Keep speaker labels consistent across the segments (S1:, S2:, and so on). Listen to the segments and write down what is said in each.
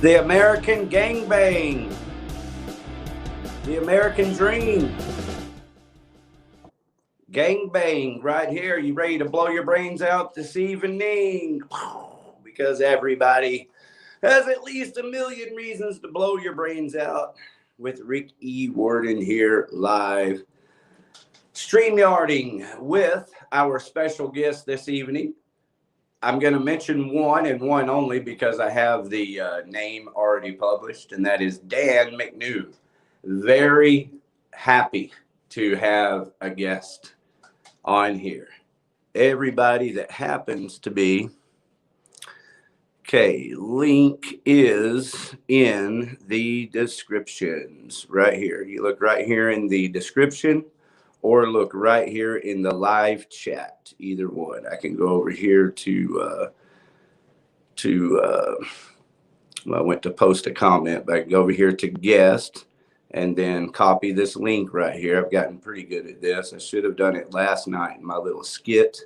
S1: The American gangbang. The American dream. Gangbang right here. You ready to blow your brains out this evening? Because everybody has at least a million reasons to blow your brains out with Rick E. Warden here live. StreamYarding with our special guest this evening. I'm going to mention one and one only because I have the name already published, and that is Dan McNew. Very happy to have a guest on here. Everybody that happens to be, okay, link is in the descriptions right here. You look right here in the description, or look right here in the live chat. Either one. I can go over here to I went to post a comment, but I can go over here to guest and then copy this link right here. I've gotten pretty good at this. I should have done it last night in my little skit,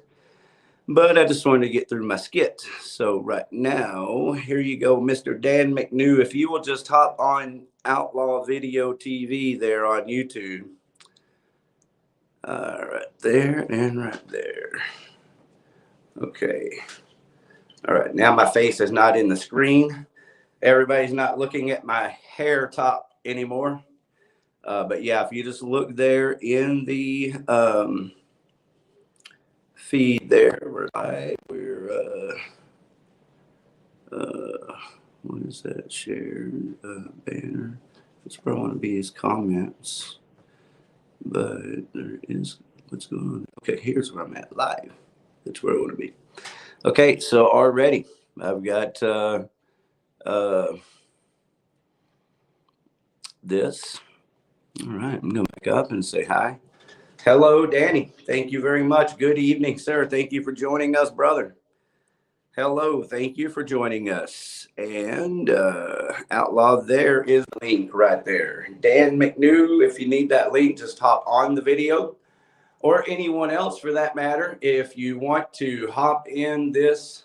S1: but I just wanted to get through my skit. So right now, here you go, Mr. Dan McNew. If you will just hop on Outlaw Video TV there on YouTube. Right there and right there. Okay. All right. Now my face is not in the screen. Everybody's not looking at my hair top anymore. But yeah, if you just look there in the feed there, what is that shared banner? It's probably want to be his comments. But there is, what's going on? Okay, here's where I'm at live. That's where I want to be. Okay, so already I've got this. All right, I'm going to back up and say hi. Hello, Danny. Thank you very much. Good evening, sir. Thank you for joining us, brother. Hello, thank you for joining us. And Outlaw, there is a link right there. Dan McNew, if you need that link, just hop on the video. Or anyone else for that matter, if you want to hop in this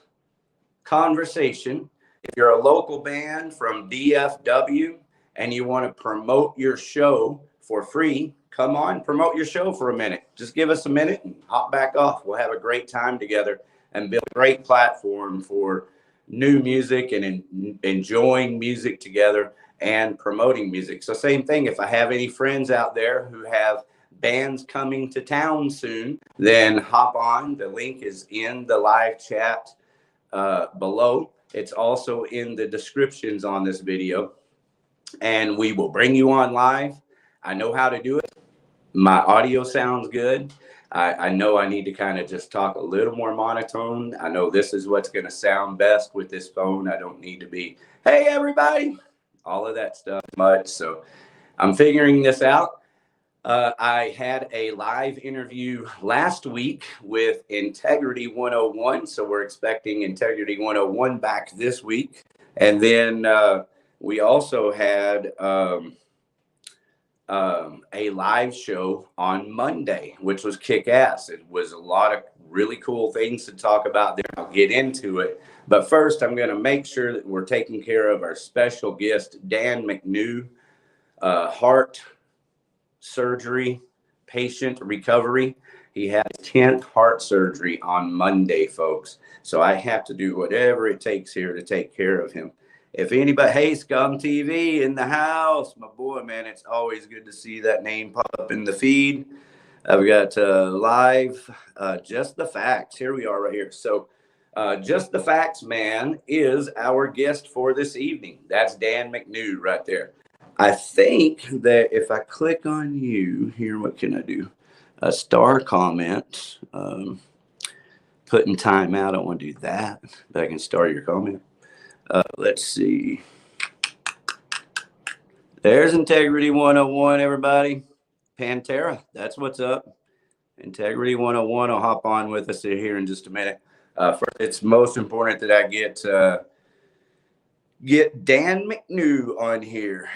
S1: conversation. If you're a local band from DFW and you want to promote your show for free, come on, promote your show for a minute. Just give us a minute and hop back off. We'll have a great time together and build a great platform for new music and enjoying music together and promoting music. So same thing, if I have any friends out there who have bands coming to town soon, then hop on. The link is in the live chat below. It's also in the descriptions on this video. And we will bring you on live. I know how to do it. My audio sounds good. I know I need to kind of just talk a little more monotone. I know this is what's going to sound best with this phone. I don't need to be, hey, everybody, all of that stuff much. So I'm figuring this out. I had a live interview last week with Integrity 101. So we're expecting Integrity 101 back this week. And then we also had a live show on Monday, which was kick-ass. It was a lot of really cool things to talk about there. I'll get into it. But first, I'm going to make sure that we're taking care of our special guest, Dan McNew, heart surgery, patient recovery. He had 10th heart surgery on Monday, folks. So I have to do whatever it takes here to take care of him. If anybody, hey, Scum TV in the house, my boy, man, it's always good to see that name pop up in the feed. I've got live, Just the Facts. Here we are right here. So Just the Facts, man, is our guest for this evening. That's Dan McNew right there. I think that if I click on you here, what can I do? A star comment, putting time out. I don't want to do that, but I can start your comment. Let's see. There's Integrity 101, everybody. Pantera, that's what's up. Integrity 101 will hop on with us here in just a minute. First, it's most important that I get Dan McNew on here.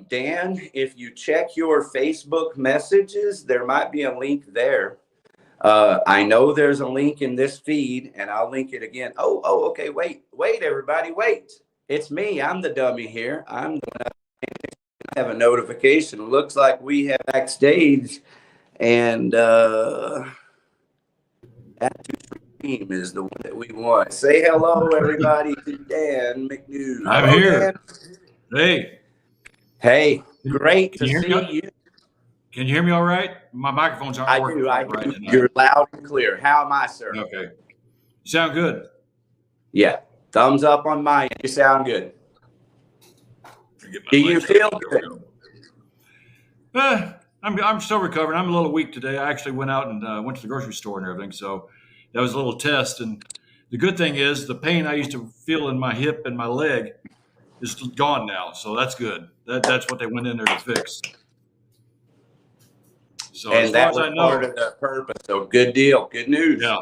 S1: Dan, if you check your Facebook messages, there might be a link there. I know there's a link in this feed, and I'll link it again. Oh, okay, wait, everybody, wait. It's me. I'm the dummy here. I have a notification. It looks like we have backstage, and Attitude Stream is the one that we want. Say hello, everybody, to Dan McNew.
S2: I'm
S1: Hello,
S2: here.
S1: Dan.
S2: Hey.
S1: Hey, great to
S2: Can
S1: see you.
S2: Can you hear me all right? My microphones aren't working right tonight.
S1: You're loud and clear. How am I, sir?
S2: Okay. You sound good.
S1: Yeah. Thumbs up on my end. You sound good. Do you feel good?
S2: I'm still recovering. I'm a little weak today. I actually went out and went to the grocery store and everything. So that was a little test. And the good thing is the pain I used to feel in my hip and my leg is gone now. So that's good. That's what they went in there to fix. So
S1: and
S2: as far
S1: that
S2: as
S1: was
S2: I know,
S1: part of the purpose. So good deal. Good news.
S2: Yeah.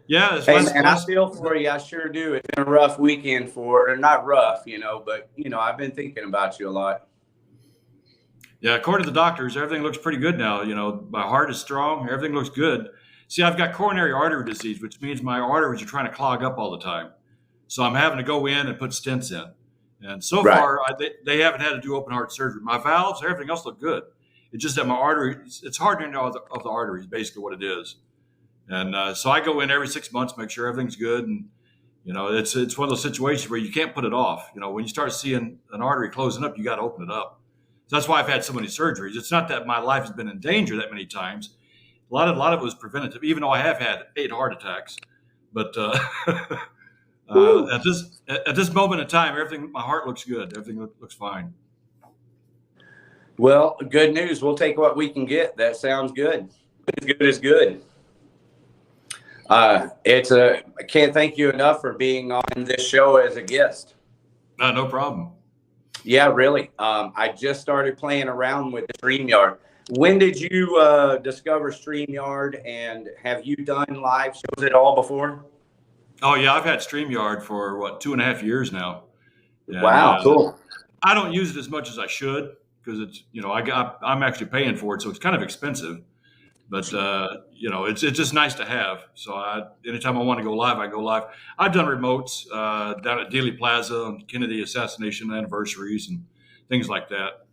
S2: Yeah.
S1: Hey, man, I feel for you. I sure do. It's been a rough weekend or not rough, but, I've been thinking about you a lot.
S2: Yeah, according to the doctors, everything looks pretty good now. My heart is strong. Everything looks good. See, I've got coronary artery disease, which means my arteries are trying to clog up all the time. So I'm having to go in and put stents in. And so far, they haven't had to do open heart surgery. My valves, everything else look good. It's just that my arteries, it's hardening of the arteries, basically what it is. And so I go in every 6 months, make sure everything's good. And, it's one of those situations where you can't put it off. When you start seeing an artery closing up, you got to open it up. So that's why I've had so many surgeries. It's not that my life has been in danger that many times. A lot of it was preventative, even though I have had 8 heart attacks. But at this moment in time, my heart looks good. Everything looks fine.
S1: Well, good news. We'll take what we can get. That sounds good. As good as good. I can't thank you enough for being on this show as a guest.
S2: No problem.
S1: Yeah, really. I just started playing around with StreamYard. When did you discover StreamYard, and have you done live shows at all before?
S2: Oh yeah, I've had StreamYard for 2.5 years now. And,
S1: wow, cool.
S2: I don't use it as much as I should because it's I'm actually paying for it, so it's kind of expensive. But it's just nice to have. So anytime I want to go live, I go live. I've done remotes down at Dealey Plaza on Kennedy assassination anniversaries and things like that.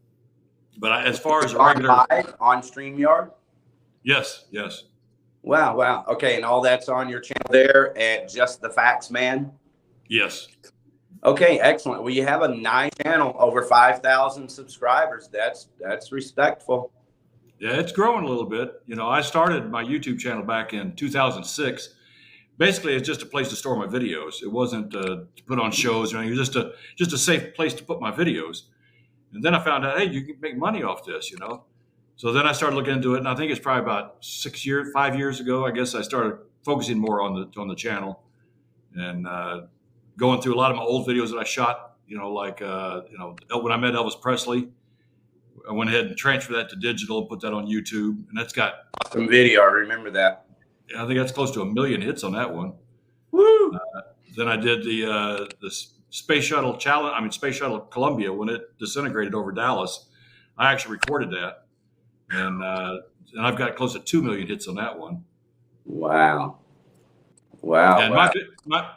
S2: But as far as regular
S1: live on StreamYard,
S2: yes.
S1: Wow. Okay, and all that's on your channel there at Just the Facts Man.
S2: Yes.
S1: Okay, excellent. Well, you have a nice channel, over 5,000 subscribers. That's respectful.
S2: Yeah, it's growing a little bit. I started my YouTube channel back in 2006. Basically, it's just a place to store my videos. It wasn't to put on shows or anything. It was just a safe place to put my videos. And then I found out, hey, you can make money off this, So then I started looking into it, and I think it's probably about 5 years ago, I guess I started focusing more on the channel and going through a lot of my old videos that I shot, when I met Elvis Presley. I went ahead and transferred that to digital and put that on YouTube, and that's got
S1: awesome video. I remember that.
S2: I think that's close to 1 million hits on that one.
S1: Woo!
S2: Then I did the Space Shuttle Challenge. Space Shuttle Columbia, when it disintegrated over Dallas. I actually recorded that, and I've got close to 2 million hits on that one.
S1: Wow!
S2: And
S1: wow.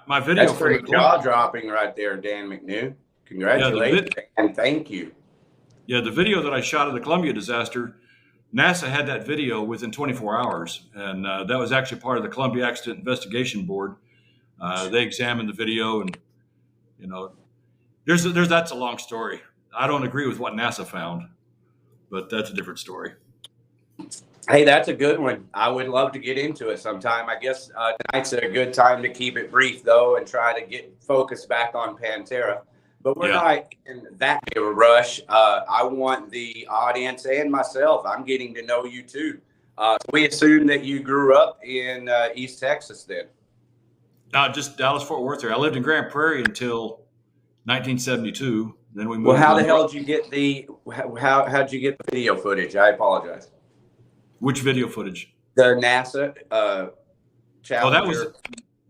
S2: my video.
S1: That's pretty jaw-dropping right there, Dan McNew. Congratulations and thank you.
S2: Yeah, the video that I shot of the Columbia disaster, NASA had that video within 24 hours, and that was actually part of the Columbia Accident Investigation Board. They examined the video, and that's a long story. I don't agree with what NASA found, but that's a different story.
S1: Hey, that's a good one. I would love to get into it sometime. I guess tonight's a good time to keep it brief, though, and try to get focused back on Pantera. But we're not in that big of a rush. I want the audience and myself, I'm getting to know you too. We assume that you grew up in East Texas then.
S2: Just Dallas-Fort Worth area. I lived in Grand Prairie until 1972. Then we moved.
S1: Well, how the hell did you get how'd you get the video footage? I apologize.
S2: Which video footage?
S1: The NASA Challenger.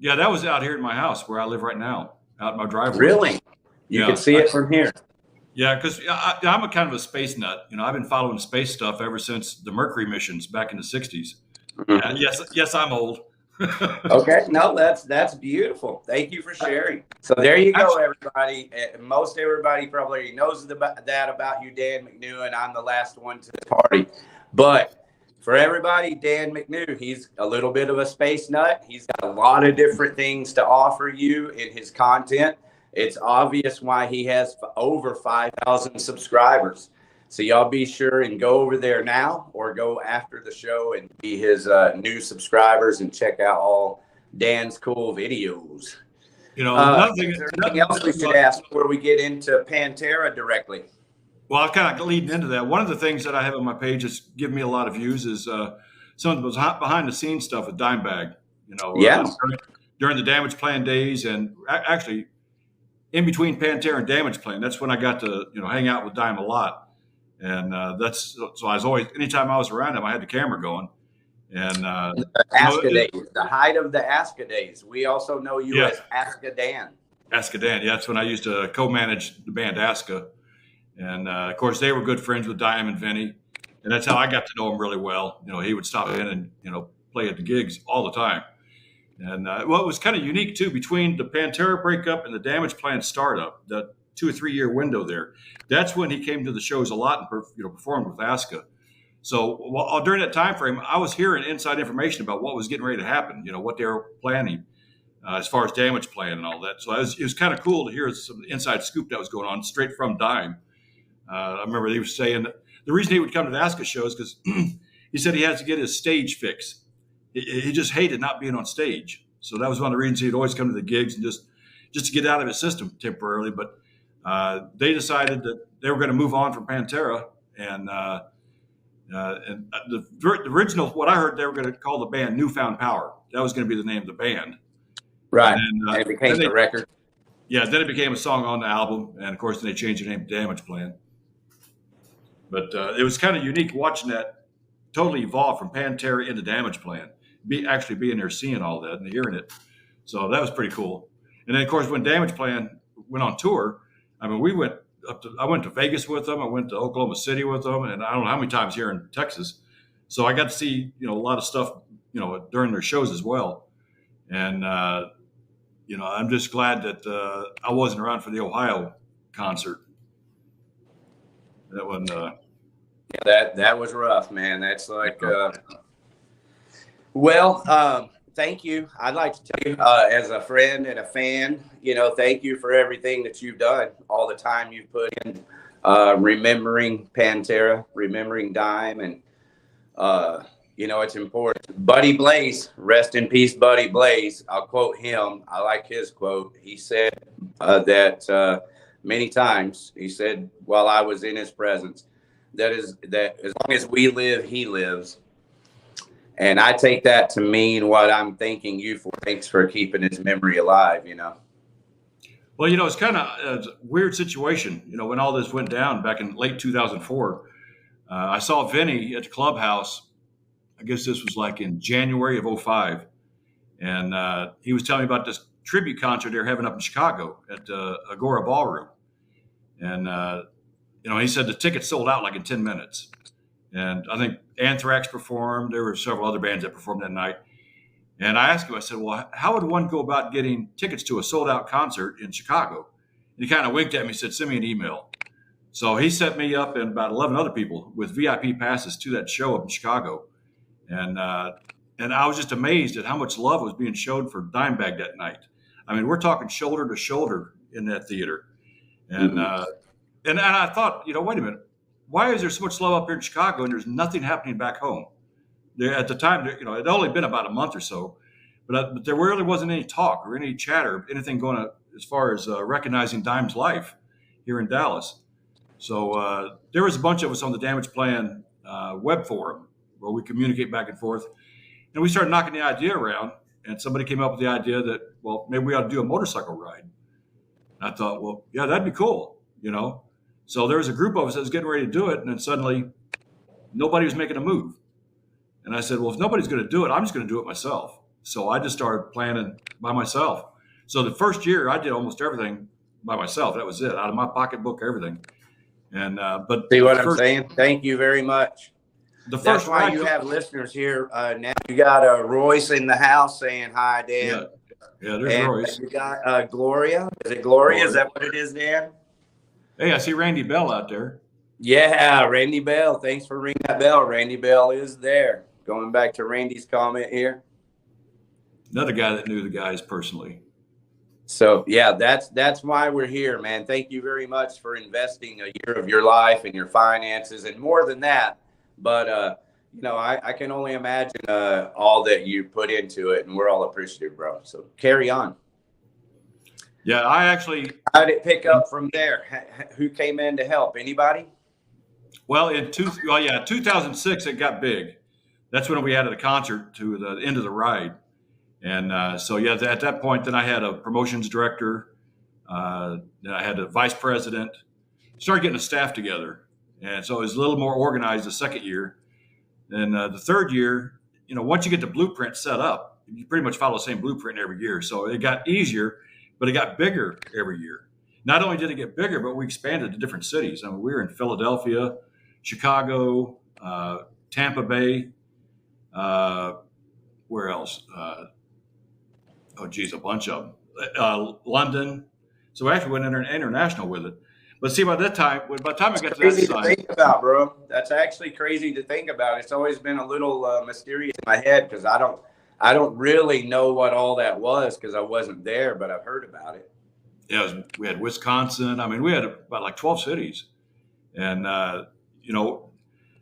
S2: That was out here in my house where I live right now, out in my driveway.
S1: Really? You can see it from here.
S2: Yeah, because I'm a kind of a space nut. I've been following space stuff ever since the Mercury missions back in the 60s.
S1: Mm-hmm.
S2: Yes, I'm old.
S1: Okay, no, that's beautiful. Thank you for sharing. So there you go, everybody. Most everybody probably knows that about you, Dan McNew, and I'm the last one to the party. But for everybody, Dan McNew, he's a little bit of a space nut. He's got a lot of different things to offer you in his content. It's obvious why he has over 5,000 subscribers. So y'all be sure and go over there now or go after the show and be his new subscribers and check out all Dan's cool videos.
S2: You know, nothing
S1: else we should ask before we get into Pantera directly?
S2: Well, I'm kind of leading into that. One of the things that I have on my page that's given me a lot of views is some of the behind the scenes stuff with Dimebag. You know, during the Damage Plan days, and actually in between Pantera and Damage Plan, that's when I got to hang out with Dime a lot. And that's so I was always, anytime I was around him, I had the camera going. And
S1: Days, the height of the Aska days. We also know you as Aska Dan.
S2: Aska Dan, yeah, that's when I used to co-manage the band Aska. And of course, they were good friends with Dime and Vinny, and that's how I got to know him really well. You know, he would stop in and play at the gigs all the time. And it was kind of unique too, between the Pantera breakup and the Damage Plan startup, that 2 or 3 year window there. That's when he came to the shows a lot and performed with Aska. So during that time frame, I was hearing inside information about what was getting ready to happen. What they were planning as far as Damage Plan and all that. So it was kind of cool to hear some inside scoop that was going on straight from Dime. I remember he was saying that the reason he would come to the Aska shows because he said he had to get his stage fix. He just hated not being on stage. So that was one of the reasons he'd always come to the gigs and just to get out of his system temporarily. But they decided that they were going to move on from Pantera, and the original, what I heard, they were going to call the band Newfound Power. That was going to be the name of the band.
S1: Right. And it became the record.
S2: Yeah, then it became a song on the album, and of course, then they changed the name to Damage Plan. But it was kind of unique watching that totally evolve from Pantera into Damage Plan. Actually being there, seeing all that and hearing it. So that was pretty cool. And then, of course, when Damage Plan went on tour, I mean, I went to Vegas with them. I went to Oklahoma City with them, and I don't know how many times here in Texas. So I got to see, a lot of stuff, during their shows as well. And, I'm just glad that I wasn't around for the Ohio concert. That one.
S1: That was rough, man. That's like, thank you. I'd like to tell you, as a friend and a fan, thank you for everything that you've done, all the time you've put in, remembering Pantera, remembering Dime, and, it's important. Buddy Blaze, rest in peace, Buddy Blaze. I'll quote him. I like his quote. He said that many times, he said, while I was in his presence, that as long as we live, he lives. And I take that to mean what I'm thanking you for. Thanks for keeping his memory alive,
S2: Well, it's kind of a weird situation, when all this went down back in late 2004. I saw Vinny at the clubhouse. I guess this was like in January of 2005. And he was telling me about this tribute concert they're having up in Chicago at Agora Ballroom. And, he said the tickets sold out like in 10 minutes. And I think Anthrax performed. There were several other bands that performed that night. And I asked him, I said, well, how would one go about getting tickets to a sold-out concert in Chicago? And he kind of winked at me and said, send me an email. So he set me up and about 11 other people with VIP passes to that show up in Chicago. And I was just amazed at how much love was being showed for Dimebag that night. I mean, we're talking shoulder to shoulder in that theater. And and I thought, wait a minute. Why is there so much love up here in Chicago and there's nothing happening back home? There, at the time, it had only been about a month or so, but there really wasn't any talk or any chatter, anything going on as far as recognizing Dime's life here in Dallas. So there was a bunch of us on the Damage Plan web forum where we communicate back and forth. And we started knocking the idea around, and somebody came up with the idea that, well, maybe we ought to do a motorcycle ride. And I thought, well, yeah, that'd be cool, So there was a group of us that was getting ready to do it, and then suddenly nobody was making a move. And I said, well, if nobody's going to do it, I'm just going to do it myself. So I just started planning by myself. So the first year, I did almost everything by myself. That was it, out of my pocketbook, everything. And but
S1: see what I'm saying? Thank you very much.
S2: The
S1: That's
S2: first
S1: why
S2: ride.
S1: you have listeners here. Now you got Royce in the house saying hi, Dan.
S2: Yeah, there's
S1: And
S2: Royce.
S1: you got Gloria. Is it Gloria? Is that what it is, Dan?
S2: Hey, I see Randy Bell out there.
S1: Yeah, Randy Bell. Thanks for ringing that bell. Randy Bell is there. Going back to Randy's comment here.
S2: Another guy that knew the guys personally.
S1: So yeah, that's why we're here, man. Thank you very much for investing a year of your life and your finances, and more than that. But you know, I can only imagine all that you put into it, and we're all appreciative, bro. So carry on.
S2: Yeah, I actually.
S1: How did it pick up from there? Who came in to help? Anybody?
S2: Well, 2006 it got big. That's when we added a concert to the end of the ride, and so yeah, at that point, then I had a promotions director, then I had a vice president. Started getting a staff together, and so it was a little more organized the second year. And the third year, you know, once you get the blueprint set up, you pretty much follow the same blueprint every year. So it got easier, but it got bigger every year. Not only did it get bigger, but we expanded to different cities. I mean, we were in Philadelphia, Chicago, Tampa Bay. Where else? A bunch of them. London. So we actually went international with it. But see, by the time I got to that
S1: Crazy to
S2: side,
S1: think about, bro. That's actually crazy to think about. It's always been a little mysterious in my head because I don't really know what all that was because I wasn't there, but I've heard about it.
S2: yeah, we had Wisconsin. I mean, we had about like 12 cities, and you know,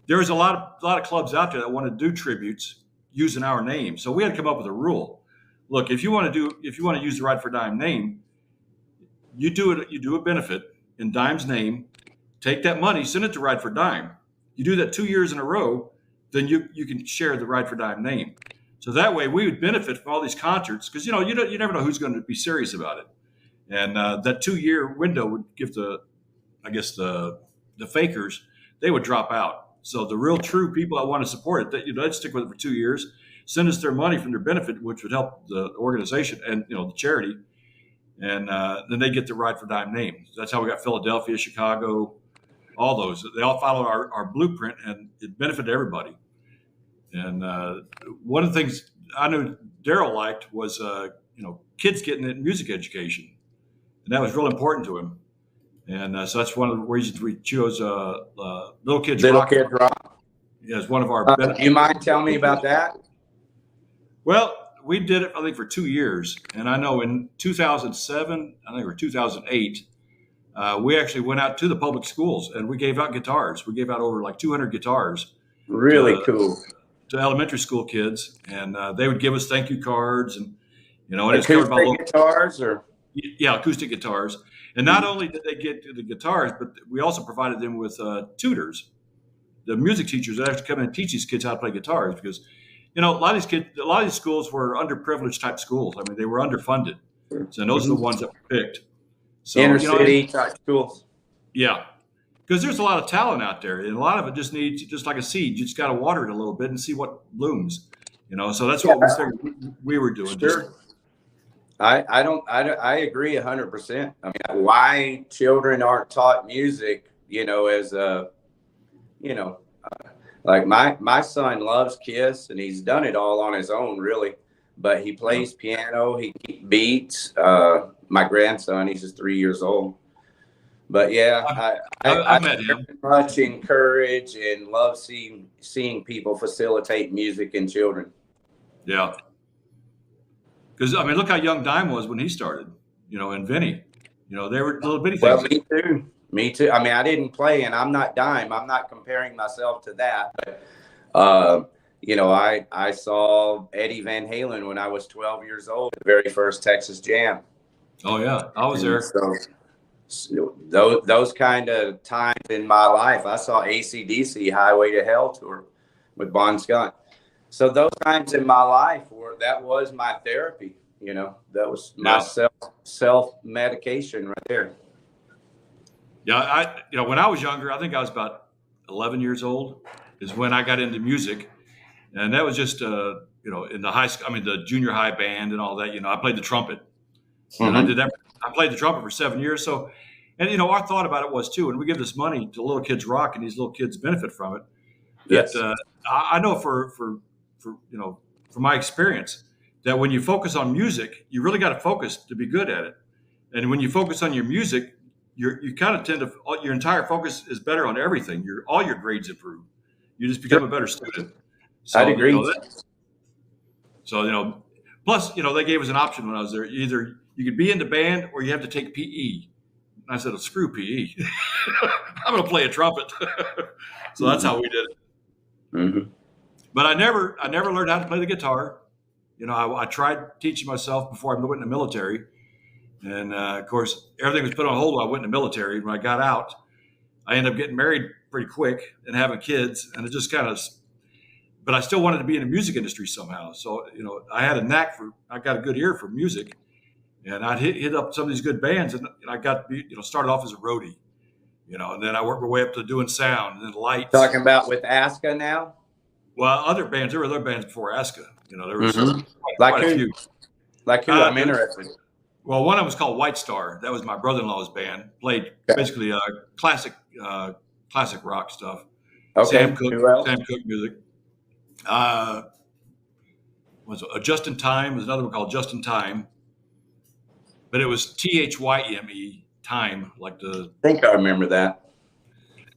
S2: there was a lot of clubs out there that want to do tributes using our name. So we had to come up with a rule. Look, if you want to use the Ride for Dime name, you do a benefit in Dime's name, take that money, send it to Ride for Dime. You do that 2 years in a row, then you can share the Ride for Dime name. So that way we would benefit from all these concerts because you never know who's going to be serious about it. And that 2 year window would give the fakers, they would drop out. So the real true people that want to support it, they'd stick with it for 2 years, send us their money from their benefit, which would help the organization and the charity. And then they get the Ride for Dime name. That's how we got Philadelphia, Chicago, all those. They all followed our blueprint, and it benefited everybody. And one of the things I knew Daryl liked was, kids getting music education. And that was real important to him. And so that's one of the reasons we chose Little Kids Rock.
S1: Little Kids Rock.
S2: Yeah, it's one of our
S1: Do you mind telling me about that?
S2: Well, we did it, I think, for 2 years. And I know in 2007, I think, or 2008, we actually went out to the public schools and we gave out guitars. We gave out over like 200 guitars.
S1: Really cool.
S2: To elementary school kids. And they would give us thank you cards. And, and it's
S1: acoustic guitars or?
S2: Yeah, acoustic guitars. And not only did they get the guitars, but we also provided them with tutors, the music teachers that actually come in and teach these kids how to play guitars because a lot of these schools were underprivileged type schools. I mean, they were underfunded. So those are the ones that we picked. So,
S1: inner city type schools.
S2: Yeah. Because there's a lot of talent out there. And a lot of it just needs, just like a seed, you just got to water it a little bit and see what blooms. So that's what we were doing.
S1: Sure. I agree 100%. I mean, why children aren't taught music, as a, like my son loves Kiss and he's done it all on his own, really. But he plays piano, he beats. My grandson, he's just 3 years old. But yeah, I
S2: met him.
S1: Much encourage and love seeing people facilitate music in children.
S2: Yeah. Because I mean, look how young Dime was when he started. And Vinny. They were little bitty things.
S1: Well, me too. I mean, I didn't play, and I'm not Dime. I'm not comparing myself to that. But, I saw Eddie Van Halen when I was 12 years old, the very first Texas Jam.
S2: Oh, yeah. I was there.
S1: So those kind of times in my life, I saw AC/DC Highway to Hell tour with Bon Scott. So those times in my life that was my therapy, that was my self medication right there.
S2: Yeah. When I was younger, I think I was about 11 years old is when I got into music. And that was just, in the high school, I mean, the junior high band and all that, I played the trumpet and I did that. I played the trumpet for 7 years. So, and our thought about it was too, and we give this money to Little Kids Rock and these little kids benefit from it. That
S1: Yes.
S2: I know for from my experience, that when you focus on music, you really got to focus to be good at it. And when you focus on your music, you kind of tend to, your entire focus is better on everything. All your grades improve. You just become a better student. So,
S1: I'd agree.
S2: Plus, they gave us an option when I was there. Either you could be in the band or you have to take PE. And I said, oh, screw PE. I'm going to play a trumpet. So that's how we did it.
S1: Mm-hmm.
S2: But I never learned how to play the guitar. I tried teaching myself before I went in the military. And of course, everything was put on hold while I went in the military. When I got out, I ended up getting married pretty quick and having kids. And it just but I still wanted to be in the music industry somehow. So, I had I got a good ear for music. And I'd hit up some of these good bands. And I got to started off as a roadie, and then I worked my way up to doing sound and then lights.
S1: Talking about with Aska now?
S2: Well, there were other bands before Aska. There was
S1: Like
S2: quite a few.
S1: Like who? I'm interested.
S2: Well, one of them was called White Star. That was my brother-in-law's band. Played basically classic rock stuff.
S1: Okay.
S2: Sam Cooke music. Was Just in Time. Was another one called Just in Time. But it was THYME, time, like the.
S1: I think I remember that.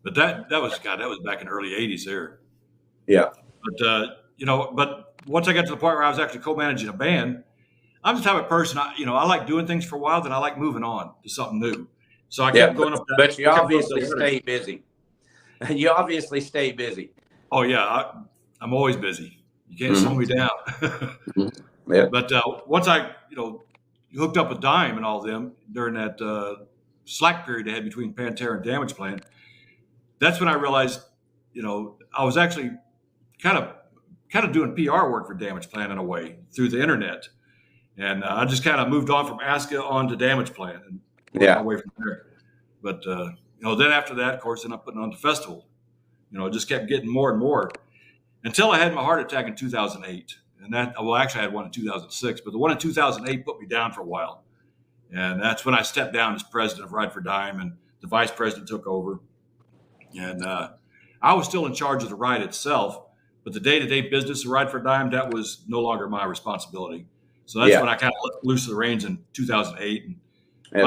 S2: But that was back in the early '80s there.
S1: Yeah.
S2: But but once I got to the point where I was actually co-managing a band, I'm the type of person, I like doing things for a while, then I like moving on to something new. So I kept going up that.
S1: But you obviously stay busy. You obviously stay busy.
S2: Oh, yeah. I'm always busy. You can't slow me down.
S1: Yeah.
S2: But once I, hooked up with Dime and all of them during that slack period they had between Pantera and Damage Plan, that's when I realized, I was actually kind of doing PR work for Damage Plan in a way through the internet. And I just kind of moved on from Aska on to Damage Plan and worked my way from there. But, then after that, of course, then I put on the festival. It just kept getting more and more until I had my heart attack in 2008. And actually I had one in 2006, but the one in 2008 put me down for a while. And that's when I stepped down as president of Ride for Dime, and the vice president took over. And I was still in charge of the ride itself, but the day-to-day business of Ride for Dime, that was no longer my responsibility. So that's when I kind of let loose the reins in 2008. And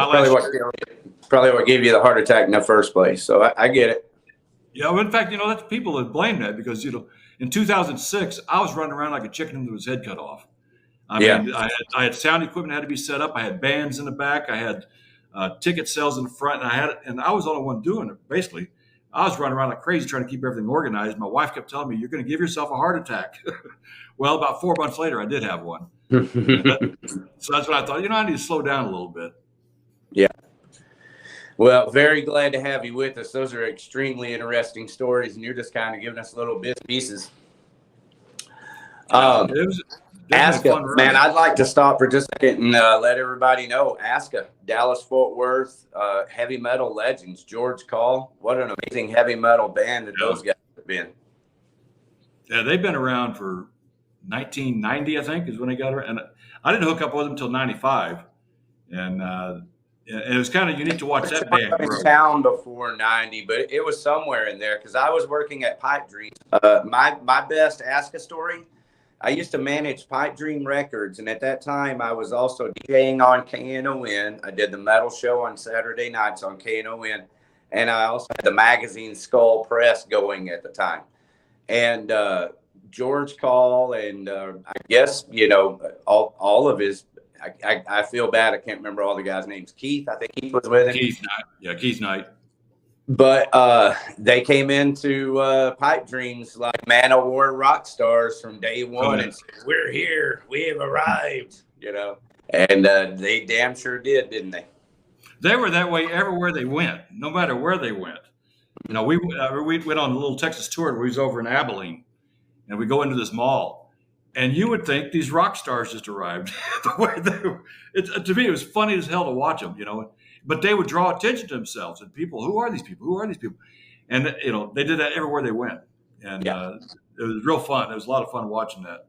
S1: probably what gave you the heart attack in the first place. So I get it.
S2: Yeah, well, in fact, that's people that blame that because, in 2006, I was running around like a chicken with his head cut off. I mean, I had sound equipment that had to be set up. I had bands in the back. I had ticket sales in the front, and I was the only one doing it. Basically, I was running around like crazy trying to keep everything organized. My wife kept telling me, "You're going to give yourself a heart attack." Well, about 4 months later, I did have one. So that's what I thought. I need to slow down a little bit. Yeah.
S1: Well, very glad to have you with us. Those are extremely interesting stories, and you're just kind of giving us little bits and pieces. Aska, man, I'd like to stop for just a second and let everybody know. Aska, Dallas-Fort Worth, heavy metal legends. George Call, what an amazing heavy metal band that those guys have been.
S2: Yeah, they've been around for 1990, I think, is when they got around. And I didn't hook up with them until 95. And it was kind of unique to watch that band.
S1: In town before 90, but it was somewhere in there because I was working at Pipe Dream. My best Aska story, I used to manage Pipe Dream Records, and at that time I was also DJing on KNON. I did the metal show on Saturday nights on KNON, and I also had the magazine Skull Press going at the time. And George Call, and I guess all of his. I feel bad. I can't remember all the guys' names. Keith, I think Keith was with him.
S2: Keith Knight. Yeah, Keith Knight.
S1: But they came into Pipe Dreams like Man-O-War rock stars from day one and said, "We're here. We have arrived." And they damn sure did, didn't they?
S2: They were that way everywhere they went, no matter where they went. We went on a little Texas tour where we was over in Abilene, and we go into this mall. And you would think these rock stars just arrived. The way to me, it was funny as hell to watch them, But they would draw attention to themselves and people. Who are these people? Who are these people? And they did that everywhere they went, and it was real fun. It was a lot of fun watching that.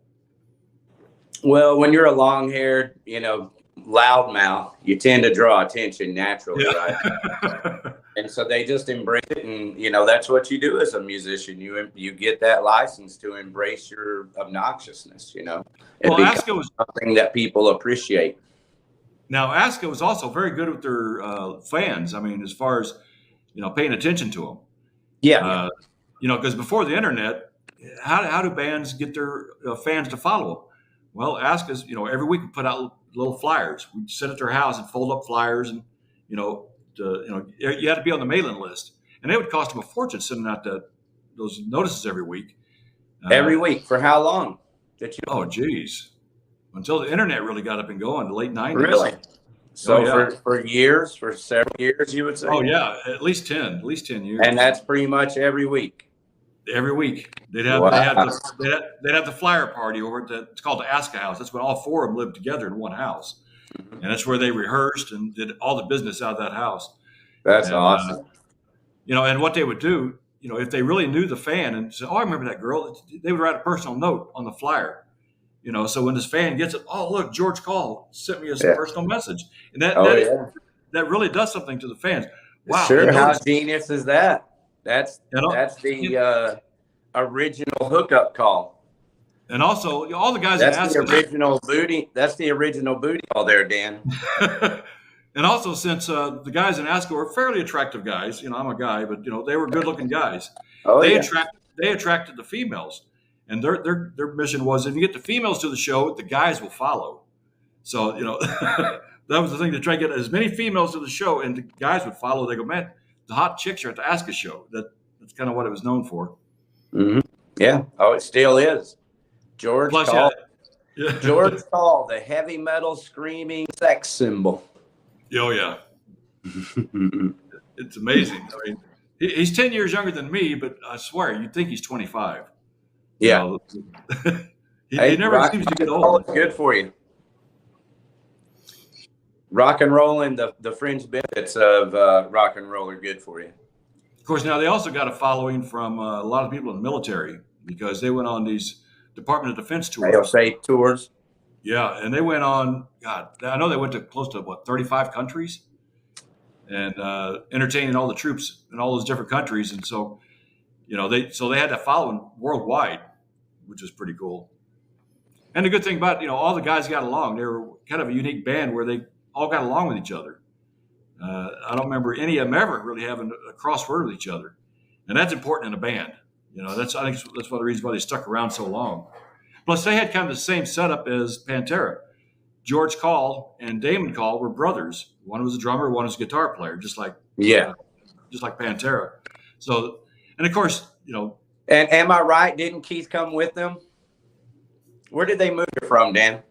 S1: Well, when you're a long-haired, loudmouth, you tend to draw attention naturally, right? And And so they just embrace it, and that's what you do as a musician. You get that license to embrace your obnoxiousness.
S2: Well,
S1: Aska was something that people appreciate.
S2: Now, Aska was also very good with their fans. I mean, as far as paying attention to them.
S1: Yeah.
S2: Because before the internet, how do bands get their fans to follow them? Well, Aska's, every week we put out little flyers. We'd sit at their house and fold up flyers, and you had to be on the mailing list, and it would cost them a fortune sending out those notices every week.
S1: Every week for how long?
S2: Oh, geez, until the internet really got up and going, the late 90s.
S1: Really? So for years, for several years, you would say?
S2: Oh yeah, at least 10 years.
S1: And that's pretty much every week.
S2: Every week they'd have the flyer party over at it's called the Aska House. That's when all four of them lived together in one house, and that's where they rehearsed and did all the business out of that house.
S1: That's awesome.
S2: And what they would do, if they really knew the fan and said, "Oh, I remember that girl," they would write a personal note on the flyer. So when this fan gets it, "Oh, look, George Call sent me a personal message," and that really does something to the fans. Wow!
S1: Sure. How genius is that? That's the original hookup call.
S2: And also, all the guys
S1: that's the original booty. That's the original booty call there, Dan.
S2: And also, since the guys in Aska were fairly attractive guys, I'm a guy, but they were good-looking guys. They attracted the females, and their mission was, if you get the females to the show, the guys will follow. So that was the thing, to try to get as many females to the show, and the guys would follow. They go, "Man, the hot chicks are at the Aska show." That's kind of what it was known for.
S1: Mm-hmm. Yeah. Oh, it still is. George Call. Yeah. George Call, the heavy metal screaming sex symbol.
S2: Oh yeah. It's amazing. I mean, he's 10 years younger than me, but I swear you'd think he's 25.
S1: Yeah.
S2: He never seems to get old.
S1: It's good for you. Rock and roll and the fringe benefits of rock and roll are good for you.
S2: Of course, now they also got a following from a lot of people in the military, because they went on these Department of Defense tours.
S1: AOC tours.
S2: Yeah, and they went on, God, I know they went to close to 35 countries, and entertaining all the troops in all those different countries. And so, they had that following worldwide, which is pretty cool. And the good thing about, all the guys got along. They were kind of a unique band where they all got along with each other. I don't remember any of them ever really having a crossword with each other, and that's important in a band. I think that's one of the reasons why they stuck around so long. Plus, they had kind of the same setup as Pantera. George Call and Damon Call were brothers. One was a drummer, one was a guitar player, just like Pantera. So, and of course,
S1: And am I right? Didn't Keith come with them? Where did they move from, Dan?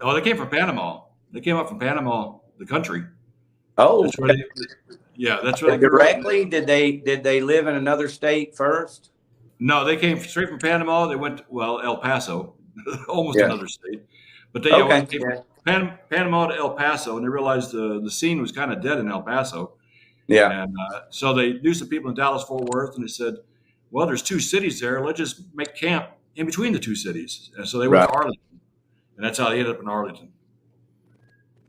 S2: Oh, they came from Panama. They came up from Panama, the country.
S1: Oh,
S2: that's where that's where they
S1: directly. Did they live in another state first?
S2: No, they came straight from Panama. They went El Paso, almost another state, but they came from Panama to El Paso, and they realized the scene was kind of dead in El Paso.
S1: Yeah,
S2: and so they knew some people in Dallas Fort Worth, and they said, "Well, there's two cities there. Let's just make camp in between the two cities." And so they went to Arlington, and that's how they ended up in Arlington.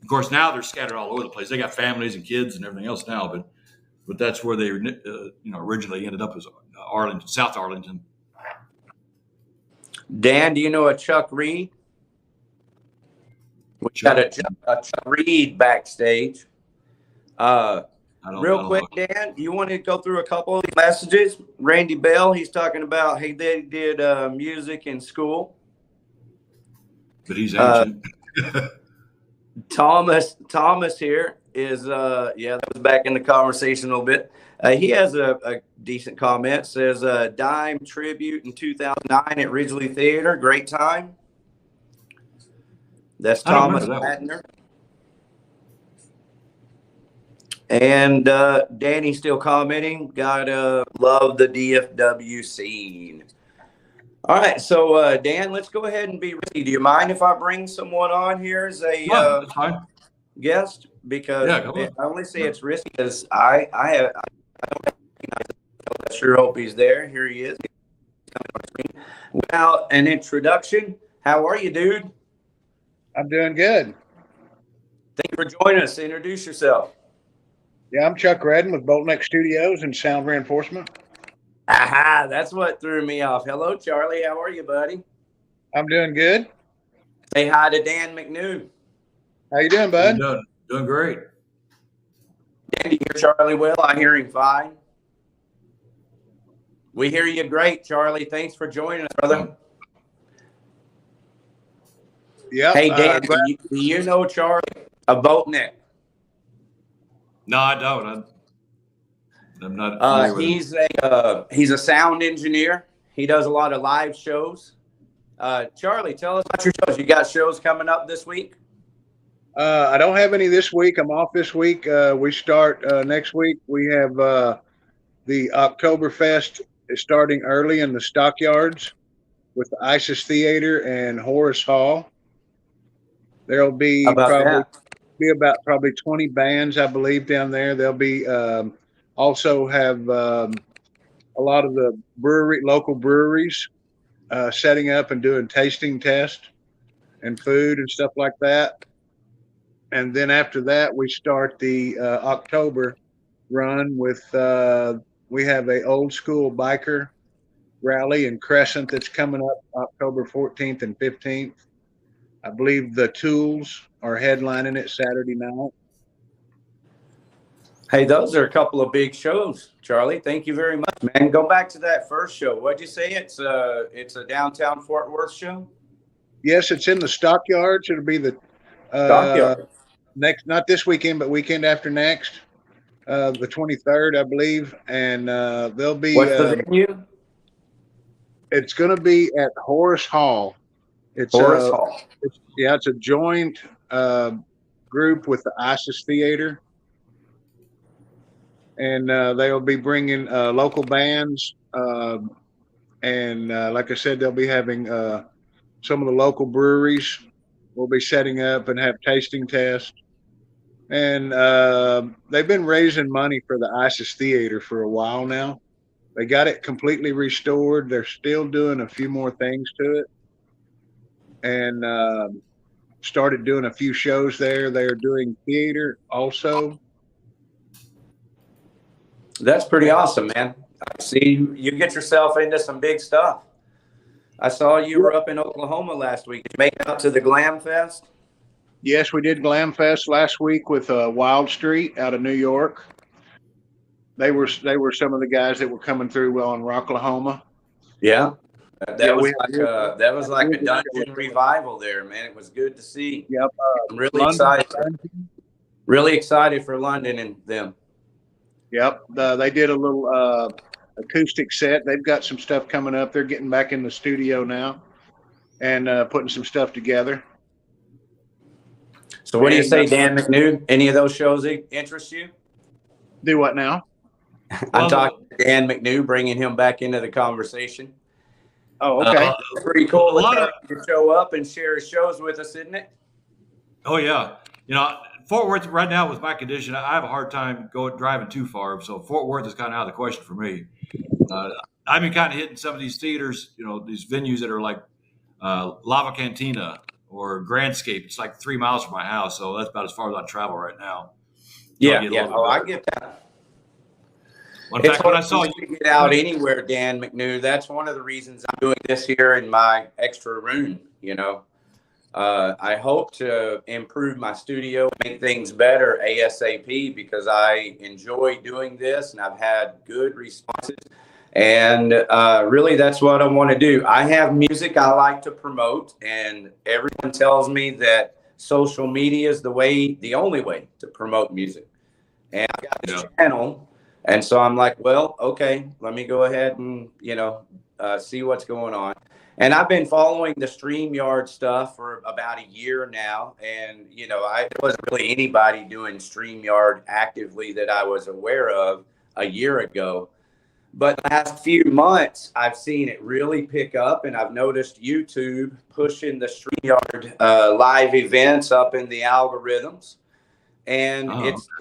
S2: Of course, now they're scattered all over the place. They got families and kids and everything else now, but that's where they originally ended up, as Arlington, South Arlington.
S1: Dan, do you know a Chuck Reed? We got a Chuck Reed backstage. Real quick, Dan, you want to go through a couple of messages? Randy Bell, he's talking about, hey, they did music in school.
S2: But he's ancient.
S1: Thomas here is, that was back in the conversation a little bit. He has a decent comment. Says, Dime tribute in 2009 at Ridgely Theater. Great time. That's Thomas Ladner. And Danny's still commenting. Gotta love the DFW scene. All right, so Dan, let's go ahead and be ready. Do you mind if I bring someone on here as a guest? Because I only say it's risky because I don't recognize him. I sure hope he's there. Here he is. Without an introduction, how are you, dude?
S3: I'm doing good.
S1: Thank you for joining us. Introduce yourself.
S3: Yeah, I'm Chuck Redden with Bottleneck Studios and Sound Reinforcement.
S1: Aha, that's what threw me off. Hello, Charlie. How are you, buddy?
S3: I'm doing good.
S1: Say hi to Dan McNew.
S3: How you doing,
S2: How you
S3: bud?
S2: doing? Doing great.
S1: Dan, do you hear Charlie well? I hear him fine. We hear you great, Charlie. Thanks for joining us, brother.
S3: Yep.
S1: Hey, Dan, do you know Charlie, a Boatneck?
S2: No, I don't. I'm not familiar with him.
S1: He's a sound engineer. He does a lot of live shows. Charlie, tell us about your shows. You got shows coming up this week?
S3: I don't have any this week. I'm off this week. We start next week. We have the Oktoberfest is starting early in the Stockyards with the ISIS Theater and Horace Hall. There'll be probably 20 bands, I believe, down there. There'll be also have a lot of the local breweries setting up and doing tasting tests and food and stuff like that. And then after that, we start the October run with we have a old school biker rally in Crescent that's coming up October 14th and 15th. I believe the Tools are headlining it Saturday night.
S1: Hey, those are a couple of big shows, Charlie. Thank you very much, man. Go back to that first show. What'd you say? It's a downtown Fort Worth show?
S3: Yes, it's in the Stockyards. It'll be the
S1: Stockyard.
S3: Next, not this weekend, but weekend after next, the 23rd, I believe. And there'll be
S1: What's the venue?
S3: It's going to be at Horace Hall. It's
S1: Horace Hall.
S3: It's a joint group with the ISIS Theater, and they'll be bringing local bands, and like I said, they'll be having some of the local breweries will be setting up and have tasting tests. And they've been raising money for the ISIS Theater for a while now. They got it completely restored. They're still doing a few more things to it, and started doing a few shows there. They're doing theater also.
S1: That's pretty awesome, man. I see you get yourself into some big stuff. I saw you were up in Oklahoma last week. Did you make it out to the Glam Fest?
S3: Yes, we did Glam Fest last week with Wild Street out of New York. They were some of the guys that were coming through on Rocklahoma.
S1: Yeah. That was like a dungeon revival there, man. It was good to see.
S3: Yep.
S1: I'm really excited. Really excited for London and them.
S3: Yep. They did a little acoustic set. They've got some stuff coming up. They're getting back in the studio now and putting some stuff together.
S1: So what do you say, Dan McNew? Any of those shows interest you?
S3: Do what now?
S1: I'm talking to Dan McNew, bringing him back into the conversation.
S3: Oh, okay.
S1: Pretty cool to show up and share his shows with us, isn't it?
S2: Oh, yeah. Fort Worth right now with my condition, I have a hard time driving too far. So Fort Worth is kind of out of the question for me. I've been kind of hitting some of these theaters, these venues that are like Lava Cantina or Grandscape. It's like 3 miles from my house. So that's about as far as I travel right now.
S1: Yeah. I get that.
S2: In fact, when I saw you
S1: get out anywhere, Dan McNew, that's one of the reasons I'm doing this here in my extra room. I hope to improve my studio, make things better ASAP because I enjoy doing this and I've had good responses. And really, that's what I want to do. I have music I like to promote, and everyone tells me that social media is the only way to promote music. And I got this channel. And so I'm like, well, okay, let me go ahead and, see what's going on. And I've been following the StreamYard stuff for about a year now. And, there wasn't really anybody doing StreamYard actively that I was aware of a year ago. But the last few months, I've seen it really pick up. And I've noticed YouTube pushing the StreamYard live events up in the algorithms. And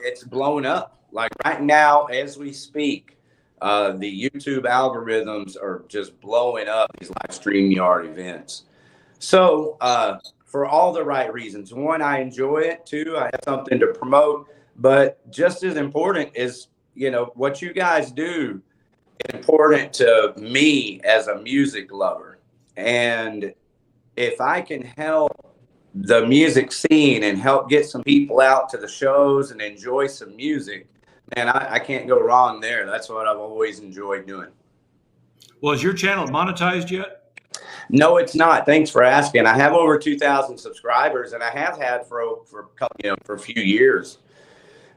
S1: it's blown up. Like right now, as we speak, the YouTube algorithms are just blowing up these live StreamYard events. So for all the right reasons. One, I enjoy it. Two, I have something to promote. But just as important is, what you guys do is important to me as a music lover. And if I can help the music scene and help get some people out to the shows and enjoy some music, man, I can't go wrong there. That's what I've always enjoyed doing.
S2: Well, is your channel monetized yet?
S1: No, it's not. Thanks for asking. I have over 2,000 subscribers, and I have had for a few years.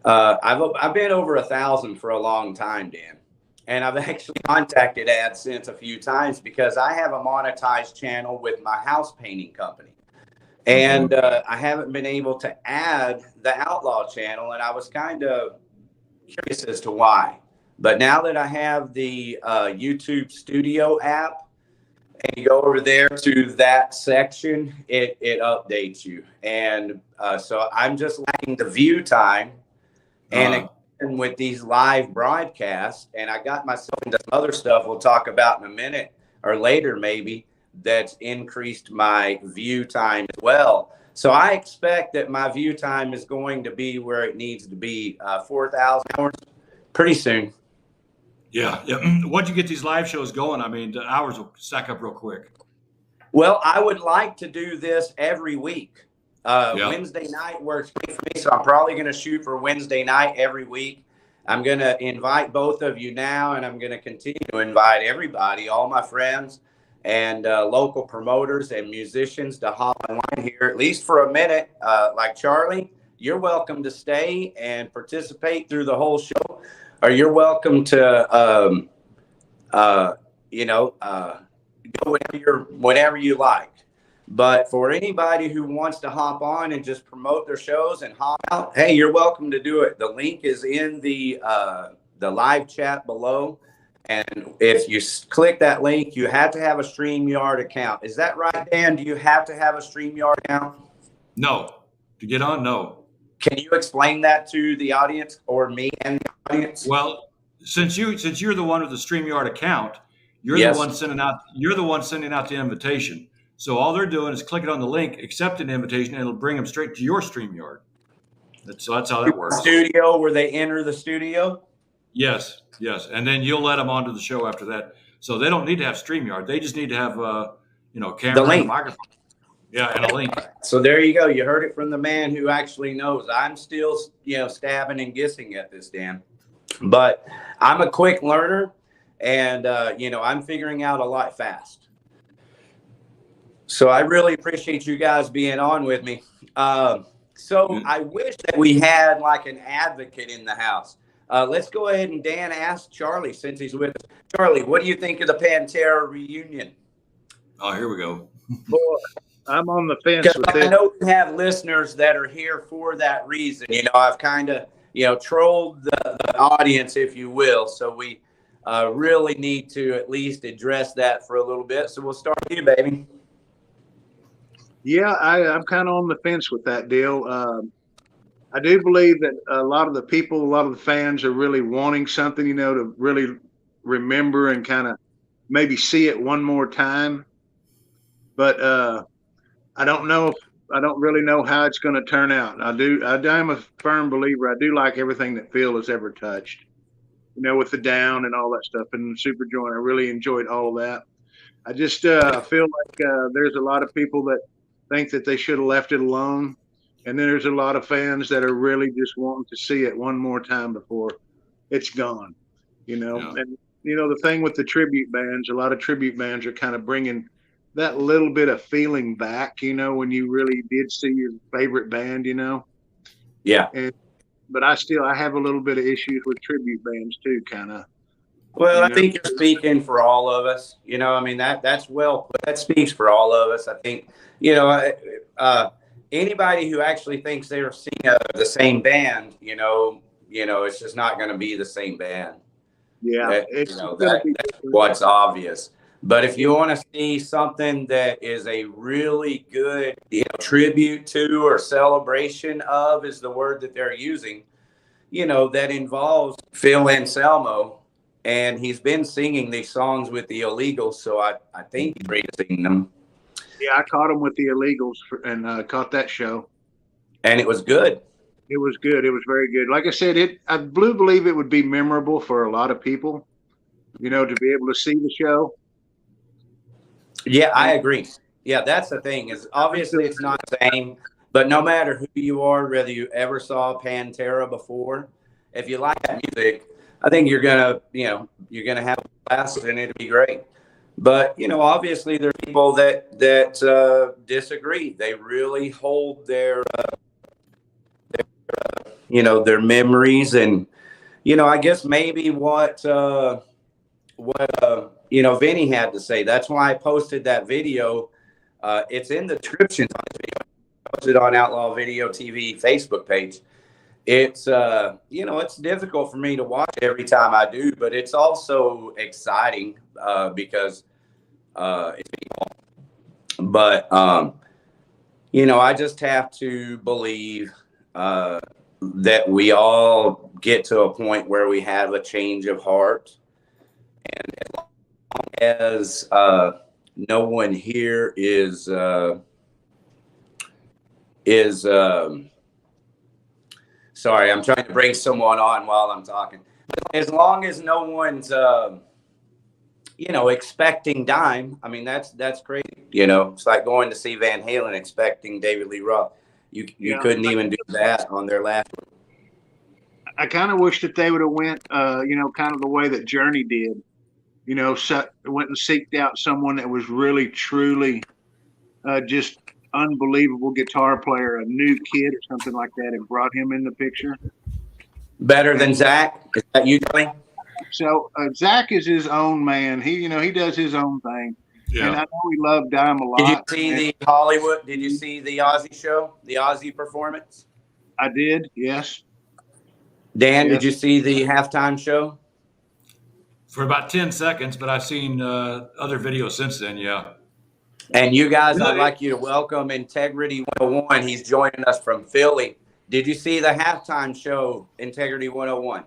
S1: I've been over 1,000 for a long time, Dan. And I've actually contacted AdSense a few times because I have a monetized channel with my house painting company. And I haven't been able to add the Outlaw channel, and I was kind of curious as to why. But now that I have the YouTube Studio app, and you go over there to that section, it updates you. And so I'm just lacking the view time. And with these live broadcasts, and I got myself into some other stuff we'll talk about in a minute or later maybe, that's increased my view time as well. So I expect that my view time is going to be where it needs to be, 4,000 hours pretty soon.
S2: Yeah. Once you get these live shows going, I mean, the hours will stack up real quick.
S1: Well, I would like to do this every week. Wednesday night works great for me, so I'm probably going to shoot for Wednesday night every week. I'm going to invite both of you now, and I'm going to continue to invite everybody, all my friends and local promoters and musicians to hop online here, at least for a minute. Like Charlie, you're welcome to stay and participate through the whole show, or you're welcome to, go whenever you like. But for anybody who wants to hop on and just promote their shows and hop out, hey, you're welcome to do it. The link is in the live chat below. And if you click that link, you have to have a StreamYard account. Is that right, Dan? Do you have to have a StreamYard account?
S2: No. To get on, no.
S1: Can you explain that to the audience, or me and the audience?
S2: Well, since you're the one with the StreamYard account, you're the one sending out the invitation. So all they're doing is clicking on the link, accept an invitation, and it'll bring them straight to your StreamYard. So that's how that works.
S1: Studio, where they enter the studio?
S2: Yes. And then you'll let them onto the show after that. So they don't need to have StreamYard. They just need to have, camera and a microphone. Yeah, and a link.
S1: So there you go. You heard it from the man who actually knows. I'm still, stabbing and guessing at this, Dan. But I'm a quick learner, and, I'm figuring out a lot fast. So I really appreciate you guys being on with me. So I wish that we had like an advocate in the house. Let's go ahead and Dan ask Charlie, since he's with us. Charlie, what do you think of the Pantera reunion?
S2: Oh, here we go.
S3: Boy, I'm on the fence with
S1: I
S3: it.
S1: know we have listeners that are here for that reason. I've kind of, trolled the audience, if you will. So we really need to at least address that for a little bit. So we'll start with you, baby.
S3: Yeah, I'm kind of on the fence with that deal. I do believe that a lot of the fans are really wanting something, to really remember and kind of maybe see it one more time. But I don't really know how it's going to turn out. I'm a firm believer. I do like everything that Phil has ever touched, with the Down and all that stuff, and Super Joint. I really enjoyed all of that. I just feel like there's a lot of people that think that they should have left it alone. And then there's a lot of fans that are really just wanting to see it one more time before it's gone, Yeah. And, the thing with the tribute bands, a lot of tribute bands are kind of bringing that little bit of feeling back, when you really did see your favorite band,
S1: Yeah.
S3: But I have a little bit of issues with tribute bands too, kind of.
S1: Well, I think you're speaking for all of us. That speaks for all of us. I think, anybody who actually thinks they're seeing the same band, it's just not going to be the same band.
S3: Yeah,
S1: that's what's obvious. But if you want to see something that is a really good tribute to or celebration of, is the word that they're using, that involves Phil Anselmo, and he's been singing these songs with the Illegals, so I think he's ready to sing them.
S3: Yeah, I caught him with the Illegals and caught that show.
S1: And it was good.
S3: It was good. It was very good. Like I said, I do believe it would be memorable for a lot of people, to be able to see the show.
S1: Yeah, I agree. Yeah, that's the thing is obviously it's not the same, but no matter who you are, whether you ever saw Pantera before, if you like that music, I think you're gonna have a blast and it'll be great. But obviously there are people that disagree. They really hold their memories, and I guess maybe what Vinny had to say. That's why I posted that video. It's in the description on this video. I posted on Outlaw Video TV Facebook page. It's it's difficult for me to watch every time I do, but it's also exciting because it's people. But I just have to believe that we all get to a point where we have a change of heart, and as long as no one here is sorry, I'm trying to bring someone on while I'm talking. As long as no one's expecting Dime, I mean that's crazy. It's like going to see Van Halen expecting David Lee Roth. You couldn't even do that on their last one.
S3: I kind of wish that they would have went, kind of the way that Journey did. Went and seeked out someone that was really, truly just unbelievable guitar player, a new kid or something like that, and brought him in the picture.
S1: Better than Zach? Is that you, Johnny?
S3: So Zach is his own man. He does his own thing.
S2: Yeah.
S3: And I know he loved Dime a lot.
S1: Did you see the Hollywood? Did you see the Ozzy show? The Ozzy performance?
S3: I did, yes.
S1: Dan,
S3: Yes.
S1: Did you see the halftime show?
S2: For about 10 seconds, but I've seen other videos since then, yeah.
S1: And you guys, I'd like you to welcome Integrity 101. He's joining us from Philly. Did you see the halftime show, Integrity 101?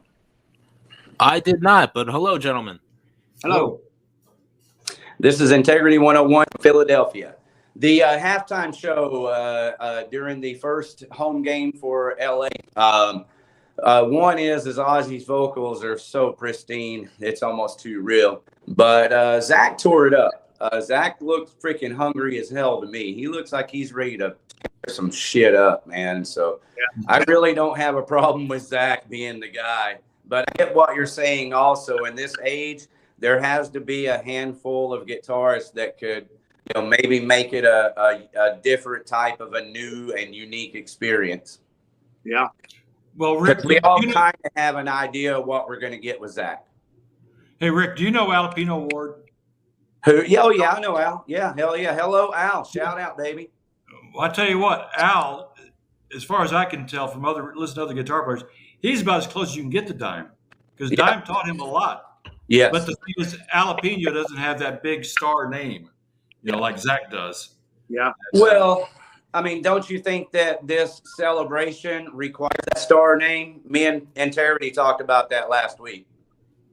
S4: I did not, but hello, gentlemen.
S3: Hello.
S1: This is Integrity 101, Philadelphia. The halftime show during the first home game for LA. One is Ozzy's vocals are so pristine, it's almost too real. But Zach tore it up. Zach looks freaking hungry as hell to me. He looks like he's ready to tear some shit up, man. So I really don't have a problem with Zach being the guy. But I get what you're saying also. In this age, there has to be a handful of guitarists that could, maybe make it a different type of a new and unique experience.
S3: Yeah.
S2: Well, Rick,
S1: We all kind of have an idea of what we're going to get with Zach.
S2: Hey, Rick, do you know Alpino Ward?
S1: Who? Yeah, oh, yeah, I know Al. Yeah, hell yeah. Hello, Al. Shout out, baby.
S2: Well, I tell you what, Al, as far as I can tell from listening to other guitar players, he's about as close as you can get to Dime, because Dime taught him a lot.
S1: Yes.
S2: But the thing is, Alpino doesn't have that big star name, like Zach does.
S3: Yeah.
S1: Well, I mean, don't you think that this celebration requires that star name? Me and Integrity talked about that last week.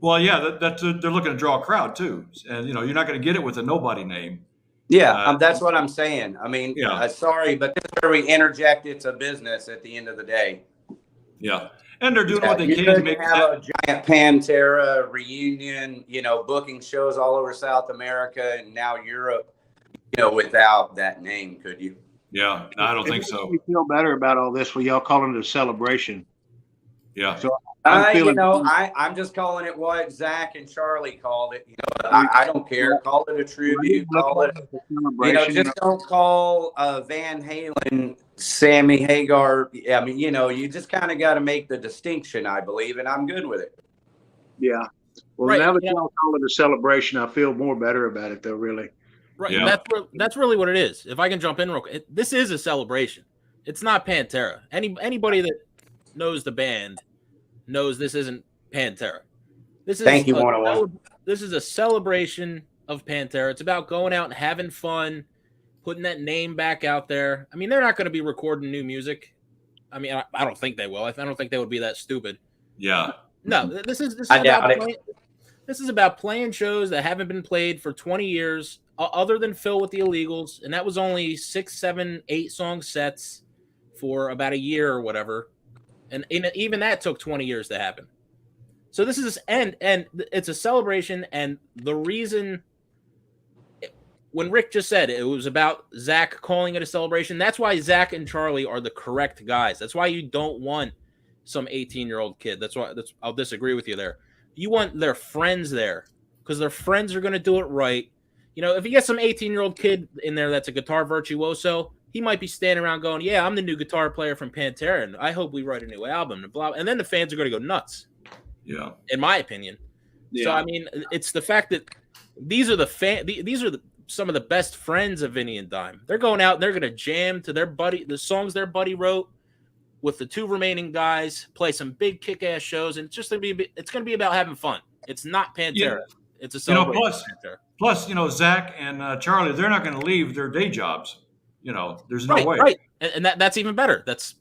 S2: Well, yeah, they're looking to draw a crowd too, and you're not going to get it with a nobody name.
S1: Yeah, that's what I'm saying. I mean,
S2: Yeah.
S1: Sorry, but this is where we interject. It's a business at the end of the day.
S2: Yeah, and they're doing what they
S1: You
S2: can to
S1: couldn't
S2: make
S1: have a giant Pantera reunion, booking shows all over South America and now Europe, without that name, could you?
S2: Yeah, no, I don't think so.
S3: You feel better about all this when y'all call it a celebration.
S2: Yeah.
S3: So I'm feeling.
S1: I'm just calling it what Zach and Charlie called it. I don't care. Call it a tribute. Call it, just don't call Van Halen Sammy Hagar. I mean, you just kind of got to make the distinction, I believe, and I'm good with it.
S3: Yeah. Well,
S4: Right,
S3: now that y'all call it a celebration, I feel more better about it, though. Really.
S4: Right.
S2: Yeah.
S4: That's really what it is. If I can jump in real quick, this is a celebration. It's not Pantera. Anybody that knows the band knows this isn't Pantera. This is
S1: Thank you, 101.
S4: This is a celebration of Pantera. It's about going out and having fun, putting that name back out there. I mean, they're not going to be recording new music. I mean, I don't think they will. I don't think they would be that stupid.
S2: Yeah.
S4: No, this is
S1: I doubt it.
S4: This is about playing shows that haven't been played for 20 years, other than Phil with the Illegals, and that was only 6, 7, 8 song sets for about a year or whatever. and even that took 20 years to happen. So this is and it's a celebration, and the reason when Rick just said it was about Zach calling it a celebration, that's why Zach and Charlie are the correct guys. That's why you don't want some 18-year-old kid. I'll disagree with you there. You want their friends there because their friends are going to do it right. You know, if you get some 18-year-old kid in there that's a guitar virtuoso, he might be standing around going, "Yeah, I'm the new guitar player from Pantera, and I hope we write a new album." And blah, and then the fans are going to go nuts.
S2: Yeah,
S4: in my opinion. Yeah. So I mean, it's the fact that these are some of the best friends of Vinny and Dime. They're going out and they're going to jam to the songs their buddy wrote with the two remaining guys, play some big kick-ass shows, and it's going to be about having fun. It's not Pantera. Yeah. It's a celebration.
S2: Plus, Zach and Charlie, they're not going to leave their day jobs. There's no way.
S4: Right, and that's even better. That's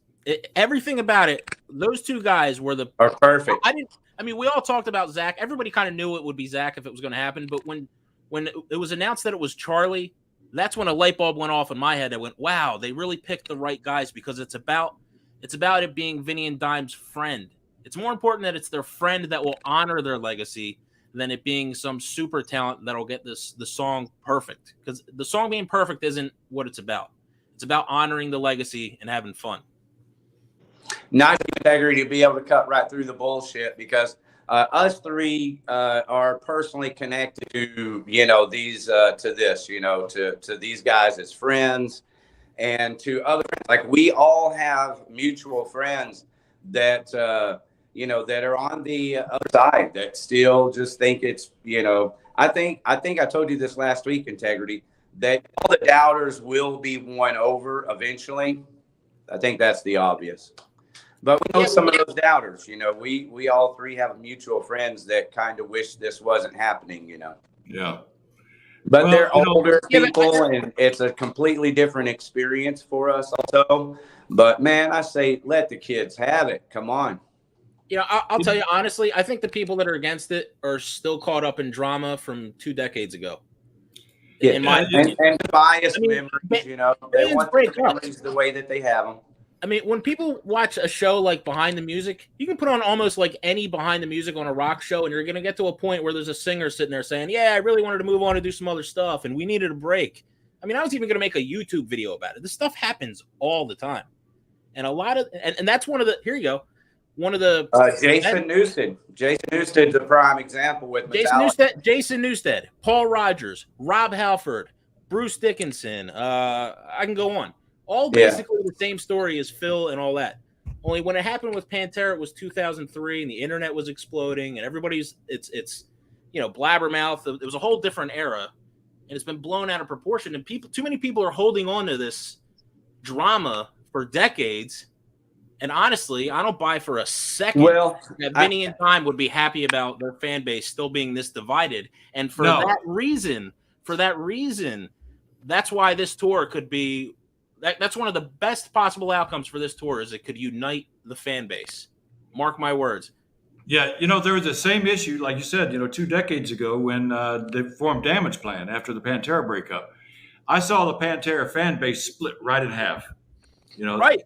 S4: everything about it. Those two guys are
S1: perfect.
S4: I mean, we all talked about Zach. Everybody kind of knew it would be Zach if it was going to happen. But when it was announced that it was Charlie, that's when a light bulb went off in my head. I went, wow, they really picked the right guys because it's about it being Vinny and Dime's friend. It's more important that it's their friend that will honor their legacy than it being some super talent that'll get the song perfect. Because the song being perfect isn't what it's about. It's about honoring the legacy and having fun.
S1: Nice integrity to be able to cut right through the bullshit because us three are personally connected to these to this to these guys as friends and to other friends. Like we all have mutual friends that that are on the other side that still just think it's I think I told you this last week, Integrity, that all the doubters will be won over eventually. I think that's the obvious. But we know some of those doubters, we all three have mutual friends that kind of wish this wasn't happening,
S2: Yeah.
S1: But they're older people and it's a completely different experience for us also. But man, I say, let the kids have it. Come on.
S4: I'll tell you honestly, I think the people that are against it are still caught up in drama from 2 decades ago.
S1: Yeah, in my opinion. And biased memories, they want the memories the way that they have them.
S4: I mean, when people watch a show like Behind the Music, you can put on almost like any Behind the Music on a rock show, and you're going to get to a point where there's a singer sitting there saying, "Yeah, I really wanted to move on and do some other stuff, and we needed a break." I mean, I was even going to make a YouTube video about it. This stuff happens all the time, and a lot of and that's one of the. Here you go. One of the
S1: Jason Newsted. Jason Newsted's a prime example with Metallica.
S4: Jason Newsted, Paul Rogers, Rob Halford, Bruce Dickinson. I can go on. All basically the same story as Phil and all that. Only when it happened with Pantera, it was 2003, and the internet was exploding, and everybody's it's blabbermouth. It was a whole different era, and it's been blown out of proportion. And too many people are holding on to this drama for decades. And honestly, I don't buy for a second that Vinny and Dime would be happy about their fan base still being this divided. And for that reason, that's why this tour could be. That's one of the best possible outcomes for this tour is it could unite the fan base. Mark my words.
S2: Yeah, there was the same issue, like you said, 2 decades ago when they formed Damage Plan after the Pantera breakup. I saw the Pantera fan base split right in half.
S4: Right.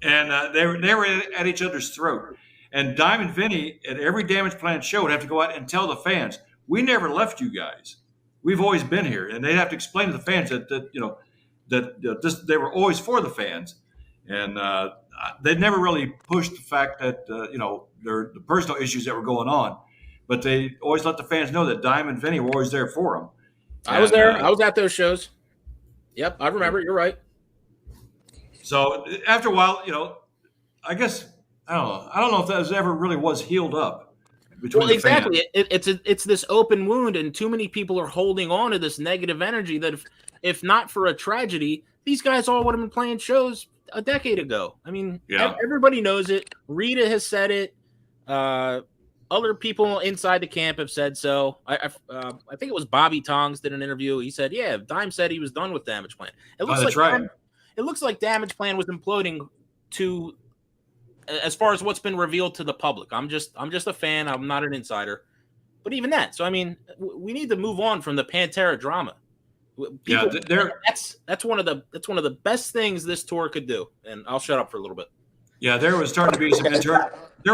S2: And they were at each other's throat. And Dime and Vinny at every Damage Plan show would have to go out and tell the fans, "We never left you guys. We've always been here." And they'd have to explain to the fans that they were always for the fans, and they never really pushed the fact that the personal issues that were going on, but they always let the fans know that Dime and Vinny were always there for them.
S4: I was there. I was at those shows. Yep, I remember. You're right.
S2: So after a while, I guess I don't know if that ever really was healed up.
S4: Well, exactly. It's this open wound, and too many people are holding on to this negative energy that if not for a tragedy, these guys all would have been playing shows a decade ago. I mean, everybody knows it. Rita has said it. Other people inside the camp have said so. I think it was Bobby Tongs did an interview. He said, "Yeah, Dime said he was done with Damage Plan." It looks like Damage Plan was imploding to, as far as what's been revealed to the public. I'm just a fan. I'm not an insider. But even that. So I mean, we need to move on from the Pantera drama. That's one of the best things this tour could do. And I'll shut up for a little bit.
S2: Yeah, there was starting to be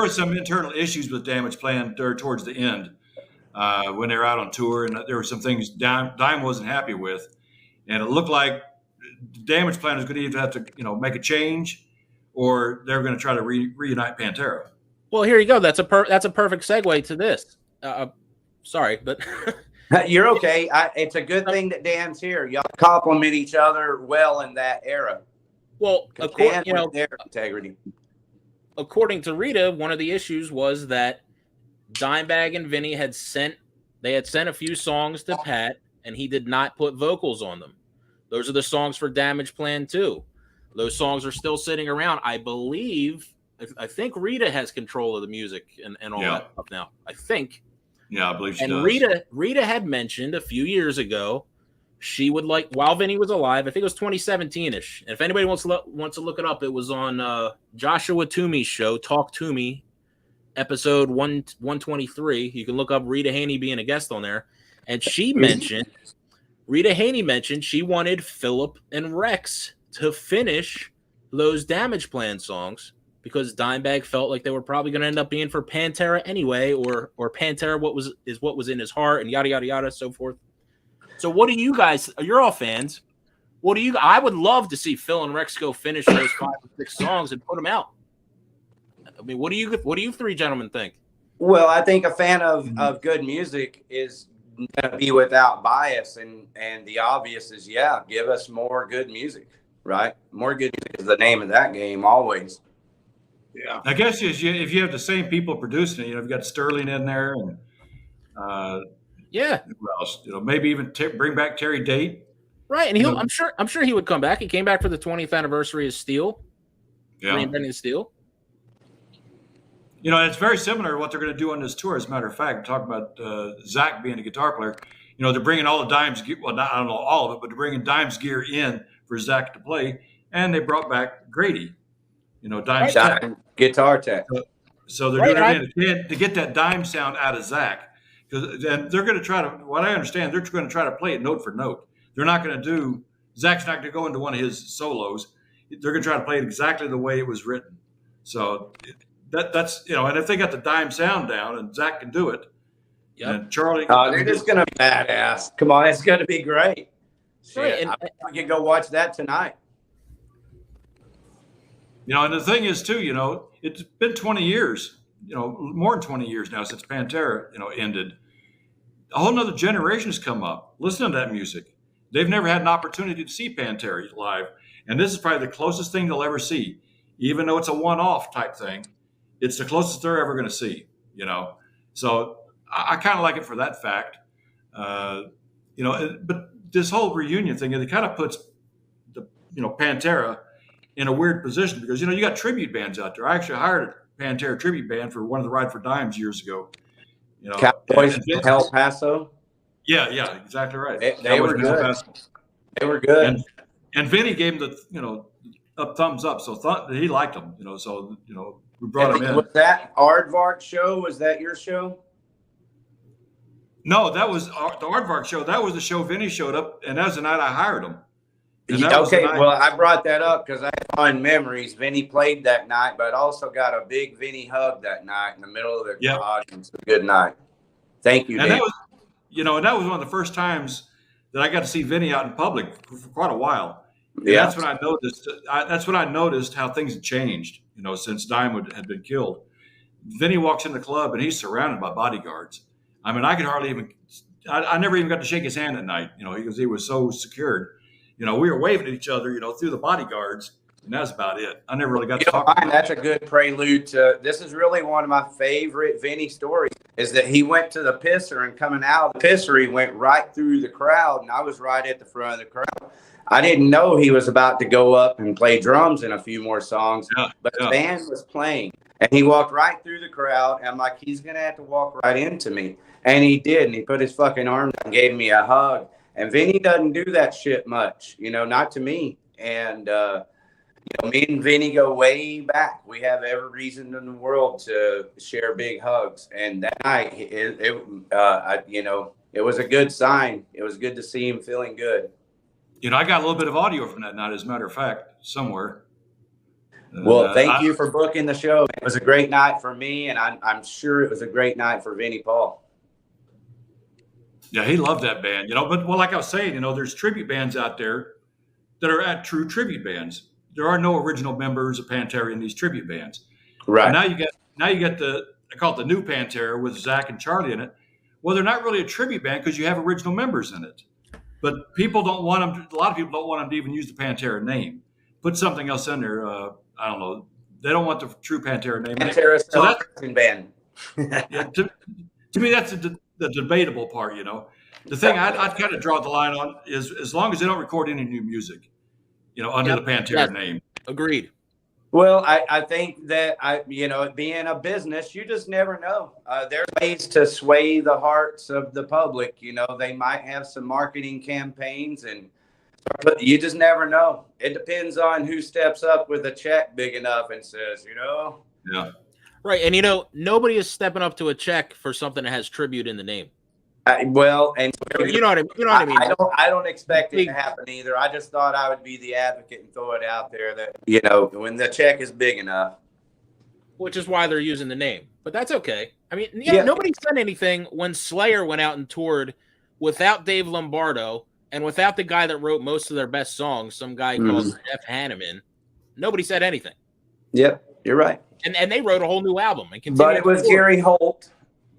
S2: some internal issues with Damage Plan there towards the end when they were out on tour, and there were some things Dime wasn't happy with, and it looked like Damage Plan was going to either have to make a change, or they're going to try to reunite Pantera.
S4: Well, here you go. That's a perfect segue to this. Sorry, but
S1: you're okay. It's a good thing that Dan's here. Y'all compliment each other well in that era.
S4: Well,
S1: their integrity.
S4: According to Rita, one of the issues was that Dimebag and Vinny had sent a few songs to Pat, and he did not put vocals on them. Those are the songs for Damage Plan 2. Those songs are still sitting around. I think Rita has control of the music and all that stuff now. I think.
S2: Yeah, I believe she does.
S4: And Rita had mentioned a few years ago she would like, while Vinny was alive, I think it was 2017-ish. And if anybody wants to look it up, it was on Joshua Toomey's show, Talk to Me, episode 123. You can look up Rita Haney being a guest on there. And Rita Haney mentioned she wanted Philip and Rex to finish those Damage Plan songs because Dimebag felt like they were probably going to end up being for Pantera anyway, or Pantera what was in his heart, and yada yada yada, so forth. So what do you guys? You're all fans. I would love to see Phil and Rex go finish those 5 or 6 songs and put them out. I mean, what do you three gentlemen think?
S1: Well, I think a fan of good music is going to be without bias, and the obvious is, give us more good music, right? More good music is the name of that game always.
S3: Yeah,
S2: I guess if you have the same people producing it, you've got Sterling in there, and who else? Maybe even bring back Terry Date.
S4: Right, and I'm sure he would come back. He came back for the 20th anniversary of Steel.
S2: Yeah,
S4: reinventing Steel.
S2: It's very similar to what they're going to do on this tour. As a matter of fact, talking about Zach being a guitar player. They're bringing all the Dimes. Well, I don't know all of it, but they're bringing Dimes gear in for Zach to play, and they brought back Grady. Dimes
S1: guitar tech.
S2: So they're doing everything to get that Dime sound out of Zach. And they're going to try to, what I understand, they're going to try to play it note for note. They're not going to do, Zach's not going to go into one of his solos. They're going to try to play it exactly the way it was written. So that's, and if they got the Dime sound down and Zach can do it, and Charlie.
S1: They're just going to be badass. Come on, it's going to be great.
S4: Right,
S1: we can go watch that tonight.
S2: And the thing is too, it's been 20 years, more than 20 years now since Pantera, ended. A whole nother generation has come up. Listen to that music. They've never had an opportunity to see Pantera live. And this is probably the closest thing they'll ever see. Even though it's a one-off type thing, it's the closest they're ever going to see, So I kind of like it for that fact. But this whole reunion thing, it kind of puts the, Pantera in a weird position because, you got tribute bands out there. I actually hired a Pantera tribute band for one of the Ride for Dimes years ago.
S1: Cowboys from El Paso.
S2: Yeah, exactly right.
S1: They were good. They were good.
S2: And Vinny gave him the, thumbs up. So he liked them, so, we brought him in.
S1: Was that Aardvark show? Was that your show?
S2: No, that was the Aardvark show. That was the show Vinny showed up, and that was the night I hired him.
S1: Okay, well, I brought that up because I have fond memories. Vinny played that night, but also got a big Vinny hug that night in the middle of the audience. Good night. Thank you,
S2: and
S1: Dan.
S2: that was, and that was one of the first times that I got to see Vinny out in public for quite a while. And that's when I noticed. That's when I noticed how things had changed. Since Dime had been killed. Vinny walks in the club and he's surrounded by bodyguards. I mean, I could hardly even. I never even got to shake his hand at night. Because he was so secured. We were waving at each other, through the bodyguards, and that's about it. I never really got to talk about
S1: That's a good prelude to, this is really one of my favorite Vinny stories, is that he went to the pisser and coming out of the pisser, he went right through the crowd, and I was right at the front of the crowd. I didn't know he was about to go up and play drums in a few more songs, but the band was playing, and he walked right through the crowd, and I'm like, he's going to have to walk right into me. And he did, and he put his fucking arm down and gave me a hug. And Vinny doesn't do that shit much, not to me. And, me and Vinny go way back. We have every reason in the world to share big hugs. And that night, it was a good sign. It was good to see him feeling good.
S2: I got a little bit of audio from that night, as a matter of fact, somewhere.
S1: Well, thank you for booking the show. It was a great night for me, and I'm sure it was a great night for Vinnie Paul.
S2: Yeah, he loved that band, but like I was saying, there's tribute bands out there that are at true tribute bands. There are no original members of Pantera in these tribute bands.
S1: Right.
S2: And now you get I call it the new Pantera with Zach and Charlie in it. Well, they're not really a tribute band because you have original members in it. But people don't want them. A lot of people don't want them to even use the Pantera name. Put something else in there. I don't know. They don't want the true Pantera name.
S1: Pantera
S2: so that's
S1: band.
S2: yeah, to me, that's the debatable part. The thing I'd kind of draw the line on is as long as they don't record any new music, under the Pantera name.
S4: Agreed.
S1: Well, I think that being a business, you just never know. There's ways to sway the hearts of the public. They might have some marketing campaigns, but you just never know. It depends on who steps up with a check big enough and says,
S2: Yeah.
S4: Right, and nobody is stepping up to a check for something that has tribute in the name.
S1: and
S4: You know what I mean.
S1: I don't expect it to happen either. I just thought I would be the advocate and throw it out there that when the check is big enough,
S4: which is why they're using the name. But that's okay. I mean, nobody said anything when Slayer went out and toured without Dave Lombardo and without the guy that wrote most of their best songs, some guy called Jeff Hanneman. Nobody said anything.
S1: Yep, you're right.
S4: And they wrote a whole new album and continued.
S1: But it was Gary Holt.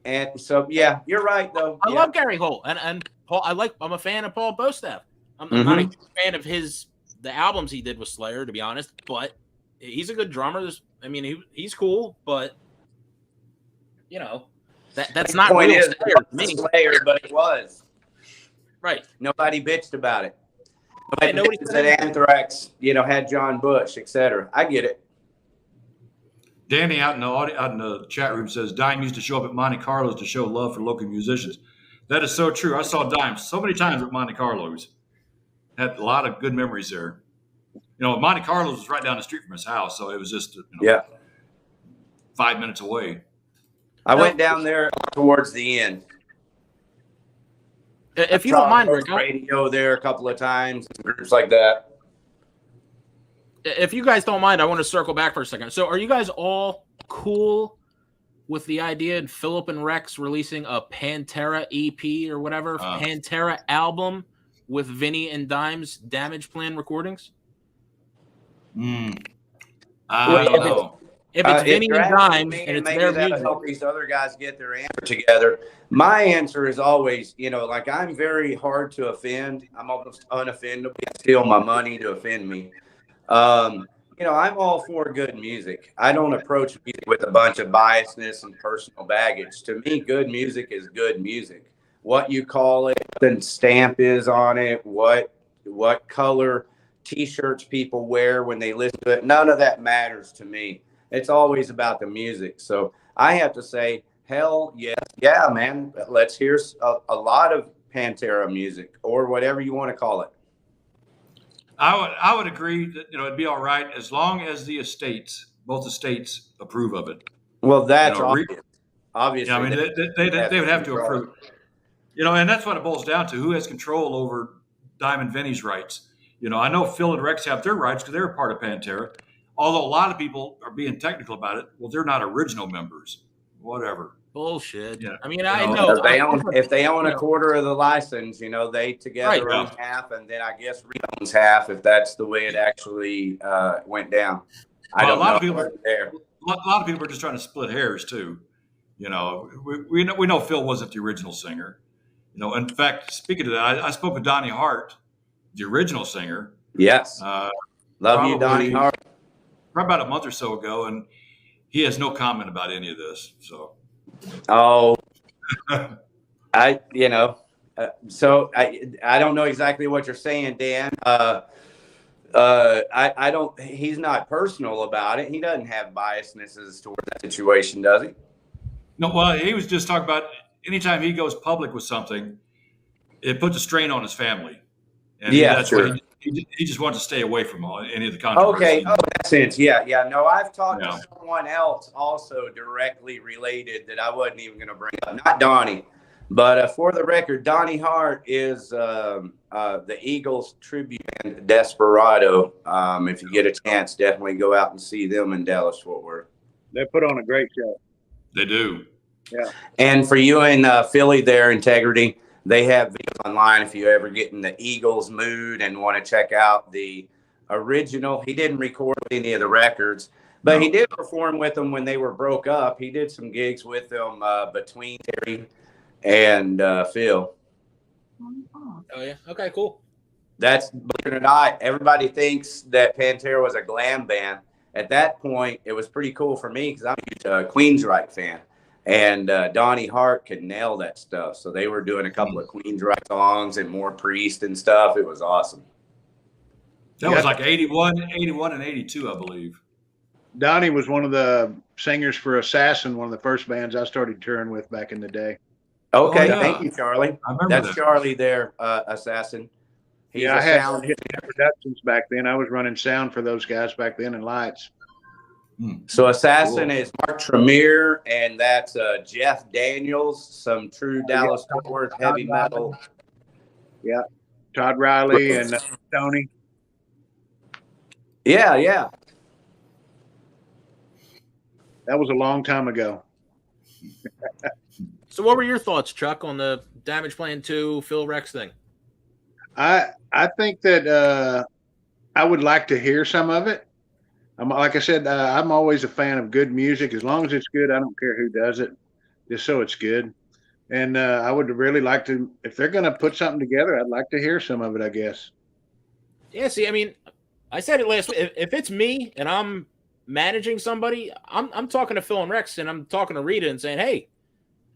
S1: And so, yeah, you're right, though.
S4: I love Gary Holt, and Paul. I'm a fan of Paul Bostaff. I'm not a fan of the albums he did with Slayer, to be honest. But he's a good drummer. He's cool, but that's not
S1: point
S4: real
S1: is,
S4: Slayer to me.
S1: Slayer, but it was
S4: right.
S1: Nobody bitched about it.
S4: Nobody
S1: said Anthrax, had John Bush, etc. I get it.
S2: Danny out in the chat room says Dime used to show up at Monte Carlos to show love for local musicians. That is so true. I saw Dime so many times at Monte Carlos. Had a lot of good memories there. Monte Carlos was right down the street from his house, so it was just 5 minutes away.
S1: I went down there towards the end.
S4: If you don't mind, Rick,
S1: radio there a couple of times, groups like that.
S4: If you guys don't mind, I want to circle back for a second. So are you guys all cool with the idea of Philip and Rex releasing a Pantera EP or whatever, Pantera album with Vinny and Dime's Damage Plan recordings?
S2: I don't know.
S4: If it's Vinny and Dime and it's their music.
S1: Help these other guys get their answer together. My answer is always, I'm very hard to offend. I'm almost unoffendable. Steal my money to offend me. I'm all for good music. I don't approach music with a bunch of biasness and personal baggage. To me, good music is good music. What you call it, what the stamp is on it, what color T-shirts people wear when they listen to it, none of that matters to me. It's always about the music. So I have to say, hell yes, yeah, man. Let's hear a lot of Pantera music or whatever you want to call it.
S2: I would agree that it'd be all right as long as both estates approve of it.
S1: Well, that's obvious. Obviously,
S2: they would have to approve. And that's what it boils down to: who has control over Diamond Vinny's rights. I know Phil and Rex have their rights because they're a part of Pantera. Although a lot of people are being technical about it, well, they're not original members. Whatever.
S4: Bullshit.
S2: Yeah.
S4: I mean, I know
S1: if they own a quarter of the license, they together own half, and then I guess Reed owns half if that's the way it actually went down. A lot of people
S2: are just trying to split hairs too. We know Phil wasn't the original singer. In fact, speaking of that, I spoke with Donnie Hart, the original singer.
S1: Yes. Love you, Donnie Hart.
S2: Probably about a month or so ago, and he has no comment about any of this. So.
S1: Oh, I don't know exactly what you're saying, Dan. I don't. He's not personal about it. He doesn't have biasnesses toward that situation, does he?
S2: No. Well, he was just talking about anytime he goes public with something, it puts a strain on his family, and that's sure. He just wants to stay away from any of the controversy.
S1: Okay. Oh, that sense. Yeah. No, I've talked to someone else also directly related that I wasn't even going to bring up. Not Donnie, But for the record, Donnie Hart is the Eagles tribute band Desperado. If you get a chance, definitely go out and see them in Dallas Fort Worth.
S3: They put on a great show.
S2: They do.
S3: Yeah.
S1: And for you in Philly, there, Integrity, they have videos online if you ever get in the Eagles mood and want to check out the original. He didn't record any of the records, but he did perform with them when they were broke up. He did some gigs with them between Terry and Phil.
S4: Oh yeah. Okay. Cool.
S1: That's, believe it or not, everybody thinks that Pantera was a glam band. At that point, it was pretty cool for me because I'm a Queensryche fan, and Donnie Hart could nail that stuff. So they were doing a couple of Queensryche songs and more Priest and stuff. It was awesome.
S2: That was like 81 and 82, I believe.
S3: Donnie was one of the singers for Assassin, one of the first bands I started touring with back in the day.
S1: Okay,
S2: yeah.
S1: Thank you, Charlie.
S2: I remember
S1: That's
S2: that.
S1: Charlie there, Assassin. He's
S3: I
S1: a
S3: had
S1: sound.
S3: productions back then. I was running sound for those guys back then and lights.
S1: So Assassin
S2: Cool.
S1: is Mark Tremere, and that's Jeff Daniels, some true Dallas Fort Worth heavy metal.
S3: Yeah. Todd Riley and Tony.
S1: Yeah, yeah.
S3: That was a long time ago.
S4: So, what were your thoughts, Chuck, on the Damage Plan 2 Phil Rex thing?
S3: I think that I would like to hear some of it. Like I said, I'm always a fan of good music. As long as it's good, I don't care who does it, just so it's good. And I would really like to, if they're going to put something together, I'd like to hear some of it, I guess.
S4: Yeah, see, I mean, I said it last week. If it's me and I'm managing somebody, I'm talking to Phil and Rex and I'm talking to Rita and saying, hey,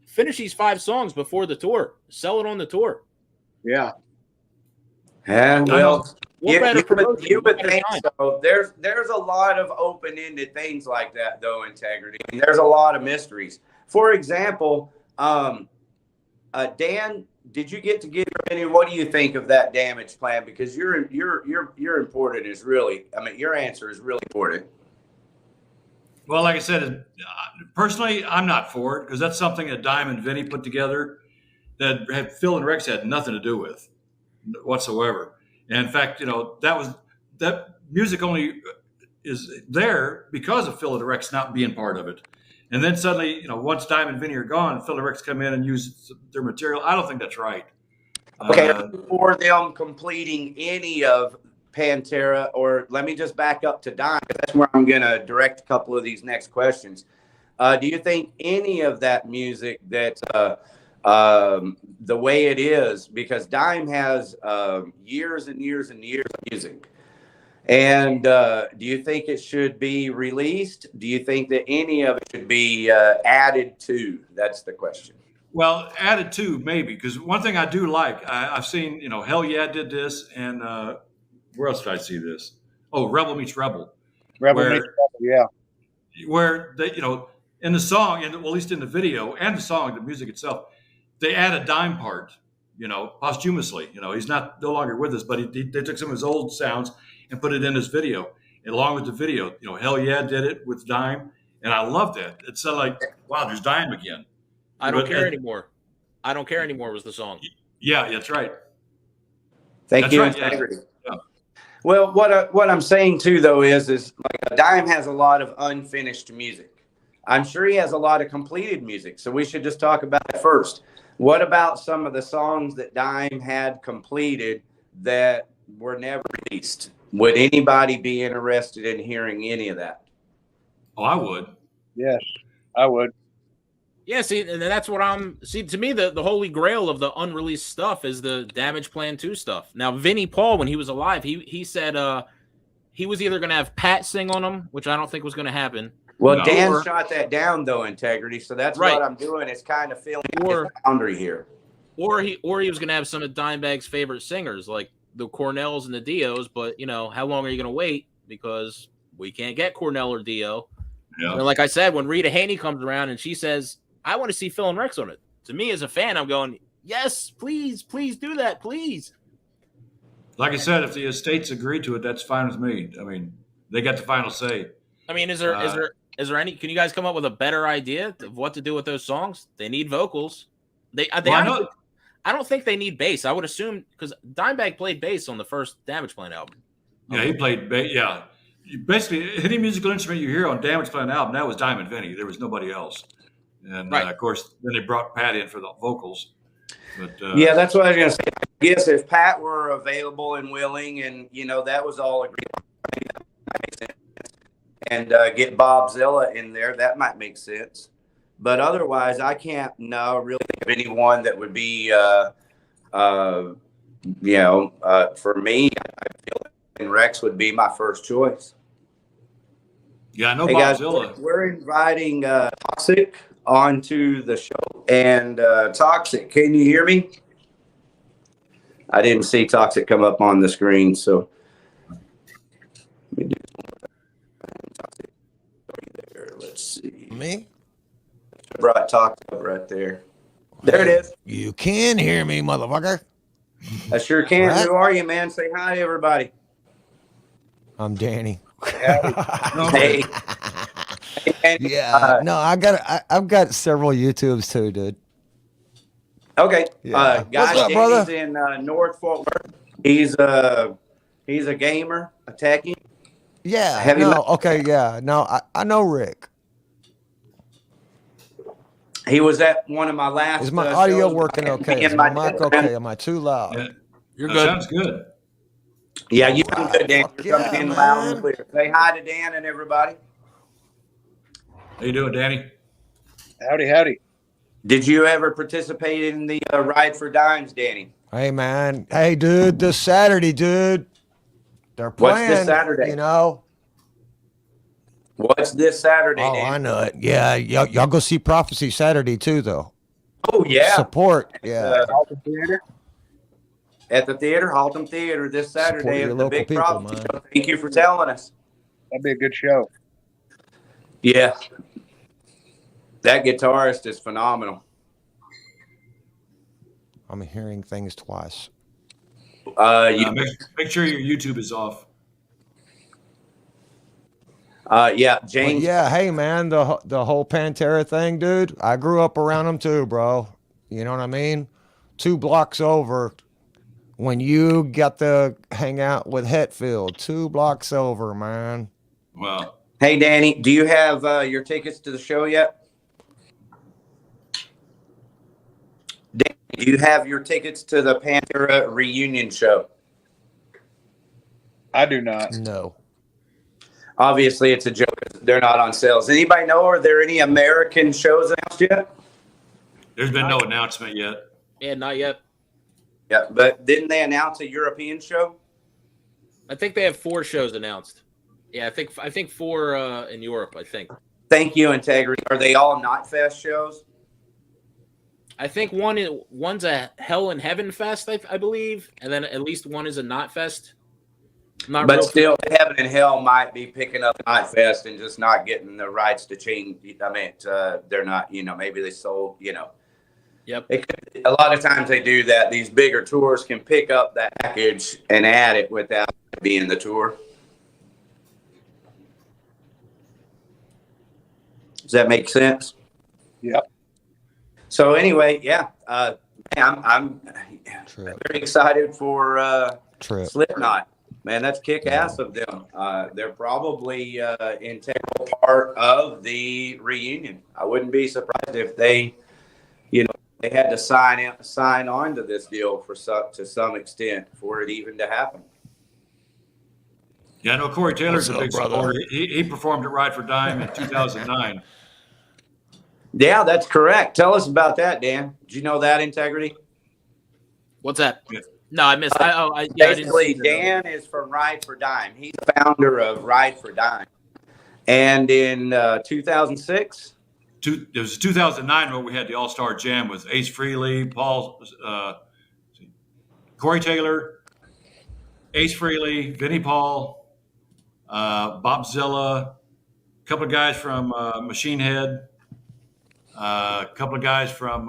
S4: finish these 5 songs before the tour. Sell it on the tour.
S3: Yeah.
S1: Yeah, well,
S4: What better promotion?
S1: you would
S4: What better
S1: think
S4: time?
S1: so. There's a lot of open-ended things like that, though, Integrity. I mean, there's a lot of mysteries. For example, Dan, did you get to give any? What do you think of that damage plan? Because your important is really. I mean, your answer is really important.
S2: Well, like I said, personally, I'm not for it because that's something that Dime and Vinny put together that Phil and Rex had nothing to do with whatsoever. And in fact, that music only is there because of Phil and Rex not being part of it. And then suddenly, once Dime and Vinny are gone, Phil and Rex come in and use their material. I don't think that's right.
S1: Okay, for them completing any of Pantera, or let me just back up to Dime, because that's where I'm going to direct a couple of these next questions. Do you think any of that music that the way it is, because Dime has years and years and years of music, and do you think it should be released? Do you think that any of it should be added to? That's the question.
S2: Well, added to maybe, because one thing I do like, I've seen, Hell Yeah did this, and where else did I see this? Oh, Rebel Meets Rebel.
S3: Rebel Meets Rebel, yeah.
S2: Where they, in the song, and well, at least in the video and the song, the music itself, they add a Dime part, posthumously. He's no longer with us, but they took some of his old sounds and put it in his video. And along with the video, Hell Yeah did it with Dime, and I love that. It's like, wow, there's Dime again.
S4: I don't care anymore. I don't care anymore was the song.
S2: Yeah, that's right.
S1: Thank you.
S2: Right, yeah.
S1: Well, what I'm saying too, though, is like Dime has a lot of unfinished music. I'm sure he has a lot of completed music. So we should just talk about it first. What about some of the songs that Dime had completed that were never released? Would anybody be interested in hearing any of that?
S2: Oh, I would.
S3: Yes, I would.
S4: Yeah, see, and that's what to me, the holy grail of the unreleased stuff is the Damage Plan 2 stuff. Now, Vinnie Paul, when he was alive, he said he was either going to have Pat sing on them, which I don't think was going to happen.
S1: Well, Dan shot that down, though, Integrity. So that's
S4: right.
S1: What I'm doing is kind of filling out the boundary here.
S4: Or he was going to have some of Dimebag's favorite singers, like the Cornells and the Dios. But, how long are you going to wait? Because we can't get Cornell or Dio.
S2: Yeah.
S4: And like I said, when Rita Haney comes around and she says, I want to see Phil and Rex on it. To me, as a fan, I'm going, yes, please do that, please.
S2: Like I said, if the estates agree to it, that's fine with me. I mean, they got the final say.
S4: I mean, is there any? Can you guys come up with a better idea of what to do with those songs? They need vocals.
S2: Well, I know.
S4: I don't think they need bass. I would assume because Dimebag played bass on the first Damage Plan album.
S2: Yeah, he played. Yeah, basically any musical instrument you hear on Damage Plan album, that was Diamond Vinny. There was nobody else. And
S4: Right.
S2: of course, then they brought Pat in for the vocals. But
S1: yeah, that's what I was going to say. I guess if Pat were available and willing, and that was all agreed on, and get Bob Zilla in there, that might make sense. But otherwise, I can't really think of anyone that would be, for me. I feel like Rex would be my first choice.
S2: yeah, I know
S1: Hey
S2: Bob
S1: guys,
S2: Zilla.
S1: we're inviting Toxic onto the show. And Toxic, can you hear me? I didn't see Toxic come up on the screen, so let me do Toxic. There, let's see.
S5: Me?
S1: Brought Toxic up right there. There it is.
S5: You can hear me, motherfucker.
S1: I sure can.
S5: Right.
S1: Who are you, man? Say hi to everybody.
S5: I'm Danny.
S1: Hey.
S5: Yeah. No, I've got several YouTubes too, dude.
S1: Okay.
S5: Yeah.
S1: Guys,
S5: What's up,
S1: Danny's
S5: brother?
S1: in North Fort Worth. He's a gamer, a techie.
S5: Yeah.
S1: Heavy
S5: No.
S1: metal.
S5: Okay. Yeah. No, I know Rick.
S1: He was at one of my last.
S5: Is my audio
S1: shows.
S5: working okay?
S1: Me
S5: Is
S1: and
S5: my
S1: my
S5: mic
S1: dad.
S5: okay? Am I too loud?
S2: Yeah,
S4: You're
S2: that
S4: good.
S2: sounds good.
S1: Yeah, you sound good, Dan.
S5: Fuck
S1: You're
S5: yeah,
S1: coming in loud and
S5: man.
S1: clear. Say hi to Dan and everybody.
S2: How you doing, Danny?
S3: Howdy.
S1: Did you ever participate in the Ride for Dimes, Danny?
S5: Hey, man. Hey, dude. This Saturday, dude. They're
S1: What's
S5: playing.
S1: this Saturday?
S5: You know.
S1: What's this Saturday,
S5: Oh,
S1: Dan?
S5: I know it. Yeah. Y'all go see Prophecy Saturday too, though.
S1: Oh, yeah.
S5: Support. Yeah.
S1: At the theater, Haltom Theater, this Saturday
S5: Support your
S1: at the
S5: local
S1: Big
S5: people,
S1: Prophecy
S5: man.
S1: Show. Thank you for telling us.
S3: That'd be a good show.
S1: Yeah. That guitarist is phenomenal.
S5: I'm hearing things twice.
S2: Make sure your YouTube is off.
S1: Yeah,
S5: But
S1: James.
S5: yeah, hey man, the whole Pantera thing, dude. I grew up around them too, bro. You know what I mean? 2 blocks over, when you got to hang out with Hetfield, 2 blocks over, man.
S2: Well,
S1: Hey, Danny, do you have your tickets to the show yet? Danny, do you have your tickets to the Pantera reunion show?
S3: I do not.
S5: No.
S1: Obviously, it's a joke. They're not on sale. Does anybody know, are there any American shows announced yet?
S2: there's been no announcement yet.
S4: Yeah, not yet.
S1: Yeah, but didn't they announce a European show?
S4: I think they have 4 shows announced. Yeah, I think 4 in Europe. I think.
S1: Thank you, Integrity. Are they all Knotfest shows?
S4: I think one's a Hell and Heaven Fest, I believe, and then at least one is a Knot Fest. Not
S1: But
S4: real
S1: still, Heaven and Hell might be picking up Knotfest and just not getting the rights to change. I mean, they're not, maybe they sold,
S4: Yep.
S1: A lot of times they do that. These bigger tours can pick up that package and add it without being the tour. Does that make sense?
S3: Yep.
S1: So anyway, yeah, I'm
S5: True.
S1: very excited for
S5: True.
S1: Slipknot. Man, that's kick ass of them. They're probably an integral part of the reunion. I wouldn't be surprised if they had to sign on to this deal to some extent for it even to happen.
S2: Yeah, I know Corey Taylor's
S5: What's
S2: a
S5: up,
S2: big
S5: brother?
S2: supporter. He performed at Ride for Dime in 2009.
S1: Yeah, that's correct. Tell us about that, Dan. Did you know that, Integrity?
S4: What's that?
S2: Yeah.
S4: No, I missed. I didn't
S1: Basically,
S4: see that.
S1: Dan is from Ride for Dime. He's the founder of Ride for Dime. And in 2006,
S2: It was 2009 when we had the All-Star Jam with Ace Frehley, Corey Taylor, Ace Frehley, Vinnie Paul, Bob Zilla, a couple of guys from Machine Head, a couple of guys from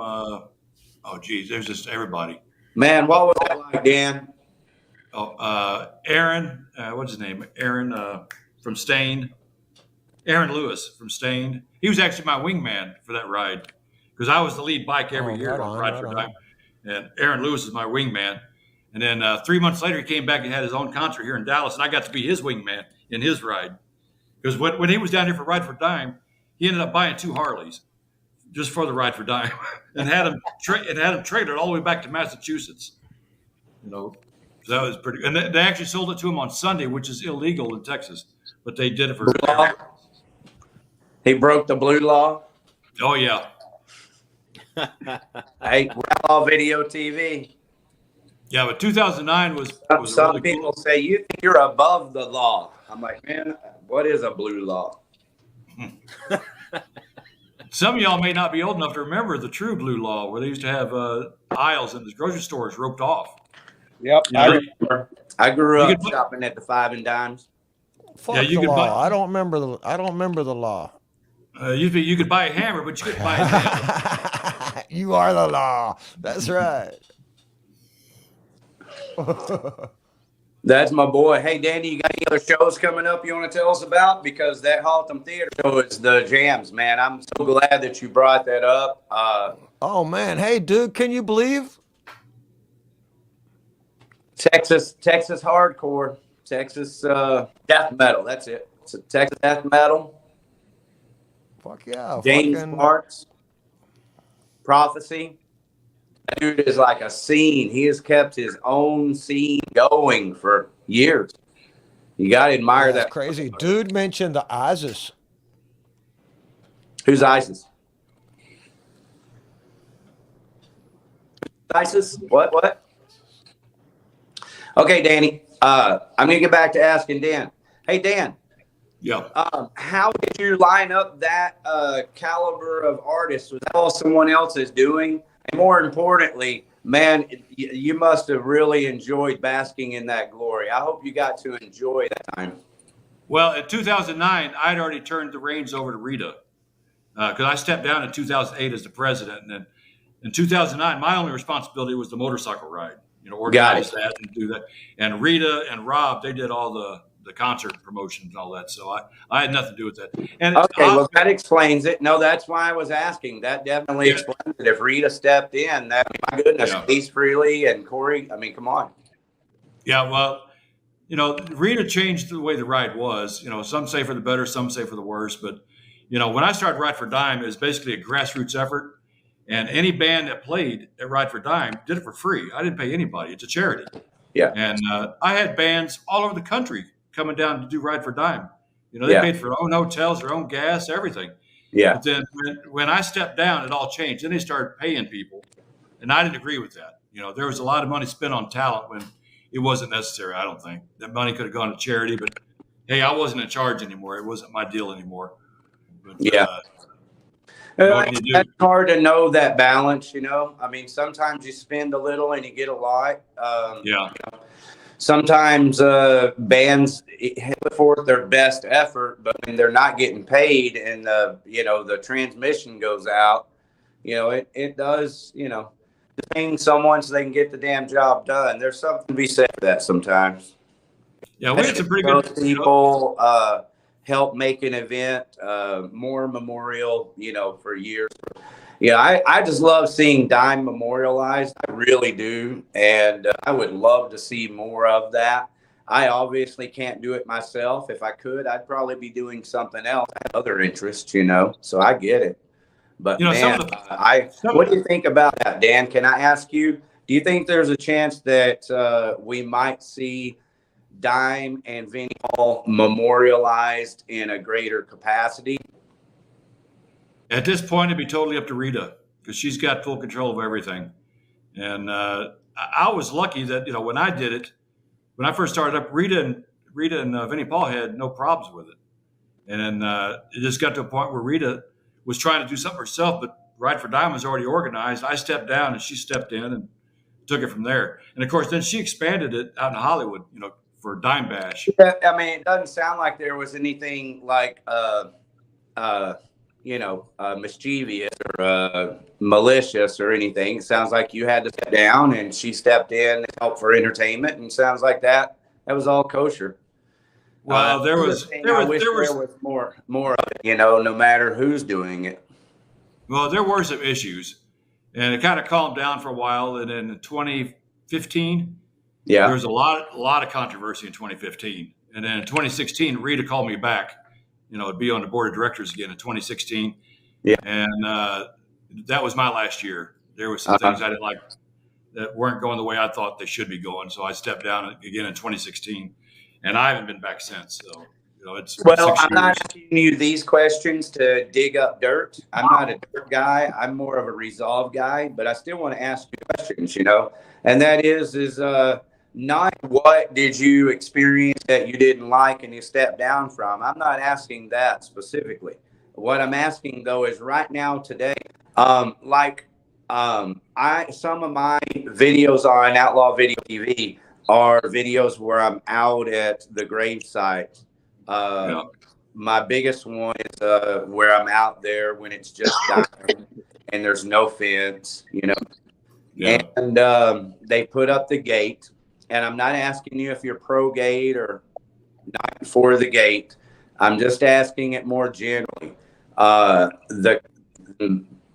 S2: there's just everybody.
S1: man, what was that like, Dan?
S2: Aaron, what's his name? Aaron from Stained. Aaron Lewis from Stained. He was actually my wingman for that ride. because I was the lead bike every year
S5: right
S2: on
S5: on,
S2: Ride
S5: right
S2: for
S5: on.
S2: Dime. And Aaron Lewis is my wingman. And then 3 months later, he came back and had his own concert here in Dallas, and I got to be his wingman in his ride. Because when he was down here for Ride for Dime, he ended up buying 2 Harleys just for the Ride for Dime, and had them trailered all the way back to Massachusetts. You know, so that was pretty. And they actually sold it to him on Sunday, which is illegal in Texas, but they did it for.
S1: Blue law? He broke the blue law.
S2: Oh yeah.
S1: Hey, Outlaw Video TV.
S2: Yeah, but 2009 was
S1: Some
S2: really
S1: people
S2: cool.
S1: say you think you're above the law. I'm like, man, what is a blue law?
S2: Some of y'all may not be old enough to remember the true blue law, where they used to have aisles in the grocery stores roped off.
S3: Yep.
S2: You know,
S1: I grew
S2: You
S1: up
S2: could-
S1: shopping at the 5 and Dimes.
S5: Fuck
S2: Yeah, you
S5: the
S2: could
S5: law.
S2: buy-
S5: I don't remember the law.
S2: you could buy a hammer, but you couldn't buy a nail.
S5: You are the law. That's right.
S1: That's my boy. Hey, Danny, you got any other shows coming up you want to tell us about? Because that Haltom Theater show is the jams, man. I'm so glad that you brought that up.
S5: Oh man, hey dude, can you believe?
S1: Texas hardcore, Texas death metal. That's it. It's a Texas death metal.
S5: Fuck yeah.
S1: James
S5: fucking-
S1: Marks, Prophecy. That dude is like a scene. He has kept his own scene going for years. You got to admire
S5: That's
S1: that.
S5: crazy. Dude mentioned the ISIS.
S1: Who's ISIS? ISIS? What? Okay, Danny. I'm going to get back to asking Dan. Hey, Dan.
S2: Yeah.
S1: How did you line up that caliber of artists? Was that all someone else is doing? And more importantly, man, you must have really enjoyed basking in that glory. I hope you got to enjoy that time.
S2: Well, in 2009, I'd already turned the reins over to Rita because I stepped down in 2008 as the president. And then in 2009, my only responsibility was the motorcycle ride. You know, organize that and do that. And Rita and Rob, they did all the concert promotions and all that. So I had nothing to do with that. And
S1: Okay, well, that explains it. No, that's why I was asking. That definitely explains it. If Rita stepped in, that, my goodness, Ace Frehley and Corey, I mean, come on.
S2: Yeah, well, you know, Rita changed the way the ride was. You know, some say for the better, some say for the worse. But, you know, when I started Ride for Dime, it was basically a grassroots effort. And any band that played at Ride for Dime did it for free. I didn't pay anybody. It's a charity.
S1: Yeah.
S2: And I had bands all over the country coming down to do Ride for Dime. You know, they paid for their own hotels, their own gas, everything.
S1: Yeah.
S2: But then when I stepped down, it all changed. Then they started paying people. And I didn't agree with that. You know, there was a lot of money spent on talent when it wasn't necessary, I don't think. That money could have gone to charity. But, hey, I wasn't in charge anymore. It wasn't my deal anymore. But, what can you do?
S1: It's hard to know that balance, you know. I mean, sometimes you spend a little and you get a lot.
S2: Yeah.
S1: Sometimes bands put forth their best effort, but when they're not getting paid and the transmission goes out, you know, it does, you know, paying someone so they can get the damn job done. There's something to be said for that sometimes.
S2: Yeah, we had some pretty
S1: Those
S2: good
S1: people help make an event more memorial, you know, for years. Yeah, I just love seeing Dime memorialized. I really do. And I would love to see more of that. I obviously can't do it myself. If I could, I'd probably be doing something else. I have other interests, you know, so I get it. But, you know, man, what do you think about that, Dan? Can I ask you, do you think there's a chance that we might see Dime and Vinnie Paul memorialized in a greater capacity?
S2: At this point, it'd be totally up to Rita because she's got full control of everything. And I was lucky that, you know, when I did it, when I first started up, Rita and Vinnie Paul had no problems with it. And then it just got to a point where Rita was trying to do something herself, but Ride for Dime was already organized. I stepped down and she stepped in and took it from there. And of course, then she expanded it out in Hollywood, you know, for Dime Bash.
S1: Yeah, I mean, it doesn't sound like there was anything like, mischievous or malicious or anything. It sounds like you had to step down and she stepped in to help for entertainment, and sounds like that was all kosher.
S2: Well, there was
S1: more of it, you know, no matter who's doing it.
S2: Well, there were some issues, and it kind of calmed down for a while. And then in 2015, there
S1: Yeah.
S2: was a lot of controversy in 2015. And then in 2016, Rita called me back, to be on the board of directors again in 2016.
S1: Yeah.
S2: And that was my last year. There were some things I didn't like that weren't going the way I thought they should be going. So I stepped down again in 2016, and I haven't been back since. So, it's
S1: Well,
S2: 6
S1: I'm not
S2: years.
S1: asking you these questions to dig up dirt. I'm not a dirt guy. I'm more of a resolve guy, but I still want to ask you questions, and that is not what did you experience that you didn't like and you stepped down from. I'm not asking that specifically. What I'm asking though is right now today, some of my videos on Outlaw Video TV are videos where I'm out at the grave site. My biggest one is where I'm out there when it's just dying and there's no fence,
S2: Yeah.
S1: and they put up the gate. And I'm not asking you if you're pro gate or not for the gate. I'm just asking it more generally.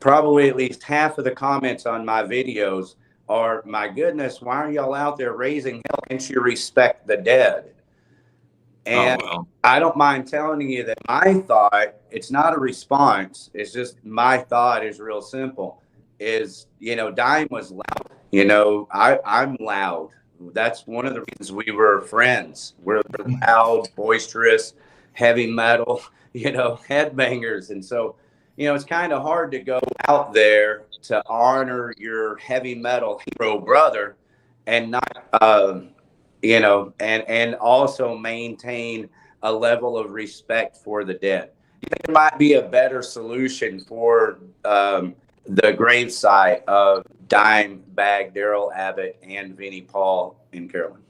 S1: Probably at least half of the comments on my videos are, my goodness, why are y'all out there raising hell? Can't you respect the dead? And I don't mind telling you that my thought, it's not a response. It's just my thought is real simple. Is, Dime was loud. I'm loud. That's one of the reasons we were friends. We're loud, boisterous, heavy metal, headbangers. And so, it's kind of hard to go out there to honor your heavy metal hero brother and not, and also maintain a level of respect for the dead. I think there might be a better solution for the gravesite of Dime, Bag, Daryl Abbott, and Vinnie Paul in Carolyn.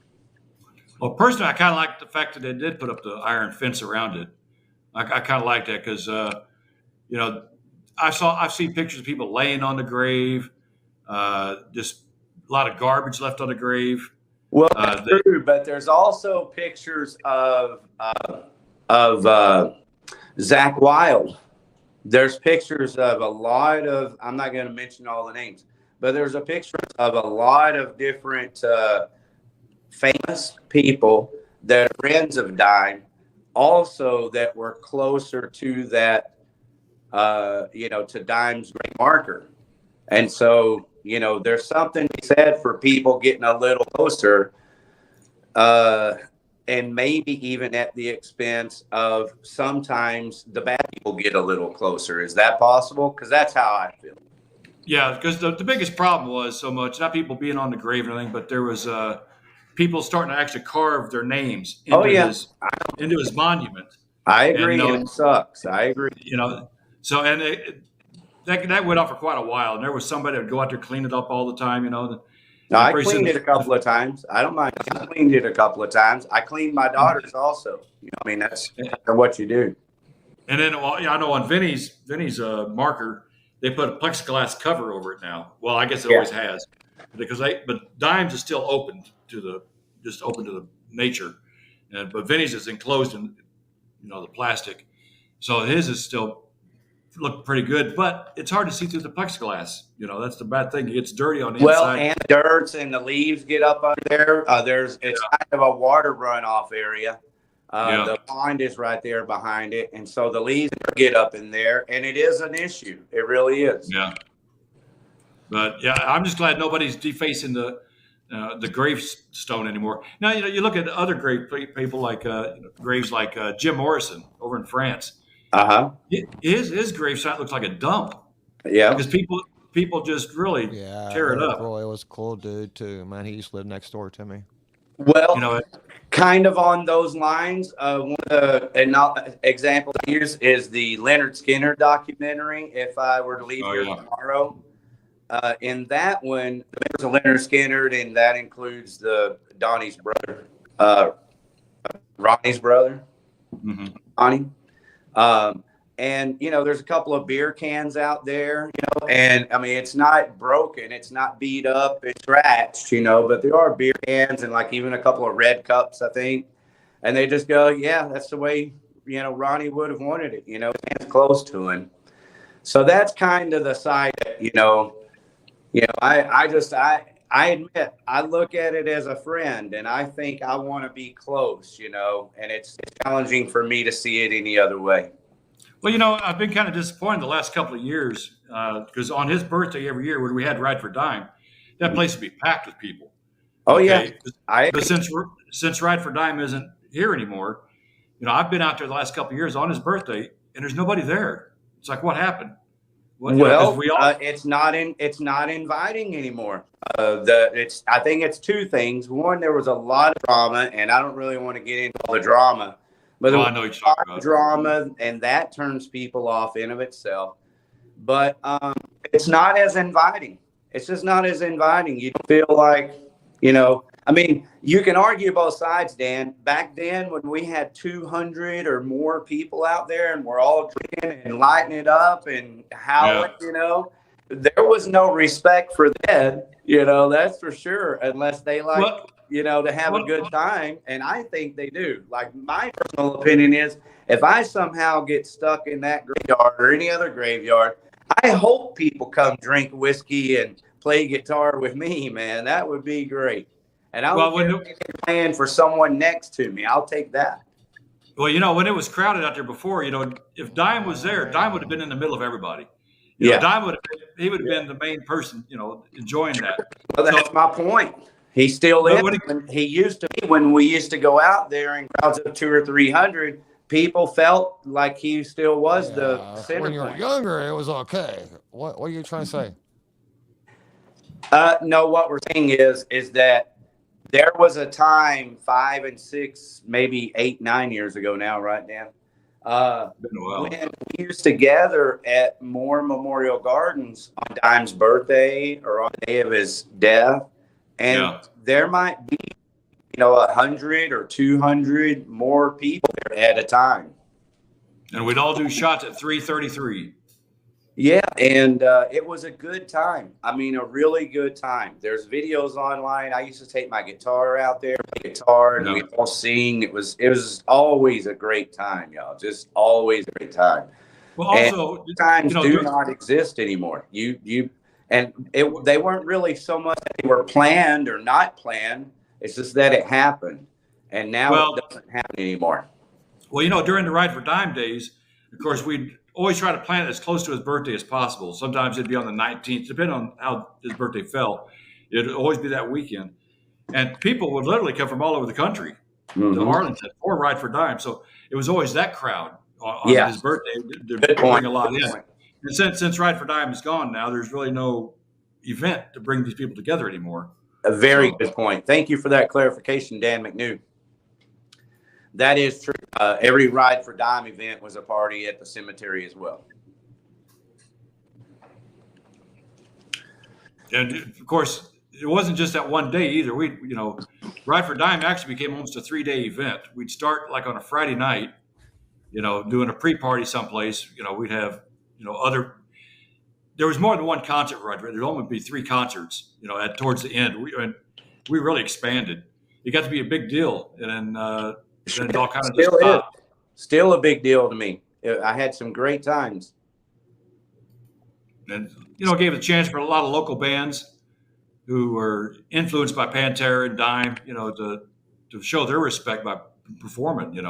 S2: Well, personally, I kind of like the fact that they did put up the iron fence around it. I kind of like that because, I've seen pictures of people laying on the grave, just a lot of garbage left on the grave.
S1: Well, that's true, but there's also pictures of Zach Wilde. There's pictures of a lot of, I'm not going to mention all the names, but there's a picture of a lot of different famous people that are friends of Dime, also that were closer to that, to Dime's grave marker. And so, there's something to be said for people getting a little closer, and maybe even at the expense of sometimes the bad people get a little closer. Is that possible? Because that's how I feel.
S2: Yeah, because the biggest problem was so much, not people being on the grave or anything, but there was people starting to actually carve their names into his monument.
S1: I agree, and it sucks. I agree.
S2: So that went on for quite a while, and there was somebody that would go out there clean it up all the time.
S1: I cleaned it a couple of times. I don't mind. I cleaned it a couple of times. I cleaned my daughter's also. That's what you do.
S2: And then, I know on Vinny's marker, they put a plexiglass cover over it now. Well, I guess it always has, but Dime's is still open to the nature, but Vinny's is enclosed in the plastic, so his is still look pretty good, but it's hard to see through the plexiglass. That's the bad thing. It gets dirty on the inside.
S1: Well, and the dirt and the leaves get up under there. It's kind of a water runoff area. The pond is right there behind it, and so the leaves get up in there, and it is an issue. It really is.
S2: Yeah. But I'm just glad nobody's defacing the gravestone anymore. Now, you look at other grave people like graves like Jim Morrison over in France. His gravesite looks like a dump. Yeah, because people just really tear it up.
S5: Roy was a cool dude too, man. He used to live next door to me.
S1: Well, kind of on those lines, one of the examples I use is the Leonard Skinner documentary. If I were to leave here tomorrow, in that one, there's a Leonard Skinner, and that includes Donnie's brother, Ronnie's brother, Ronnie. And there's a couple of beer cans out there, and I mean, it's not broken, it's not beat up, it's scratched, but there are beer cans and like even a couple of red cups, I think. And they just go, yeah, that's the way, Ronnie would have wanted it, hands close to him. So that's kind of the side that, I admit, I look at it as a friend, and I think I want to be close, and it's challenging for me to see it any other way.
S2: Well, I've been kind of disappointed the last couple of years because on his birthday every year when we had Ride for Dime, that place would be packed with people.
S1: Oh, yeah.
S2: But since Ride for Dime isn't here anymore, I've been out there the last couple of years on his birthday, and there's nobody there. It's like, what happened?
S1: It's not inviting anymore. I think it's two things. One, there was a lot of drama, and I don't really want to get into all the drama, but there was
S2: I know
S1: a lot of drama, and that turns people off in of itself. But it's not as inviting. It's just not as inviting. You don't feel like, you can argue both sides, Dan. Back then, when we had 200 or more people out there and we're all drinking and lighting it up and howling, there was no respect for that, that's for sure, unless they to have a good time. And I think they do. Like, my personal opinion is, if I somehow get stuck in that graveyard or any other graveyard, I hope people come drink whiskey and play guitar with me, man. That would be great. And I would plan for someone next to me. I'll take that.
S2: Well, when it was crowded out there before, if Dime was there, Dime would have been in the middle of everybody. Dime would have been the main person, enjoying that.
S1: Well, that's my point. He still is. He used to be, when we used to go out there in crowds of 200 or 300, people felt like he still was the center.
S5: When you were younger, it was okay. What are you trying to say?
S1: No, what we're saying is that there was a time 5 and 6, maybe 8, 9 years ago now, right, Dan? When we used to gather at more Memorial Gardens on Dime's birthday or on the day of his death, and there might be, 100 or 200 more people there at a time.
S2: And we'd all do shots at 3:33.
S1: Yeah, and it was a good time. I mean, a really good time. There's videos online. I used to take my guitar out there, play guitar, and we all sing. It was always a great time, y'all. Just always a great time.
S2: Well, also,
S1: times do not exist anymore. They weren't really so much that they were planned or not planned. It's just that it happened, and now it doesn't happen anymore.
S2: Well, during the Ride for Dime days, of course, we'd always try to plan it as close to his birthday as possible. Sometimes it'd be on the 19th, depending on how his birthday fell. It'd always be that weekend. And people would literally come from all over the country to Arlington for Ride for Dime. So it was always that crowd on his birthday to bring a lot in. And since Ride for Dime is gone now, there's really no event to bring these people together anymore.
S1: A very good point. Thank you for that clarification, Dan McNew. That is true. Every Ride for Dime event was a party at the cemetery as well.
S2: And of course, it wasn't just that one day either. Ride for Dime actually became almost a 3-day event. We'd start like on a Friday night, doing a pre-party someplace. We'd have, there was more than one concert, right? There'd only be 3 concerts, towards the end. We really expanded. It got to be a big deal. And then, it all kind of just stopped.
S1: Still a big deal to me. I had some great times.
S2: And, gave a chance for a lot of local bands who were influenced by Pantera and Dime, to show their respect by performing, And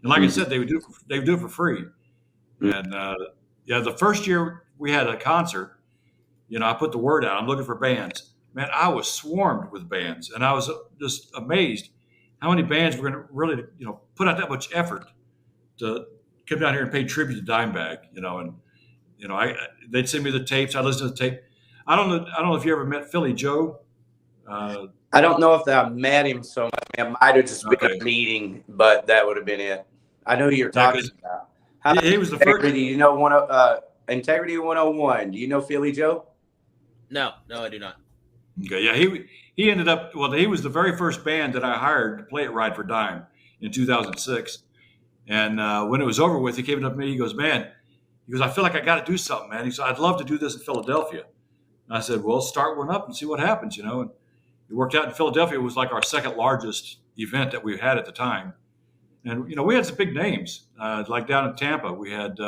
S2: like I said, they would do it for free. And, the first year we had a concert, I put the word out. I'm looking for bands. Man, I was swarmed with bands. And I was just amazed how many bands were going to really, put out that much effort to come down here and pay tribute to Dimebag, and they'd send me the tapes. I listened to the tape. I don't know if you ever met Philly Joe.
S1: I don't know if I met him so much. I might have just been a meeting, but that would have been it. I know who you're talking about.
S2: He was the first.
S1: Integrity 101. Do you know Philly Joe?
S4: No, I do not.
S2: Okay, yeah, he ended up. Well, he was the very first band that I hired to play at Ride for Dime in 2006. And when it was over with, he came up to me. He goes, "Man," I feel like I got to do something, man. He said, "I'd love to do this in Philadelphia." And I said, "Well, start one up and see what happens," And it worked out in Philadelphia. It was like our second largest event that we had at the time. And we had some big names, like down in Tampa. We had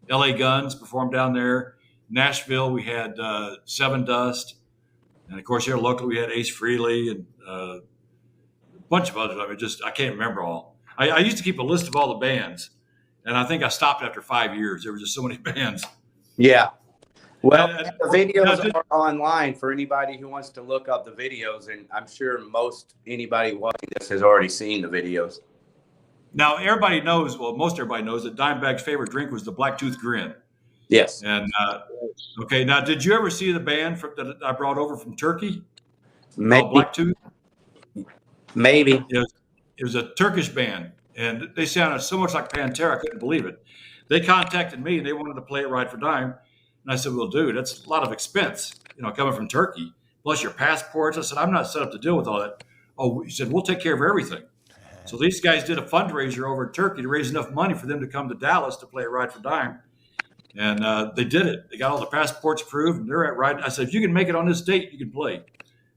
S2: LA Guns performed down there. Nashville, we had Seven Dust. And of course, here locally, we had Ace Frehley and a bunch of others. I mean, I can't remember all. I used to keep a list of all the bands, and I think I stopped after 5 years. There were just so many bands.
S1: Yeah. Well,
S2: And
S1: the videos are online for anybody who wants to look up the videos, and I'm sure anybody watching this has already seen the videos.
S2: now everybody knows, well, most everybody knows that Dimebag's favorite drink was the Blacktooth Grin.
S1: Yes.
S2: And okay, now did you ever see the band that I brought over from Turkey called Blacktooth?
S1: Maybe.
S2: It was a Turkish band, and they sounded so much like Pantera, I couldn't believe it. They contacted me, and they wanted to play it Ride for Dime. And I said, well, dude, that's a lot of expense, coming from Turkey, plus your passports. I said, I'm not set up to deal with all that. Oh, he said, we'll take care of everything. So these guys did a fundraiser over in Turkey to raise enough money for them to come to Dallas to play at Ride for Dime. And they did it. They got all the passports approved, and they're at Ride. I said, if you can make it on this date, you can play.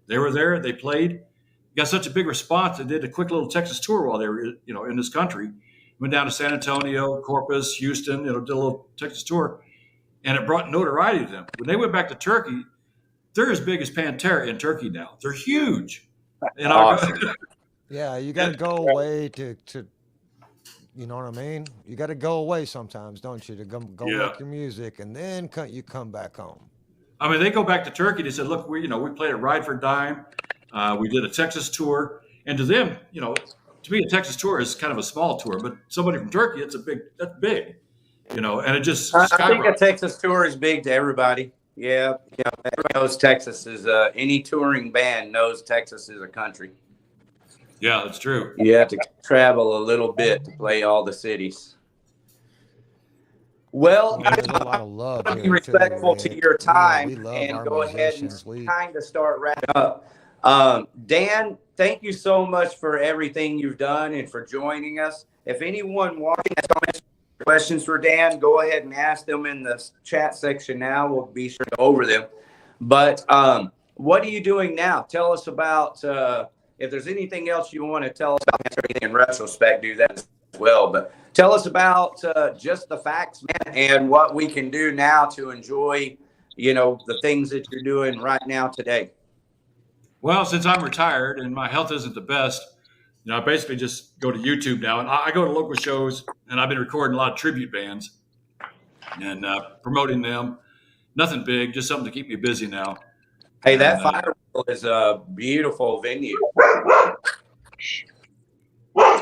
S2: They were there. They played. Got such a big response. They did a quick little Texas tour while they were, in this country. Went down to San Antonio, Corpus, Houston, did a little Texas tour. And it brought notoriety to them. When they went back to Turkey, they're as big as Pantera in Turkey now. They're huge. And
S1: Awesome.
S5: Yeah, you got to go away to you know what I mean? You got to go away sometimes, don't you, to go make your music, and then you come back home.
S2: I mean, they go back to Turkey. They said, look, we played at Ride for Dime. We did a Texas tour. And to them, to me, a Texas tour is kind of a small tour. But somebody from Turkey, that's big. And it just
S1: I think a Texas tour is big to everybody. Yeah, everybody knows Texas is any touring band knows Texas is a country.
S2: Yeah, that's true.
S1: You have to travel a little bit to play all the cities. Well,
S5: There's a lot of love.
S1: I want to be
S5: here,
S1: respectful
S5: too,
S1: to your time
S5: we love
S1: and
S5: our
S1: go ahead and
S5: musicians.
S1: kind of start wrapping up. Dan, thank you so much for everything you've done and for joining us. If anyone watching has comments, questions for Dan, go ahead and ask them in the chat section now. We'll be sure to go over them. But what are you doing now? Tell us about if there's anything else you want to tell us about in retrospect, do that as well. But tell us about just the facts, man, and what we can do now to enjoy, the things that you're doing right now today.
S2: Well, since I'm retired and my health isn't the best, I basically just go to YouTube now. And I go to local shows, and I've been recording a lot of tribute bands and promoting them. Nothing big, just something to keep me busy now.
S1: Hey, that Firewheel is a beautiful venue.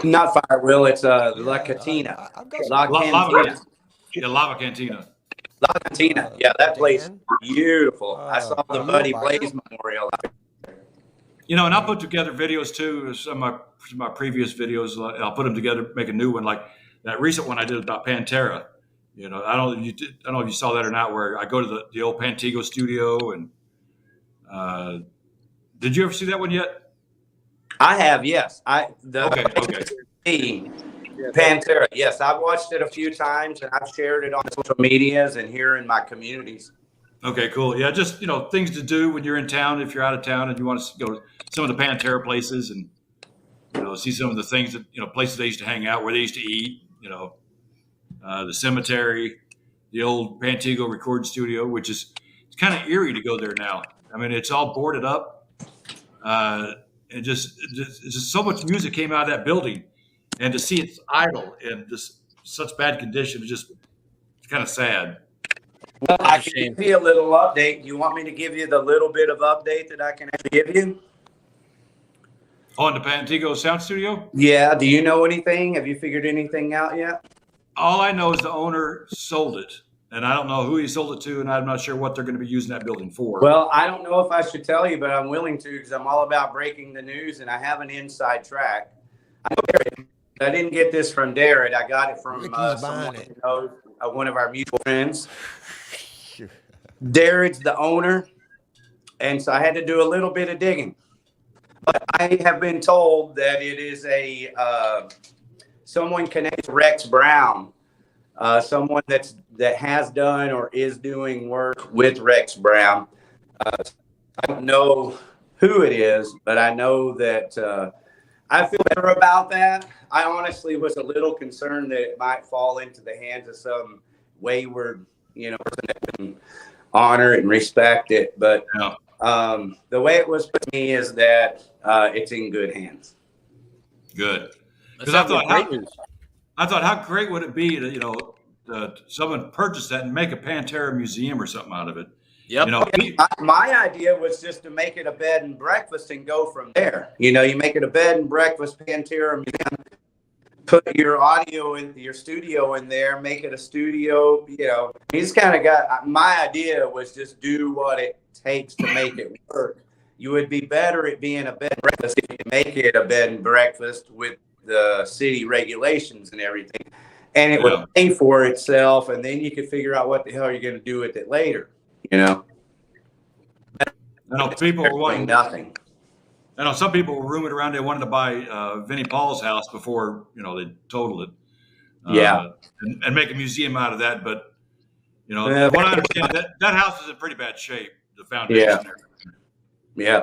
S1: Not Firewheel, it's La Cantina. La Cantina.
S2: Yeah, Lava Cantina.
S1: La Cantina. Yeah, that place is beautiful. I saw the Buddy Blaze Memorial out there.
S2: And I'll put together videos too. Some of my previous videos, I'll put them together, make a new one. Like that recent one I did about Pantera. I don't know if you saw that or not. Where I go to the old Pantego studio, and did you ever see that one yet?
S1: I have, yes.
S2: Okay.
S1: Pantera, yes. I've watched it a few times, and I've shared it on social medias and here in my communities.
S2: Okay, cool. Yeah, just things to do when you're in town. If you're out of town and you want to go to some of the Pantera places and see some of the things that places they used to hang out, where they used to eat. The cemetery, the old Pantego recording studio, which is it's kind of eerie to go there now. I mean, it's all boarded up, and just so much music came out of that building, and to see it's idle in just such bad condition, it's kind of sad.
S1: Well, I can give you a little update. Do you want me to give you the little bit of update that I can actually give you?
S2: On the Pantego Sound Studio?
S1: Yeah. Do you know anything? Have you figured anything out yet?
S2: All I know is the owner sold it, and I don't know who he sold it to, and I'm not sure what they're going to be using that building for.
S1: Well, I don't know if I should tell you, but I'm willing to because I'm all about breaking the news, and I have an inside track. I didn't get this from Darren. I got it from someone who knows, one of our mutual friends. Darren's the owner, and so I had to do a little bit of digging. But I have been told that it is someone connected to Rex Brown, someone that has done or is doing work with Rex Brown. I don't know who it is, but I know that I feel better about that. I honestly was a little concerned that it might fall into the hands of some wayward, person that wouldn't honor it and respect it. But the way it was put to me is that it's in good hands.
S2: Good.
S4: Because
S2: I thought, how great would it be to, someone purchase that and make a Pantera museum or something out of it?
S4: Yep.
S1: My idea was just to make it a bed and breakfast and go from there. You make it a bed and breakfast Pantera museum, put your audio in your studio in there, make it a studio. He's kind of got, my idea was just do what it takes to make it work. You would be better at being a bed and breakfast if you make it a bed and breakfast with the city regulations and everything. And it would pay for itself, and then you could figure out what the hell you're going to do with it later. I
S2: know people were wanting
S1: nothing.
S2: I know some people were rumored around they wanted to buy Vinnie Paul's house before they totaled it. And make a museum out of that. But what I understand, that house is in pretty bad shape. The foundation.
S1: Yeah.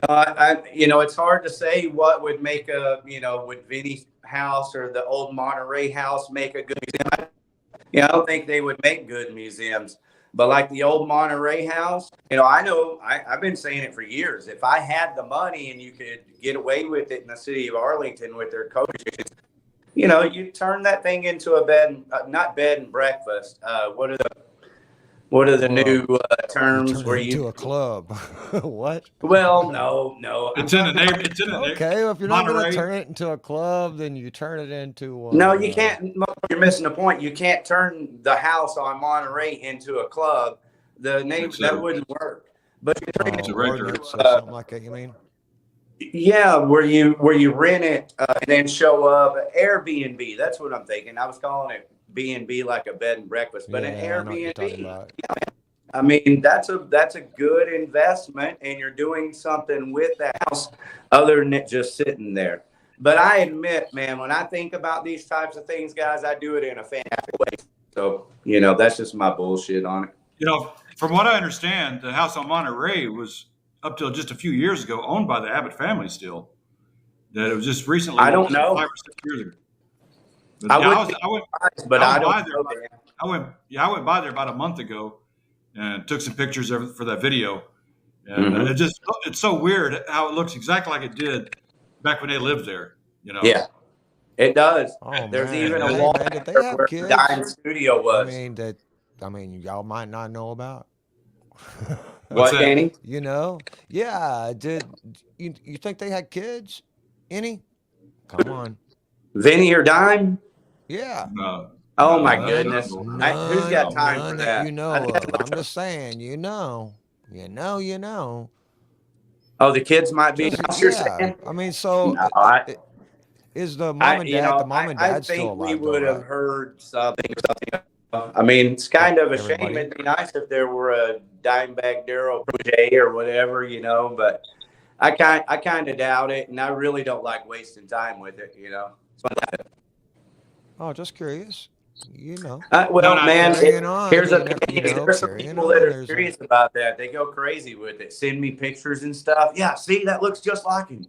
S1: It's hard to say what would make would Vinnie's house or the old Monterey house make a good museum. I don't think they would make good museums. But like the old Monterey house, I've been saying it for years. If I had the money and you could get away with it in the city of Arlington with their coaches, you turn that thing into a not bed and breakfast. What are the new terms where you
S5: do a club? What?
S1: Well, no.
S2: It's in the neighborhood. It's in the
S5: okay. Well, if you're not going to turn it into a club, then you turn it into.
S1: No, you can't. You're missing the point. You can't turn the house on Monterey into a club. The name that wouldn't work. But you turn it
S5: into something like that. You mean?
S1: Yeah, where you rent it and then show up Airbnb. That's what I'm thinking. I was calling it B&B, like a bed and breakfast, but an Airbnb. I mean, that's a good investment, and you're doing something with the house other than it just sitting there. But I admit, man, when I think about these types of things, guys, I do it in a fantastic way. So, that's just my bullshit on it.
S2: From what I understand, the house on Monterey was up till just a few years ago owned by the Abbott family still. That it was just recently.
S1: I don't know.
S2: 5 or 6 years ago.
S1: I
S2: went by there about a month ago and took some pictures for that video. And it's so weird how it looks exactly like it did back when they lived there.
S1: Yeah, it does.
S5: Oh,
S1: There's
S5: man.
S1: even a wall
S5: Did they have
S1: where
S5: kids?
S1: the Dime studio was.
S5: I mean, y'all might not know about.
S1: What, Danny?
S5: Yeah. Did you think they had kids? Any? Come on.
S1: Vinny or Dime?
S5: Yeah.
S2: No.
S1: Oh my goodness. Who's got time for that?
S5: I'm just saying,
S1: Oh, the kids might be.
S5: Yeah. I mean, so is the mom and dad? The mom and dad still alive?
S1: I think we would have heard something. I mean, it's kind of a shame. It'd be nice if there were a Dimebag Darrell protege or whatever, but I kind of doubt it, and I really don't like wasting time with it,
S5: Oh, just curious. Here's
S1: the thing. There's some people that are serious about that. They go crazy with it. Send me pictures and stuff. Yeah, see, that looks just like him.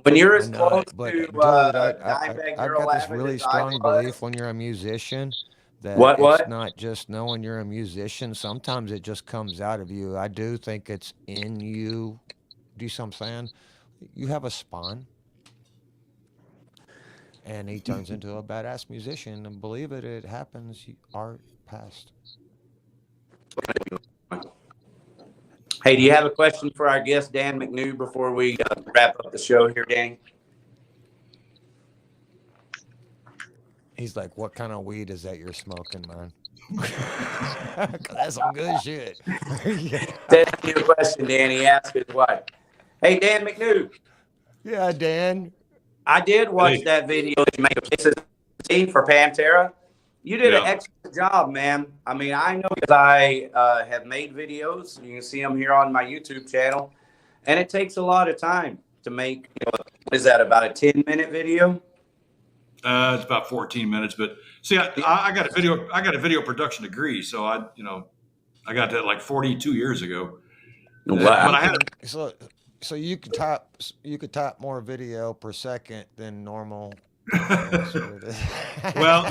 S1: When you're as close to Dimebag Darrell,
S5: I've got this really strong belief when you're a musician that it's not just knowing you're a musician. Sometimes it just comes out of you. I do think it's in you. Do you see what I'm saying? You have a spawn. And he turns into a badass musician, and believe it, it happens. Art past.
S1: Hey, do you have a question for our guest, Dan McNew, before we wrap up the show here, Danny?
S5: He's like, what kind of weed is that you're smoking, man? That's some good shit.
S1: That's your question, Danny. Ask his wife. Hey, Dan McNew.
S5: Yeah, Dan.
S1: I did watch that video that you made Places To See for Pantera. You did an excellent job, man. I mean, I know because I have made videos. You can see them here on my YouTube channel. And it takes a lot of time to make, what is that, about a 10-minute video?
S2: It's about 14 minutes. But see, I got a video production degree. So I got that like 42 years ago.
S1: Wow.
S2: But I had
S5: So you could type more video per second than normal That's what it is.
S2: Well,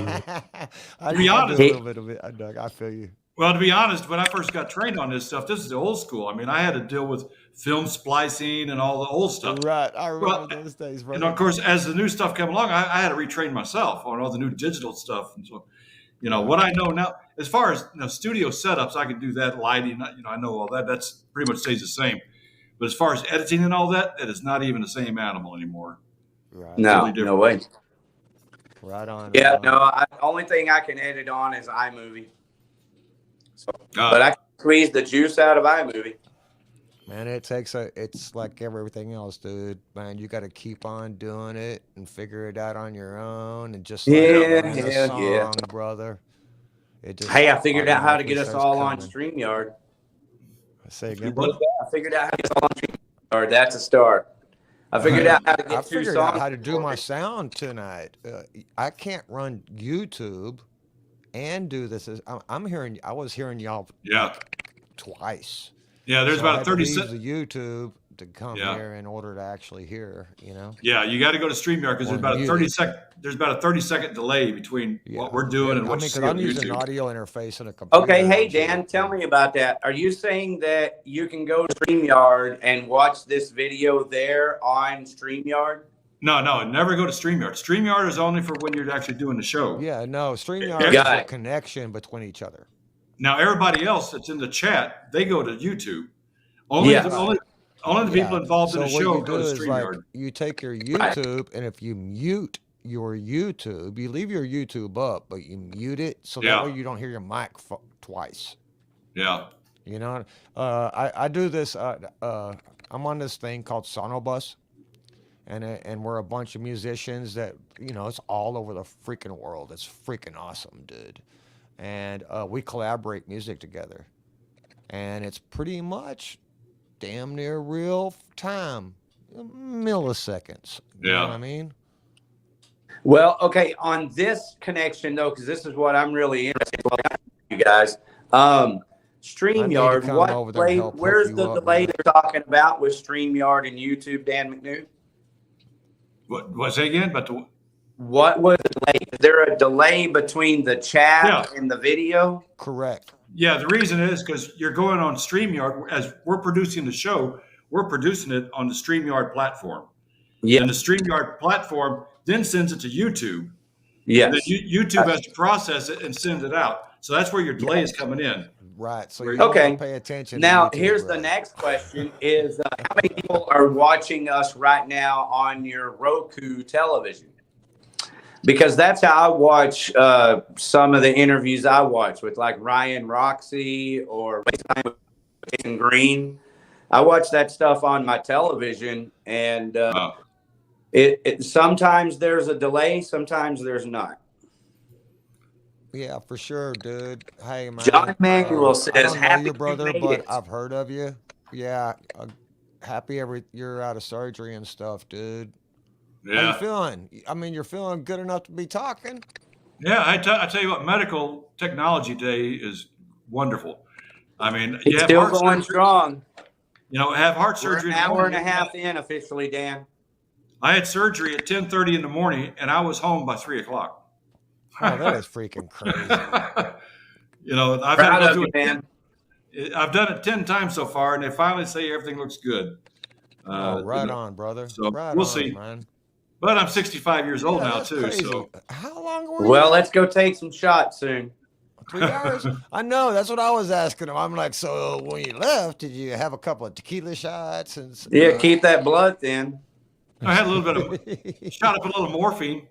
S5: I
S2: be
S5: do
S2: honest-
S5: a little bit of it. I feel you.
S2: Well, to be honest, when I first got trained on this stuff, this is the old school. I mean, I had to deal with film splicing and all the old stuff.
S5: Right. I remember
S2: Well,
S5: those days,
S2: And of
S5: brother.
S2: course, as the new stuff came along, I had to retrain myself on all the new digital stuff. And so, what I know now, as far as studio setups, I can do that. Lighting, I know all that. That's pretty much stays the same. But as far as editing and all that, it is not even the same animal anymore.
S5: Right.
S1: No,
S2: Totally different.
S1: no way.
S5: Right on.
S1: Yeah,
S5: right on.
S1: no. Only thing I can edit on is iMovie. So,
S2: Uh,
S1: but I can squeeze the juice out of iMovie.
S5: Man, it's like everything else, dude. Man, you got to keep on doing it and figure it out on your own, and just like
S1: Yeah,
S5: learning a
S1: yeah,
S5: song,
S1: yeah.
S5: brother. It just
S1: Hey, I figured out how to
S5: automatically
S1: get us
S5: starts
S1: all on
S5: coming.
S1: StreamYard.
S5: Say again,
S2: What?
S5: brother.
S1: I figured out how to get us all on StreamYard. That's a start. I figured out how to
S5: I
S1: get two
S5: figured out
S1: songs.
S5: how to do my sound tonight. I can't run YouTube and do this. I was hearing y'all
S2: yeah.
S5: twice.
S2: Yeah, there's
S5: So I
S2: about
S5: had
S2: a
S5: to
S2: 30
S5: leave
S2: sec-
S5: the YouTube to come
S2: Yeah.
S5: here in order to actually hear.
S2: Yeah, you got to go to StreamYard because
S5: Or
S2: there's about a
S5: mute
S2: 30-second delay between what we're doing and
S5: I
S2: what
S5: mean,
S2: you see
S5: because
S2: on
S5: I'm using an
S2: YouTube.
S5: audio interface and a computer.
S1: Okay, hey
S5: and shit,
S1: Dan, tell
S5: so-
S1: me about that. Are you saying that you can go to StreamYard and watch this video there on StreamYard?
S2: No, never go to StreamYard. StreamYard is only for when you're actually doing the show.
S5: Yeah, no, StreamYard is
S1: Got
S5: a
S1: it.
S5: connection between each other.
S2: Now, everybody else that's in the chat, they go to YouTube. Only
S1: Yes.
S2: only the people involved in the
S5: So
S2: show
S5: what you
S2: go
S5: do
S2: to
S5: is like
S2: StreamYard.
S5: you take your YouTube, and if you mute your YouTube, you leave your YouTube up, but you mute it so
S2: Yeah.
S5: that way you don't hear your mic twice.
S2: Yeah.
S5: You know, I do this. I'm on this thing called Sonobus, and we're a bunch of musicians that it's all over the freaking world. It's freaking awesome, dude. And we collaborate music together, and it's pretty much damn near real time, milliseconds. You know
S2: Yeah.
S5: what I mean?
S1: Well, okay, on this connection though, because this is what I'm really interested in, you guys. StreamYard,
S5: come over there and help hook
S1: where's
S5: you
S1: the
S5: up,
S1: delay
S5: man.
S1: they're talking about with StreamYard and YouTube, Dan McNew?
S2: What say again? But
S1: What was the delay? Is there a delay between the chat
S2: Yeah.
S1: and the video?
S5: Correct.
S2: yeah, the reason is because you're going on StreamYard. As we're producing the show, we're producing it on the StreamYard platform.
S1: Yeah.
S2: And the StreamYard platform then sends it to YouTube.
S1: Yes.
S2: And then YouTube has to process it and send it out. So that's where your delay is coming in.
S5: Right. So
S2: Okay.
S5: you okay. Pay attention.
S1: Now,
S5: to YouTube,
S1: here's the
S5: brother.
S1: next question: is how many people are watching us right now on your Roku television? Because that's how I watch some of the interviews I watch with, like Ryan Roxy or Jason Green. I watch that stuff on my television, and it sometimes there's a delay, sometimes there's not.
S5: Yeah, for sure, dude. Hey, man.
S1: John Manuel
S5: I
S1: says,
S5: don't know
S1: "Happy
S5: your brother,
S1: you made
S5: but
S1: it."
S5: I've heard of you. Yeah, happy you're out of surgery and stuff, dude. How you
S2: Yeah.
S5: feeling? I mean, you're feeling good enough to be talking.
S2: Yeah. I tell you what, medical technology today is wonderful. I mean, you
S1: It's
S2: have
S1: still
S2: heart
S1: going
S2: surgery.
S1: strong.
S2: Have heart
S1: We're
S2: surgery.
S1: an
S2: in the
S1: hour and a
S2: morning.
S1: half in officially, Dan.
S2: I had surgery at 10:30 in the morning, and I was home by 3:00.
S5: Oh, that is freaking crazy.
S2: I've
S1: Proud
S2: had to
S1: of
S2: go
S1: you,
S2: through
S1: man.
S2: I've done it 10 times so far, and they finally say everything looks good.
S5: Right on, brother.
S2: So
S5: right
S2: we'll
S5: on,
S2: see.
S5: man.
S2: But I'm 65 years old
S5: Yeah,
S2: now
S5: that's
S2: too.
S5: crazy.
S2: So
S5: How long were you?
S1: Well, let's go take some shots soon.
S5: 3 hours? I know. That's what I was asking him. I'm like, so when you left, did you have a couple of tequila shots? And
S1: Yeah, keep that blood thin.
S2: I had a little bit of shot up a little morphine.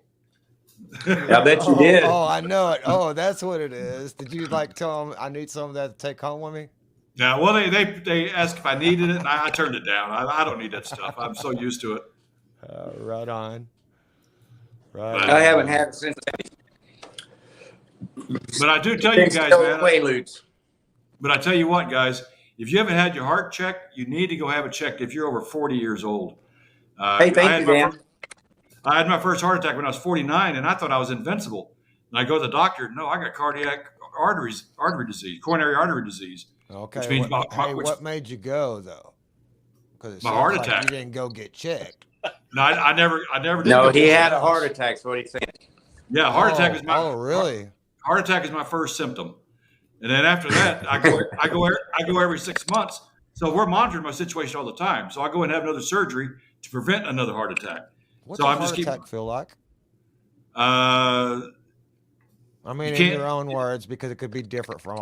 S1: I bet you did.
S5: Oh, I know it. Oh, that's what it is. Did you tell them I need some of that to take home with me?
S2: Yeah, well, they asked if I needed it, and I turned it down. I don't need that stuff. I'm so used to it.
S5: Right on.
S2: Right.
S1: I haven't had it since.
S2: But I do tell you guys, man.
S1: Quaaludes.
S2: But I tell you what, guys, if you haven't had your heart checked, you need to go have it checked if you're over 40 years old.
S1: Hey, thank you, Dan.
S2: I had my first heart attack when I was 49, and I thought I was invincible. And I go to the doctor. No, I got cardiac artery disease, coronary artery disease.
S5: Okay.
S2: Which means
S5: what made you go though? Because
S2: My heart
S5: like
S2: attack.
S5: you didn't go get checked.
S2: No, I never did.
S1: No,
S2: go
S1: he
S2: through
S1: had
S2: that.
S1: a heart attack. That's what he's saying.
S2: Yeah, heart attack is my.
S5: Oh, really?
S2: Heart attack is my first symptom, and then after that, I go every 6 months. So we're monitoring my situation all the time. So I go and have another surgery to prevent another heart attack.
S5: What's
S2: So
S5: a
S2: I'm
S5: heart
S2: just
S5: attack feel like?
S2: Uh,
S5: I mean,
S2: you
S5: in
S2: can't-
S5: your own words, because it could be different for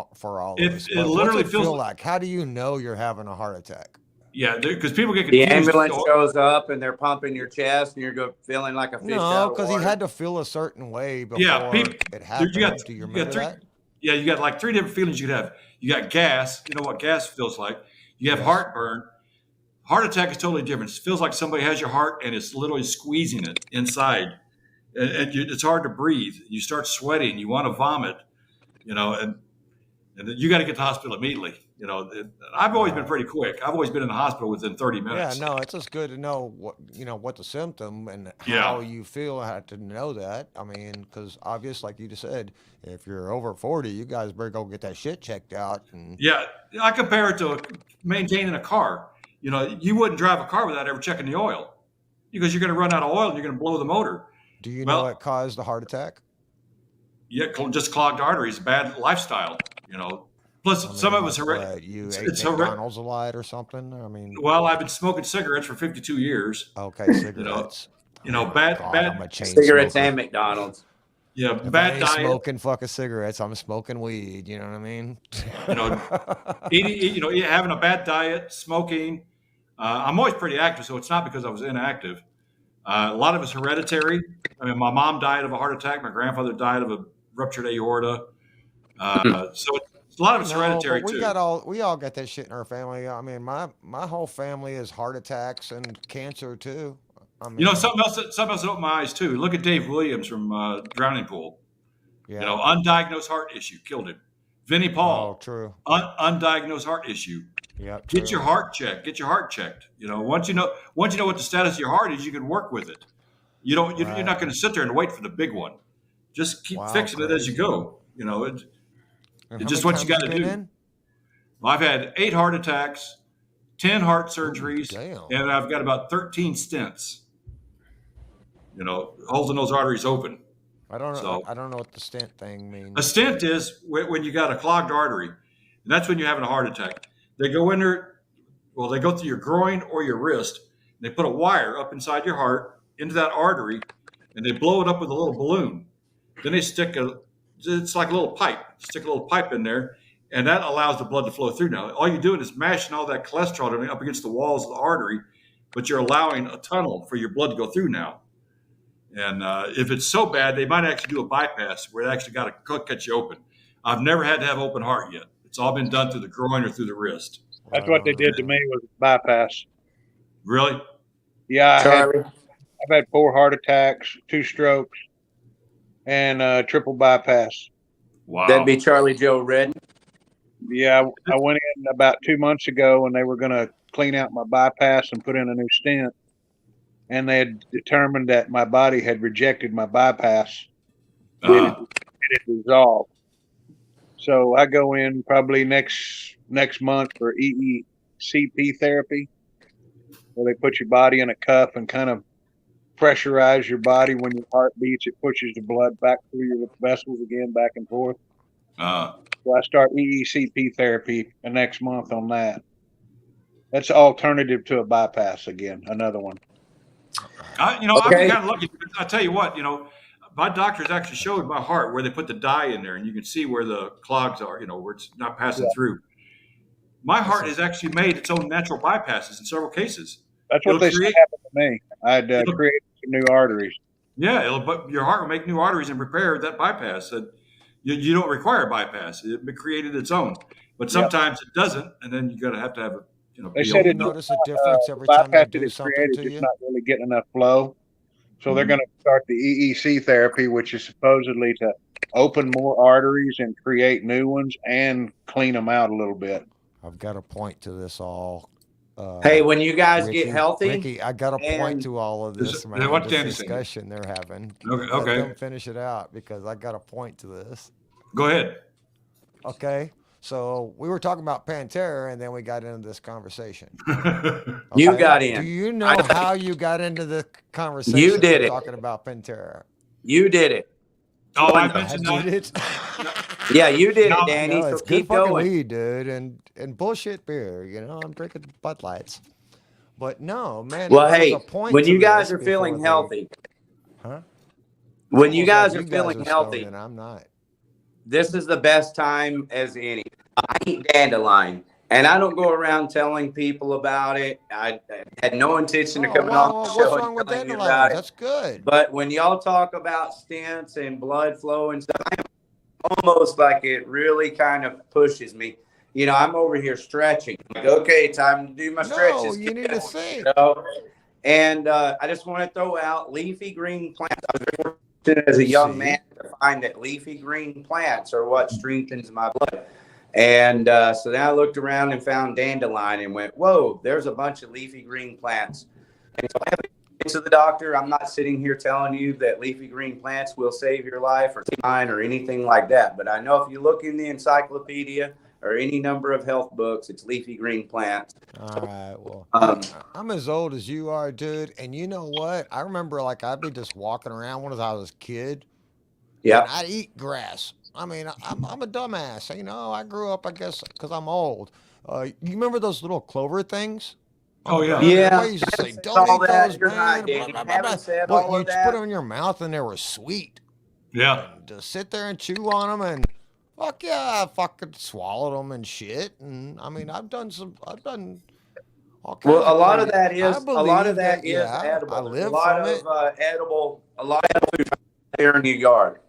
S5: all
S2: It-
S5: of us.
S2: it
S5: But
S2: literally
S5: what's it
S2: feels
S5: feel like? How do you know you're having a heart attack?
S2: yeah, because people get
S1: The
S2: confused.
S1: ambulance shows up and they're pumping your chest, and you're feeling like a fish out
S5: No,
S1: of
S5: because he
S1: water.
S5: had to feel a certain way before
S2: Yeah,
S5: it happened. Do you remember
S2: three,
S5: that?
S2: Yeah, you got like 3 different feelings you could have. You got gas. You know what gas feels like. You have heartburn. Heart attack is totally different. It feels like somebody has your heart and it's literally squeezing it inside. And it's hard to breathe. You start sweating. You want to vomit, and you got to get to the hospital immediately. I've always been pretty quick. I've always been in the hospital within 30 minutes.
S5: Yeah, no, it's just good to know what the symptom and
S2: Yeah.
S5: how you feel. I had to know that. I mean, because obviously, like you just said, if you're over 40, you guys better go get that shit checked out. And
S2: Yeah, I compare it to maintaining a car. You wouldn't drive a car without ever checking the oil because you're going to run out of oil and you're going to blow the motor.
S5: do you know what caused the heart attack?
S2: Yeah, just clogged arteries, bad lifestyle. Plus,
S5: I mean,
S2: some of us
S5: what, you ate
S2: it's
S5: McDonald's a lot or something? I mean,
S2: Well, I've been smoking cigarettes for 52 years.
S5: okay, cigarettes.
S2: Bad.
S5: I'm a chain
S1: Cigarettes
S5: smoker.
S1: and McDonald's.
S2: Yeah,
S5: If I
S2: bad
S5: ain't
S2: diet.
S5: smoking fucking cigarettes, I'm smoking weed. You know what I mean?
S2: Having a bad diet, smoking. I'm always pretty active, so it's not because I was inactive. A lot of it's hereditary. I mean, my mom died of a heart attack. My grandfather died of a ruptured aorta. So a lot of it's hereditary
S5: but
S2: too.
S5: we all got that shit in our family. I mean, my whole family is heart attacks and cancer too. I mean,
S2: Something else that opened my eyes too. Look at Dave Williams from Drowning Pool.
S5: yeah.
S2: Undiagnosed heart issue killed him. Vinnie Paul.
S5: Oh, true.
S2: Undiagnosed heart issue.
S5: Yeah.
S2: Get your heart checked. Get your heart checked. Once you know what the status of your heart is, you can work with it. You're not going to sit there and wait for the big one. Just keep fixing it as you go. It's just what you got to do. Well, I've had 8 heart attacks, 10 heart surgeries, and I've got about 13 stents. Holding those arteries open.
S5: I don't know. I don't know what the stent thing means.
S2: A stent is when you got a clogged artery, and that's when you're having a heart attack. They go in there. Well, they go through your groin or your wrist. And they put a wire up inside your heart into that artery, and they blow it up with a little balloon. Then they it's like a little pipe. Stick a little pipe in there, and that allows the blood to flow through. Now, all you're doing is mashing all that cholesterol up against the walls of the artery, but you're allowing a tunnel for your blood to go through now. And if it's so bad, they might actually do a bypass where they actually got to cut you open. I've never had to have open heart yet. It's all been done through the groin or through the wrist.
S3: That's what they did to me was bypass.
S2: Really?
S3: Yeah,
S1: Charlie.
S3: I've had 4 heart attacks, 2 strokes, and triple bypass.
S2: Wow.
S1: That'd be Charlie Joe Redden.
S3: Yeah, I went in about 2 months ago, and they were going to clean out my bypass and put in a new stent. And they had determined that my body had rejected my bypass. It dissolved. So I go in probably next month for EECP therapy, where they put your body in a cuff and kind of pressurize your body. When your heart beats, it pushes the blood back through your vessels again, back and forth. So I start EECP therapy next month on that. That's an alternative to a bypass again, another one.
S2: I've been kind of lucky. I tell you what, my doctors actually showed my heart where they put the dye in there, and you can see where the clogs are, where it's not passing through. My heart has actually made its own natural bypasses in several cases.
S3: That's what they said happened to me. I'd created some new arteries.
S2: Yeah, but your heart will make new arteries and repair that bypass. You don't require a bypass. It created its own. But sometimes it doesn't, and then you have to have a
S3: they said it
S5: notice a difference every time they do something to you.
S3: It's not really getting enough flow, so they're going to start the EEC therapy, which is supposedly to open more arteries and create new ones and clean them out a little bit.
S5: I've got a point to this all.
S1: Hey, when you guys
S5: Ricky,
S1: get healthy,
S5: Ricky, I got a point to all of this, man.
S2: What
S5: This discussion they're having.
S2: Okay.
S5: Let them finish it out because I got a point to this.
S2: Go ahead.
S5: Okay. So we were talking about Pantera, and then we got into this conversation.
S1: You
S5: Okay?
S1: got
S5: Do
S1: in.
S5: you know how you got into the conversation?
S1: You did it.
S5: Talking about Pantera.
S1: You did it.
S2: Oh, I
S5: I
S2: mentioned
S5: did
S2: that.
S5: it.
S1: Yeah, you did
S2: No,
S1: it, Danny.
S5: No,
S1: So
S5: it's good
S1: keep
S5: fucking
S1: going.
S5: weed, dude, and bullshit beer. You know, I'm drinking Bud Lights. But no, man.
S1: Well,
S5: there was
S1: hey,
S5: a point
S1: when
S5: to
S1: you guys
S5: this
S1: are
S5: before
S1: feeling
S5: they-
S1: healthy,
S5: Huh?
S1: when you
S5: Almost
S1: guys
S5: like
S1: are feeling
S5: stoned
S1: healthy,
S5: and I'm not.
S1: this is the best time as any. I eat dandelion, and I don't go around telling people about it. I had no intention of coming on the
S5: What's
S1: show
S5: wrong
S1: and
S5: with
S1: telling you
S5: dandelions?
S1: about it.
S5: That's good.
S1: But when y'all talk about stents and blood flow and stuff, I am almost like it really kind of pushes me. You know, I'm over here stretching. Like, okay, time to do my
S5: No,
S1: stretches.
S5: you need to think.
S1: You know? And I just want to throw out leafy green plants. I was very fortunate as a young man to find that leafy green plants are what strengthens my blood. And so then I looked around and found dandelion and went, whoa, there's a bunch of leafy green plants. And so I haven't been to the doctor. I'm not sitting here telling you that leafy green plants will save your life or mine or anything like that. But I know if you look in the encyclopedia or any number of health books, it's leafy green plants.
S5: All right, well,
S1: Um,
S5: I'm as old as you are, dude. And you know what? I remember like I'd be just walking around when I was a kid, and
S1: yeah.
S5: I'd eat grass. I mean, I'm a dumbass. You know, I grew up, I guess, because I'm old. You remember those little clover things?
S2: Oh, yeah.
S1: Yeah.
S5: Everybody used to say,
S1: Haven't said
S5: "Don't
S1: all
S5: eat
S1: that.
S5: those,
S1: You're right,
S5: man."
S1: Danny.
S5: Blah, blah, blah,
S1: Haven't
S5: blah.
S1: said
S5: But
S1: all
S5: you
S1: of
S5: just put
S1: that.
S5: them in your mouth, and they were sweet.
S2: Yeah.
S5: Just sit there and chew on them, and fuck yeah, I fucking swallowed them and shit. And I mean, I've done all kinds
S1: Well, a
S5: of
S1: lot of
S5: crazy.
S1: that
S5: I
S1: is
S5: believe that,
S1: edible.
S5: I
S1: There's a
S5: live
S1: lot
S5: from
S1: of
S5: it.
S1: edible food there in your yard.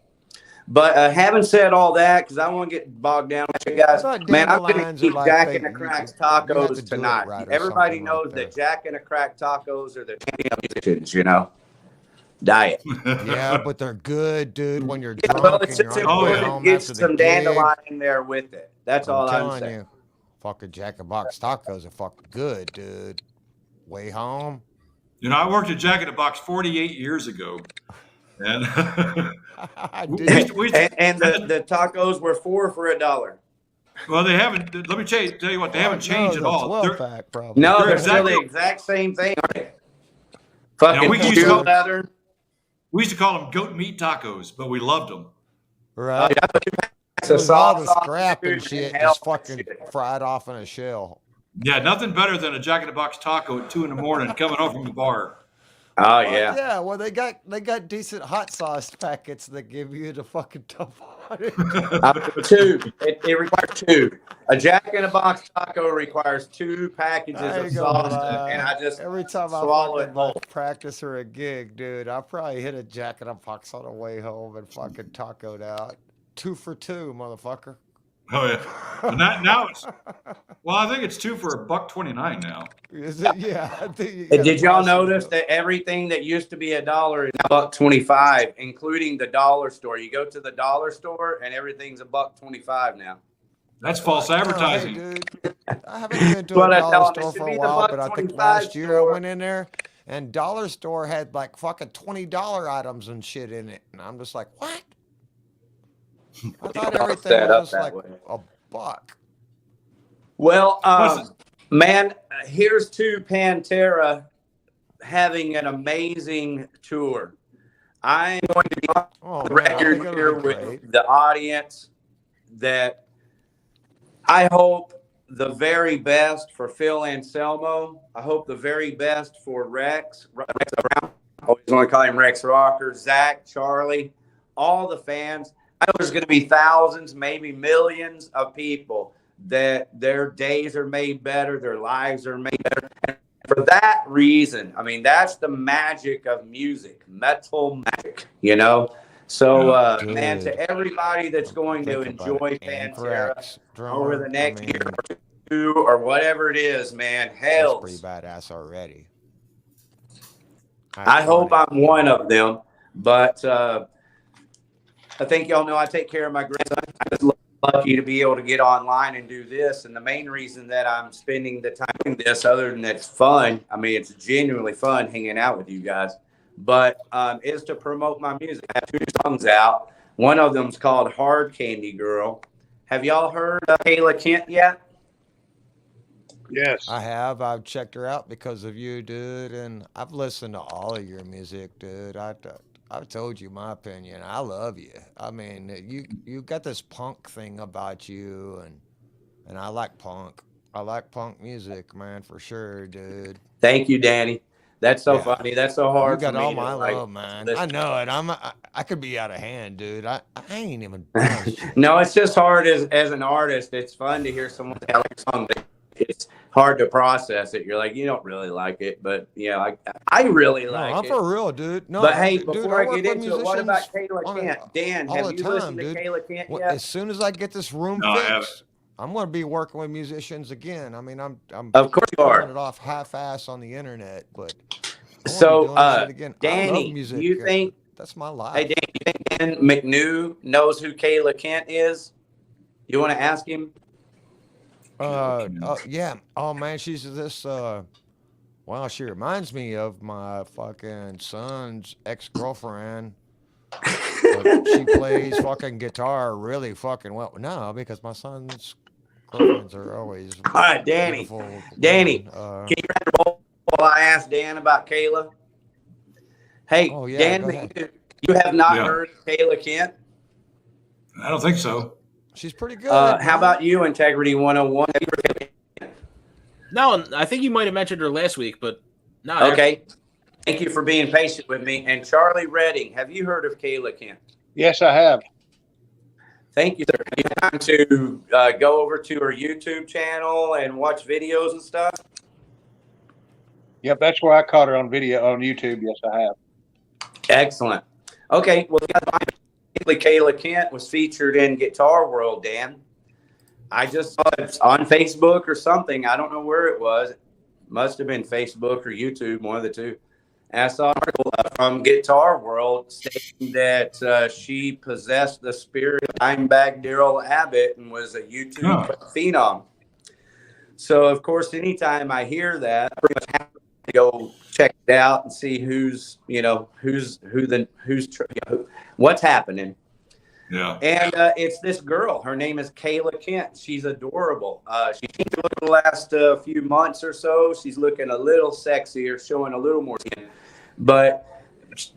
S1: But having said all that, because I want to get bogged down with you
S5: I
S1: guys,
S5: thought
S1: man, I'm going to
S5: dandelions are
S1: keep
S5: like
S1: Jack
S5: they
S1: and the Crack's
S5: you have to
S1: tacos
S5: do it
S1: tonight.
S5: right or
S1: Everybody
S5: something
S1: knows
S5: like
S1: that
S5: that.
S1: Jack and the Crack tacos are the champion musicians, you know, diet.
S5: Yeah, but they're good, dude. When you're
S1: Yeah, well,
S5: drunk
S1: it's
S5: and you're
S1: just
S5: on your
S2: Oh,
S5: way
S2: yeah.
S1: important
S5: home
S1: to get
S5: after the
S1: some
S5: gig.
S1: dandelion in there with it. That's
S5: I'm
S1: all I'm
S5: telling
S1: saying.
S5: you, fucking Jack in the Box tacos are fucking good, dude. Way home.
S2: You know, I worked at Jack in the Box 48 years ago. And
S5: I
S2: we
S5: did.
S2: used to, we used to,
S1: And the tacos were 4 for $1.
S2: well, they haven't, let me tell you what, they haven't
S5: Fuck no,
S2: changed at
S5: the
S2: all.
S5: 12
S2: They're,
S5: pack probably.
S1: No,
S2: They're
S1: they're still the
S2: exactly-
S1: exact same thing. Aren't they?
S2: you
S1: Fucking
S2: know, we used to
S1: chew
S2: call-
S1: leather.
S2: we used to call them goat meat tacos, but we loved them.
S5: Right.
S1: It's
S5: It
S1: a
S5: was all the
S1: sauce on
S5: scrap
S1: food
S5: and shit
S1: hell
S5: just fucking
S1: shit.
S5: fried off in a shell.
S2: Yeah, nothing better than a Jack in the Box taco at 2 in the morning coming home from the bar.
S1: Oh
S5: Fuck
S1: yeah.
S5: yeah. Well, they got decent hot sauce packets that give you the fucking tough on it.
S1: Two. It requires two. A Jack in a Box taco requires 2 packages
S5: I
S1: of
S5: ain't gonna
S1: sauce,
S5: lie.
S1: and I just
S5: Every time I
S1: swallow
S5: fucking
S1: it whole.
S5: practice or a gig, dude, I probably hit a Jack in a Box on the way home and fucking tacoed out. 2 for 2, motherfucker.
S2: Oh yeah, and now it's, well, I think it's 2 for $1.29 now.
S5: Is it? Yeah. I think you
S1: And
S5: gotta
S1: did y'all
S5: buy some
S1: notice
S5: of
S1: that everything that used to be $1 is now $1.25, including the dollar store? You go to the dollar store and everything's $1.25 now.
S2: That's false
S5: Hey,
S2: advertising.
S5: dude, I haven't been to
S1: Well,
S5: a
S1: I
S5: dollar
S1: tell 'em it
S5: store
S1: should
S5: for a
S1: be the
S5: while, but I think
S1: $1.25
S5: last year I
S1: store.
S5: went in there and dollar store had like fucking $20 items and shit in it, and I'm just like, what? I thought everything
S1: set up
S5: was just
S1: that
S5: like
S1: way.
S5: a buck.
S1: Well,
S2: Listen.
S1: man, here's to Pantera having an amazing tour. I'm going to be on
S5: Oh
S1: the
S5: man, I
S1: record
S5: think it'll
S1: here
S5: be
S1: with
S5: great.
S1: the audience that I hope the very best for Phil Anselmo. I hope the very best for Rex Brown. I always want to call him Rex Rocker, Zach, Charlie, all the fans. I know there's going to be thousands, maybe millions of people that their days are made better, their lives are made better. And for that reason, I mean, that's the magic of music, metal magic, you know? So, man,
S5: Dude.
S1: to everybody that's going to
S5: Think about
S1: enjoy
S5: it.
S1: Pantera
S5: Anthrax drummer,
S1: over the next
S5: I mean,
S1: year or two or whatever it is, man,
S5: that's
S1: hell,
S5: pretty badass already.
S1: I hope
S5: Iconic.
S1: I'm one of them. But I think y'all know I take care of my grandson. I'm just lucky to be able to get online and do this. And the main reason that I'm spending the time doing this, other than it's fun, I mean, it's genuinely fun hanging out with you guys, but is to promote my music. I have 2 songs out. One of them's called Hard Candy Girl. Have y'all heard Kayla Kent yet?
S3: Yes.
S5: I have. I've checked her out because of you, dude, and I've listened to all of your music, dude. I've told you my opinion. I love you. I mean, you got this punk thing about you, and I like punk. I like punk music, man, for sure, dude.
S1: Thank you, Danny. That's so
S5: Yeah.
S1: funny. That's so
S5: You
S1: hard for
S5: got
S1: me
S5: all
S1: to
S5: my
S1: like.
S5: love, man.
S1: listen
S5: I know it. I could be out of hand, dude. I ain't even done shit.
S1: No, it's just hard as an artist. It's fun to hear someone tell a song, but it's hard to process it. You're like, you don't really like it, but yeah, I really
S5: No,
S1: like
S5: I'm
S1: it.
S5: for real, dude. No,
S1: But hey,
S5: dude,
S1: before
S5: I
S1: I
S5: work
S1: get
S5: with
S1: into it, what about
S5: musicians
S1: Kayla
S5: on
S1: Kent? Dan,
S5: all
S1: have
S5: the
S1: you
S5: time,
S1: listened to
S5: dude.
S1: Kayla Kent
S5: Well,
S1: yet?
S5: as soon as I get this room
S2: No, I haven't.
S5: fixed, I'm going to be working with musicians again. I mean, I'm
S1: Of course you
S5: pulling
S1: are.
S5: it off half-ass on the internet, but I want to be
S1: So,
S5: doing shit again. I
S1: Danny,
S5: love music.
S1: you think?
S5: That's my
S1: Hey,
S5: life.
S1: Dan, you think Dan McNew knows who Kayla Kent is? You want to ask him?
S5: Yeah. Oh man, she's this. Wow, she reminds me of my fucking son's ex-girlfriend. But she plays fucking guitar really fucking well. No, because my son's girlfriends are always
S1: All right, Danny.
S5: beautiful
S1: Danny,
S5: women.
S1: can you run the roll while I ask Dan about Kayla? Hey,
S5: Oh yeah,
S1: Dan
S5: go ahead.
S1: McNew, you have not
S2: Yeah.
S1: heard of Kayla Kent?
S2: I don't think so.
S5: She's pretty good.
S1: How
S5: man.
S1: about you, Integrity 101? Have you heard of Kayla
S4: No, I think you might have mentioned her last week, but no.
S1: Kent? Okay. Thank you for being patient with me. And Charlie Redding, have you heard of Kayla Kent?
S3: Yes, I have.
S1: Thank you, sir. Have you had time to go over to her YouTube channel and watch videos and stuff?
S3: Yep, that's where I caught her on video on YouTube. Yes, I have.
S1: Excellent. Okay, well, Kayla Kent was featured in Guitar World, Dan. I just saw it on Facebook or something. I don't know where it was. It must have been Facebook or YouTube, one of the two. And I saw an article from Guitar World stating that she possessed the spirit of Dimebag Darrell Abbott and was a YouTube phenom. So, of course, anytime I hear that, I pretty much have to go check it out and see what's happening.
S2: Yeah.
S1: And it's this girl. Her name is Kayla Kent. She's adorable. She's changed a little the last few months or so. She's looking a little sexier, showing a little more skin. But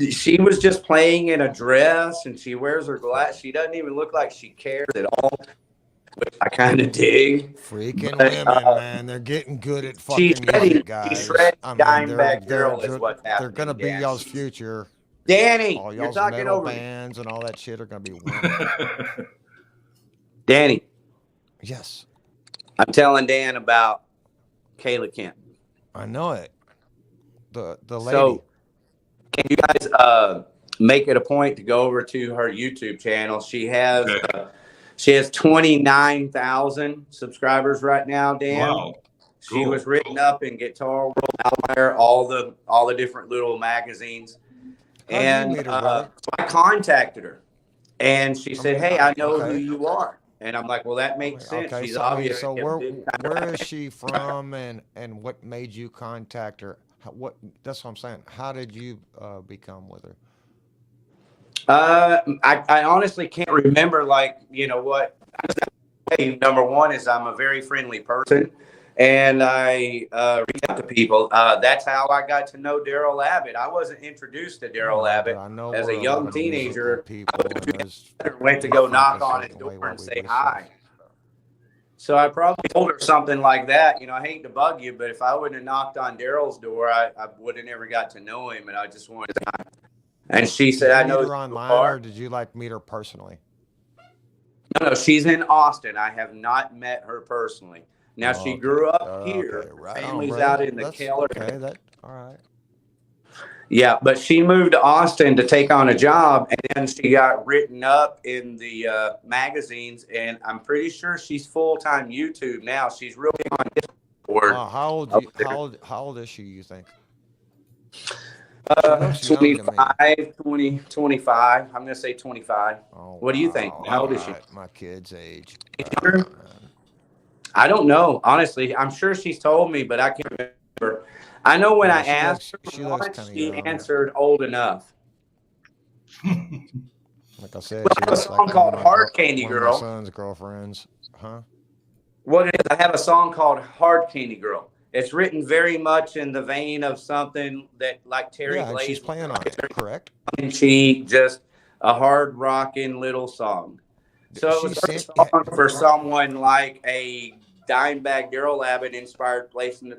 S1: she was just playing in a dress, and she wears her glass. She doesn't even look like she cares at all, which I kind of dig.
S5: Freaking
S1: But,
S5: women, man, they're getting good at fucking
S1: she's ready.
S5: music, guys.
S1: She's ready.
S5: I mean,
S1: Dimebag Darrell is what's
S5: they're
S1: happening.
S5: gonna be
S1: Dan.
S5: y'all's future.
S1: Danny,
S5: All
S1: you're
S5: y'all's
S1: talking
S5: metal
S1: over me.
S5: bands and all that shit are gonna be women.
S1: Danny,
S5: Yes,
S1: I'm telling Dan about Kayla Kent.
S5: I know it. The lady.
S1: So, can you guys make it a point to go over to her YouTube channel? She has 29,000 subscribers right now, Dan.
S2: Wow.
S1: She
S2: Cool.
S1: was written up in Guitar World, Outlier, all the different little magazines.
S5: How'd you
S1: And
S5: meet her, brother?
S1: so I contacted her, and she said,
S5: mean,
S1: "Hey, I know
S5: okay.
S1: who you are." And I'm like, "Well, that makes sense.
S5: Okay,
S1: She's
S5: so, I mean,
S1: obviously
S5: so
S1: a big time
S5: where is she from, and what made you contact her? What that's what I'm saying. How did you become with her?
S1: I honestly can't remember, like, you know what. Number one is I'm a very friendly person, and I reach out to people. That's how I got to know Darrell Abbott. I wasn't introduced to Darrell Abbott
S5: I know
S1: as
S5: we're
S1: a
S5: a
S1: young
S5: lot of musical
S1: teenager.
S5: people, and there's
S1: Went to go
S5: think
S1: knock
S5: a
S1: on his
S5: certain way
S1: door
S5: what
S1: and
S5: we
S1: say
S5: would
S1: hi.
S5: say.
S1: So I probably told her something like that. You know, I hate to bug you, but if I wouldn't have knocked on Daryl's door, I would have never got to know him, and I just wanted to. And she said,
S5: Did
S1: "I
S5: you
S1: know
S5: meet
S1: who
S5: her
S1: you
S5: online,
S1: are."
S5: or did you like meet her personally?
S1: No, she's in Austin. I have not met her personally. Now, she grew up here.
S5: Okay,
S1: Her
S5: right on,
S1: family's
S5: brother.
S1: out in the
S5: That's
S1: Keller.
S5: okay. That all right.
S1: Yeah, but she moved to Austin to take on a job, and then she got written up in the magazines, and I'm pretty sure she's full-time YouTube now. She's really on Discord.
S5: How old is she, you think?
S1: 25. I'm going to say 25.
S5: Oh,
S1: What do you think?
S5: wow.
S1: How old is she?
S5: Alright, my kid's age.
S1: Younger? I don't know. Honestly, I'm sure she's told me, but I can't remember. I know when I asked
S5: she
S1: her
S5: looks
S1: once,
S5: kinda
S1: she
S5: young.
S1: answered old enough.
S5: Like I said,
S1: Well,
S5: she
S1: I have a
S5: looks
S1: song
S5: like
S1: called
S5: one of
S1: Hard Candy
S5: one of my
S1: Girl.
S5: son's girlfriends. Huh?
S1: What it is, I have a song called Hard Candy Girl. It's written very much in the vein of something that, like Terry
S5: Yeah, and
S1: Blaze,
S5: she's playing on it, correct?
S1: in cheek, just a hard rocking little song. So it
S5: She
S1: was a
S5: sent
S1: song for someone like a Dimebag Daryl Abbott inspired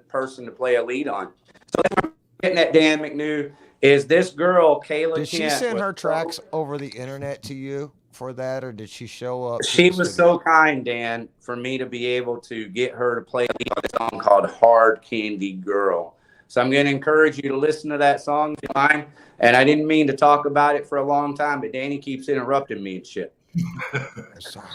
S1: person to play a lead on. So I'm getting at Dan McNew is this girl Kayla
S5: Did she
S1: Kent.
S5: send
S1: was
S5: her
S1: so-
S5: tracks over the internet to you for that, or did she show up to
S1: She
S5: the
S1: was
S5: studio?
S1: so kind, Dan, for me to be able to get her to play a song called Hard Candy Girl. So I'm going to encourage you to listen to that song. If you mind. And I didn't mean to talk about it for a long time, but Danny keeps interrupting me and shit.
S5: Sorry.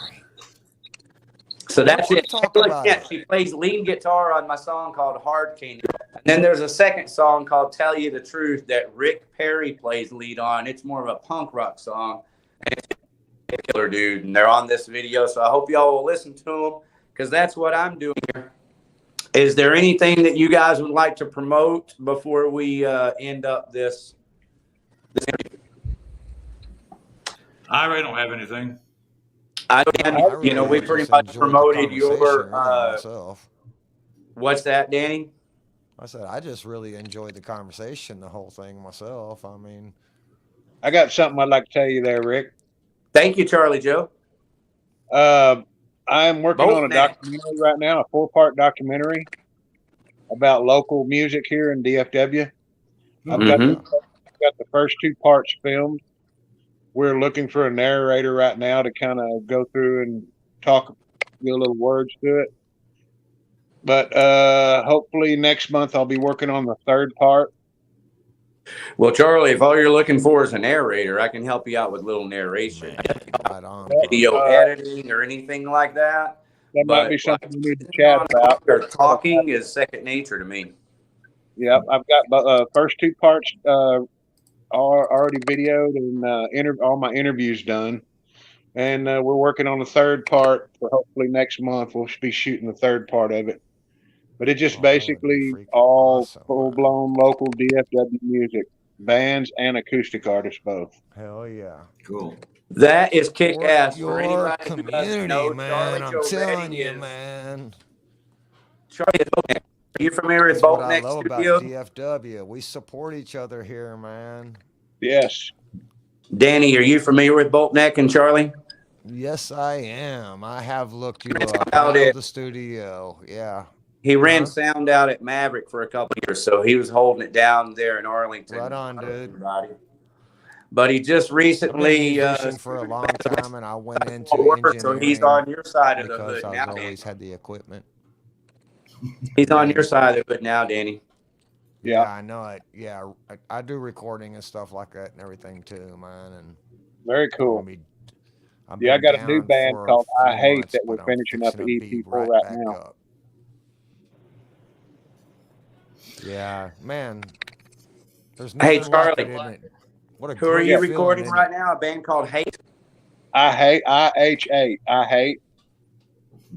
S1: So that's
S5: Let's
S1: it.
S5: talk
S1: Kayla
S5: about
S1: Kent,
S5: it.
S1: she plays lead guitar on my song called Hard Candy. And then there's a second song called Tell You the Truth that Rick Perry plays lead on. It's more of a punk rock song. And it's a killer dude. And they're on this video. So I hope y'all will listen to them because that's what I'm doing here. Is there anything that you guys would like to promote before we end up this interview?
S2: I really don't have anything.
S1: I
S5: I
S1: you know, we
S5: really
S1: pretty
S5: just
S1: much
S5: enjoyed the
S1: promoted
S5: conversation,
S1: your
S5: really, myself.
S1: what's that, Danny?
S5: I said I just really enjoyed the conversation, the whole thing myself. I mean,
S3: I got something I'd like to tell you there, Rick.
S1: Thank you, Charlie Joe.
S3: I'm working on a documentary right now, a 4-part documentary about local music here in DFW. I've got the first 2 parts filmed. We're looking for a narrator right now to kind of go through and talk, get a little words to it. But hopefully next month I'll be working on the 3rd part.
S1: Well, Charlie, if all you're looking for is a narrator, I can help you out with little narration.
S5: man, right on.
S1: Video editing or anything like that.
S3: That might be something we need to chat about.
S1: Talking is second nature to me.
S3: Yeah, I've got first 2 parts are already videoed and all my interviews done. And we're working on the 3rd part for hopefully next month. We'll be shooting the 3rd part of it. But it's just basically all
S5: awesome,
S3: full-blown local DFW music, bands and acoustic artists both.
S5: Hell yeah.
S2: Cool.
S1: That is kick ass
S5: Your
S1: for anybody who doesn't
S5: community,
S1: know.
S5: man.
S1: Charlie
S5: I'm
S1: Joe
S5: telling
S1: Reddy
S5: you,
S1: is
S5: man.
S1: Charlie is Boatneck. Are you familiar with
S5: That's what I
S1: Boatneck
S5: love
S1: Studio?
S5: about DFW. We support each other here, man.
S3: Yes.
S1: Danny, are you familiar with Boatneck and Charlie?
S5: Yes, I am. I have looked you up.
S1: About
S5: I know
S1: it.
S5: the studio. Yeah.
S1: He ran sound out at Maverick for a couple of years, so he was holding it down there in Arlington.
S5: Right on, dude.
S1: But he just
S5: I've been
S1: recently
S5: a musician for a long time, and I went into
S1: work, so he's
S5: engineering
S1: on your side of the
S5: because
S1: hood
S5: I've
S1: now,
S5: always
S1: Danny.
S5: had the equipment.
S1: He's on your side of the hood now, Danny.
S3: Yeah.
S5: I know it. Yeah, I do recording and stuff like that and everything too, man. And
S3: Very cool.
S5: I've
S3: Yeah, I
S5: been
S3: got a new
S5: down
S3: band
S5: for
S3: called
S5: a
S3: I
S5: few
S3: Hate
S5: months,
S3: that we're
S5: but I'm
S3: finishing up
S5: fixing
S3: the
S5: to be
S3: EP for right
S5: back
S3: now.
S5: up. Yeah, man. There's
S1: Hey,
S5: nothing like
S1: Charlie,
S5: it, isn't it? What a
S1: who are
S5: great
S1: you
S5: feeling,
S1: recording
S5: isn't
S1: right
S5: it?
S1: now? A band called Hate?
S3: I Hate, I-H-8, I Hate.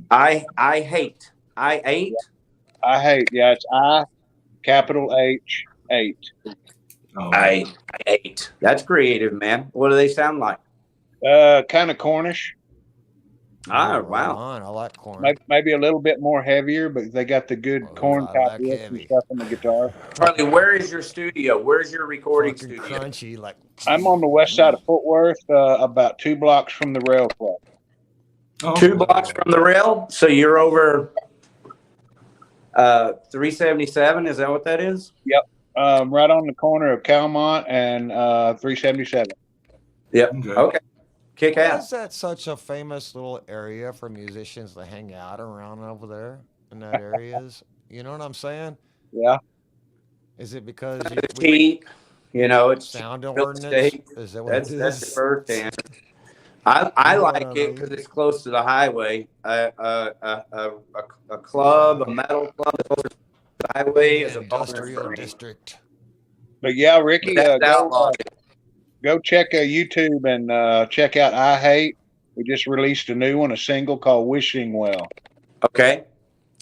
S1: I Hate. I Hate?
S3: I Hate, yeah, it's I, capital H, 8.
S2: Oh,
S1: I Hate. That's creative, man. What do they sound like?
S3: Kind of Cornish.
S1: Ah,
S5: Right
S1: wow.
S5: on. I like corn.
S3: Maybe a little bit more heavier, but they got the good corn
S5: I
S3: type
S5: like
S3: riffs and
S5: heavy.
S3: stuff on the guitar.
S1: Charlie, where is your studio? Where's your recording
S5: Fucking
S1: studio?
S5: crunchy, like.
S3: I'm on the west side of Fort Worth, about 2 blocks from the rail club.
S2: Oh,
S1: 2 blocks from the rail? So you're over 377, is that what that is?
S3: Yep. Right on the corner of Calmont and 377.
S1: Yep.
S2: Okay.
S1: Okay. Kick
S5: Why
S1: ass.
S5: is that such a famous little area for musicians to hang out around over there in that areas? You know what I'm saying?
S3: Yeah.
S5: Is it because
S1: It's cheap. You know, it's
S5: sound
S1: real
S5: ordinance?
S1: estate.
S5: Is that what
S1: That's
S5: it
S1: the
S5: is?
S1: first answer. I
S5: You know
S1: like
S5: what I
S1: it
S5: mean?
S1: because it's close to the highway. A club, a metal club close to the highway is a bonus
S5: industrial
S1: for me.
S5: district.
S3: But yeah, Ricky,
S1: That's outlawed.
S3: go check YouTube and check out I Hate. We just released a new one, a single called Wishing Well.
S1: Okay.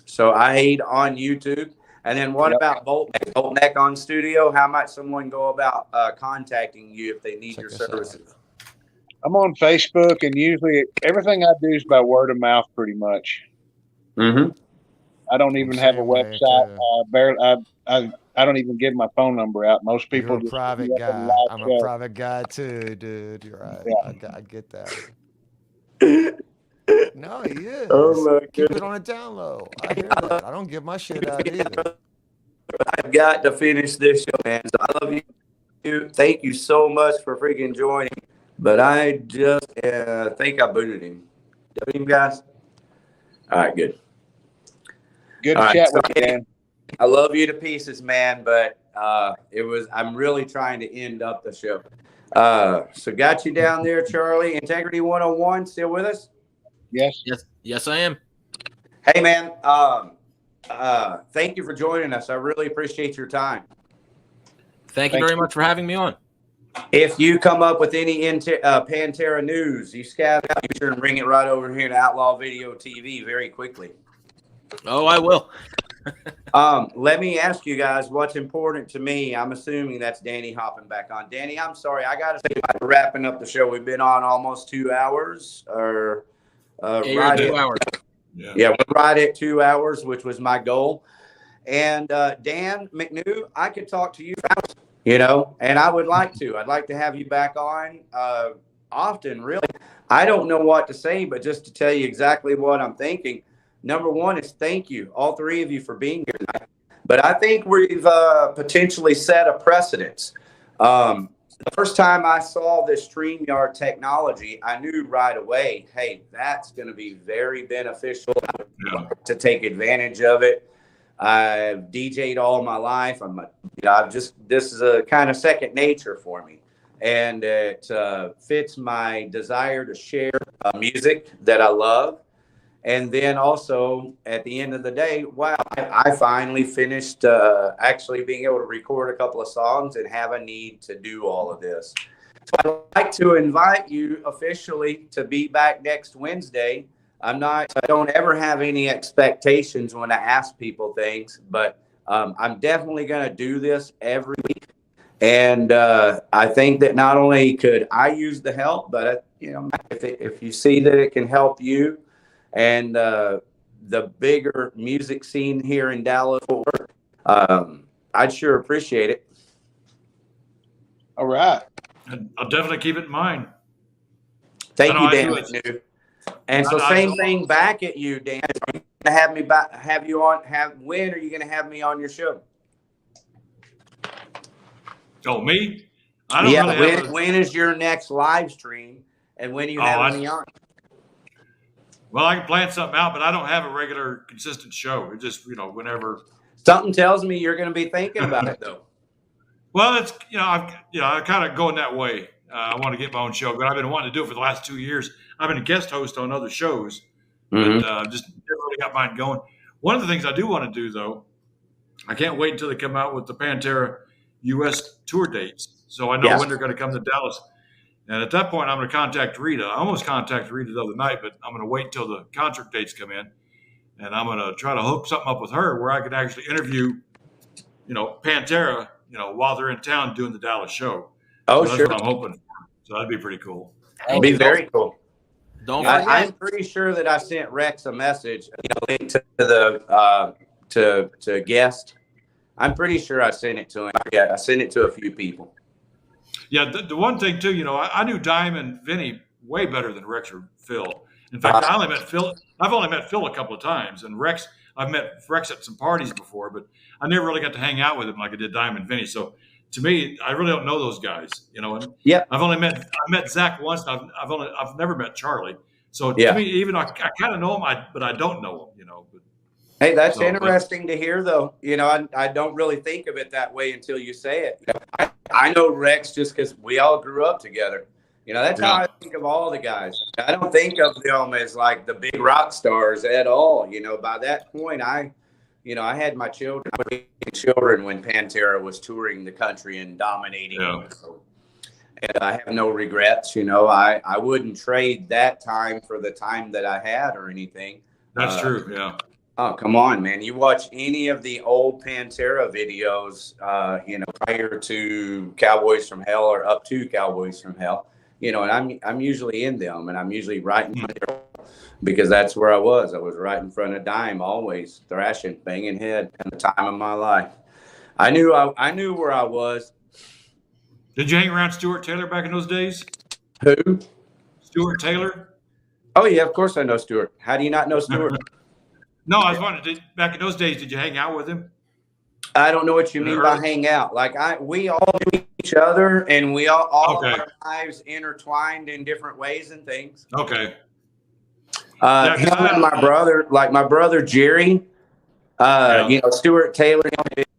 S1: So I Hate on YouTube. And then what about Boatneck? Boatneck on studio? How might someone go about contacting you if they need
S5: Check
S1: your
S5: us out.
S1: services?
S3: I'm on Facebook, and usually everything I do is by word of mouth, pretty much.
S1: Mm-hmm.
S3: I don't even have a
S5: Same way,
S3: website.
S5: too.
S3: I don't even give my phone number out. Most
S5: You're
S3: people
S5: a
S3: just hit
S5: private
S3: me up and
S5: guy.
S3: live
S5: I'm a
S3: chat.
S5: private guy too, dude. You're right.
S3: Yeah.
S5: I get that. No, he is.
S1: Oh my
S5: Keep it
S1: goodness.
S5: on a down low. I hear that. I don't give my shit out either.
S1: I've got to finish this show, man. So I love you. Thank you so much for freaking joining. But I just think I booted him. Did you guys? All right, good.
S3: Good
S1: All
S3: to
S1: right,
S3: chat
S1: so
S3: with you, Dan.
S1: I love you to pieces, man. But I'm really trying to end up the show. So got you down there, Charlie. Integrity 101, still with us?
S3: Yes.
S4: Yes, I am.
S1: Hey, man. Thank you for joining us. I really appreciate your time.
S4: Thank you very much for having me on.
S1: If you come up with any Pantera news, you scout out, you sure and bring it right over here to Outlaw Video TV very quickly.
S4: Oh, I will.
S1: Let me ask you guys what's important to me. I'm assuming that's Danny hopping back on. Danny, I'm sorry. I got to say, we're wrapping up the show. We've been on almost 2 hours. Or right
S4: 2 hours.
S1: Yeah, we're right at 2 hours, which was my goal. And Dan McNew, I could talk to you for hours, you know, and I would like to. I'd like to have you back on often, really. I don't know what to say, but just to tell you exactly what I'm thinking. Number one is thank you, all three of you, for being here tonight. But I think we've potentially set a precedence. The first time I saw this StreamYard technology, I knew right away, hey, that's going to be very beneficial to take advantage of it. I've DJ'd all my life. This is a kind of second nature for me. And it fits my desire to share music that I love. And then also at the end of the day, wow, I finally finished actually being able to record a couple of songs and have a need to do all of this. So I'd like to invite you officially to be back next Wednesday. I don't ever have any expectations when I ask people things, but I'm definitely going to do this every week. And I think that not only could I use the help, but if you see that it can help you, and the bigger music scene here in Dallas, I'd sure appreciate it.
S3: All right.
S2: I'll definitely keep it in mind.
S1: Thank you, Dan McNew. And so same thing back at you, Dan. Are you going to have me back? When are you going to have me on your show?
S2: Oh, me? I don't really
S1: when is your next live stream, and when are you having me on?
S2: Well, I can plan something out, but I don't have a regular, consistent show. It just, whenever.
S1: Something tells me you're going to be thinking about it, though.
S2: Well, it's, I'm kind of going that way. I want to get my own show, but I've been wanting to do it for the last 2 years. I've been a guest host on other shows, but just never really got mine going. One of the things I do want to do, though, I can't wait until they come out with the Pantera U.S. tour dates. So I know when they're going to come to Dallas. And at that point, I'm going to contact Rita. I almost contacted Rita the other night, but I'm going to wait until the concert dates come in. And I'm going to try to hook something up with her where I can actually interview, Pantera, while they're in town doing the Dallas show.
S1: Oh,
S2: so that's what I'm hoping for. So that'd be pretty cool.
S1: That'd be very cool.
S4: Don't forget.
S1: I'm pretty sure that I sent Rex a message, link to the to guest. I'm pretty sure I sent it to him. Yeah, I sent it to a few people.
S2: Yeah, the one thing too, I knew Diamond Vinny way better than Rex or Phil. In fact, I've only met Phil a couple of times, and Rex, I've met Rex at some parties before, but I never really got to hang out with him like I did Diamond Vinny. So to me, I really don't know those guys, And I met Zach once. I've never met Charlie. So to me, even I kind of know him, but I don't know him, But,
S1: hey, that's interesting to hear, though. I don't really think of it that way until you say it. I know Rex just because we all grew up together. That's how I think of all the guys. I don't think of them as like the big rock stars at all. By that point, I had my children. I was children when Pantera was touring the country and dominating.
S2: Yeah.
S1: And I have no regrets. I wouldn't trade that time for the time that I had or anything.
S2: That's true. Yeah.
S1: Oh, come on, man. You watch any of the old Pantera videos, prior to Cowboys from Hell or up to Cowboys from Hell, you know, and I'm usually in them, and I'm usually right in front of because that's where I was. I was right in front of Dime, always thrashing, banging head at the time of my life. I knew where I was.
S2: Did you hang around Stuart Taylor back in those days?
S1: Who?
S2: Stuart Taylor?
S1: Oh yeah, of course I know Stuart. How do you not know Stuart?
S2: No, I was wondering, back in those days, did you hang out with him?
S1: I don't know what you mean by hang out. Like we all knew each other, and we all
S2: Okay.
S1: our lives intertwined in different ways and things.
S2: Okay.
S1: Him and my brother Jerry, you know, Stuart Taylor,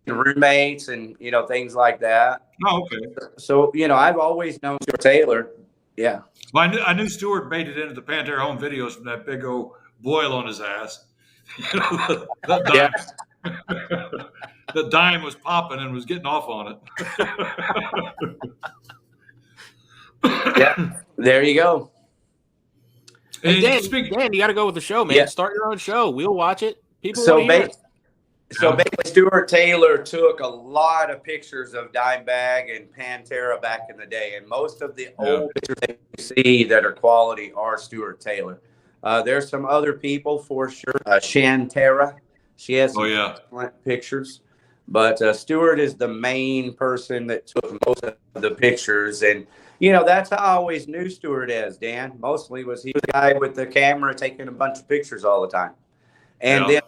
S1: roommates, and you know, things like that.
S2: Oh, okay.
S1: So you know, I've always known Stuart Taylor. Yeah.
S2: Well, I knew Stuart made it into the Pantera home videos from that big old boil on his ass. You know, the dime was popping and was getting off on it.
S1: Yeah. There you go.
S4: Hey, Dan, you got to go with the show, man.
S1: Yeah.
S4: Start your own show. We'll watch it. People
S1: So
S4: want to hear it.
S1: basically, Stuart Taylor took a lot of pictures of Dimebag and Pantera back in the day, and most of the old pictures that you see that are quality are Stuart Taylor. There's some other people for sure. Shantera, she has some excellent pictures, but Stuart is the main person that took most of the pictures, and you know that's how I always knew Stuart as, Dan. Mostly was he was the guy with the camera taking a bunch of pictures all the time, and then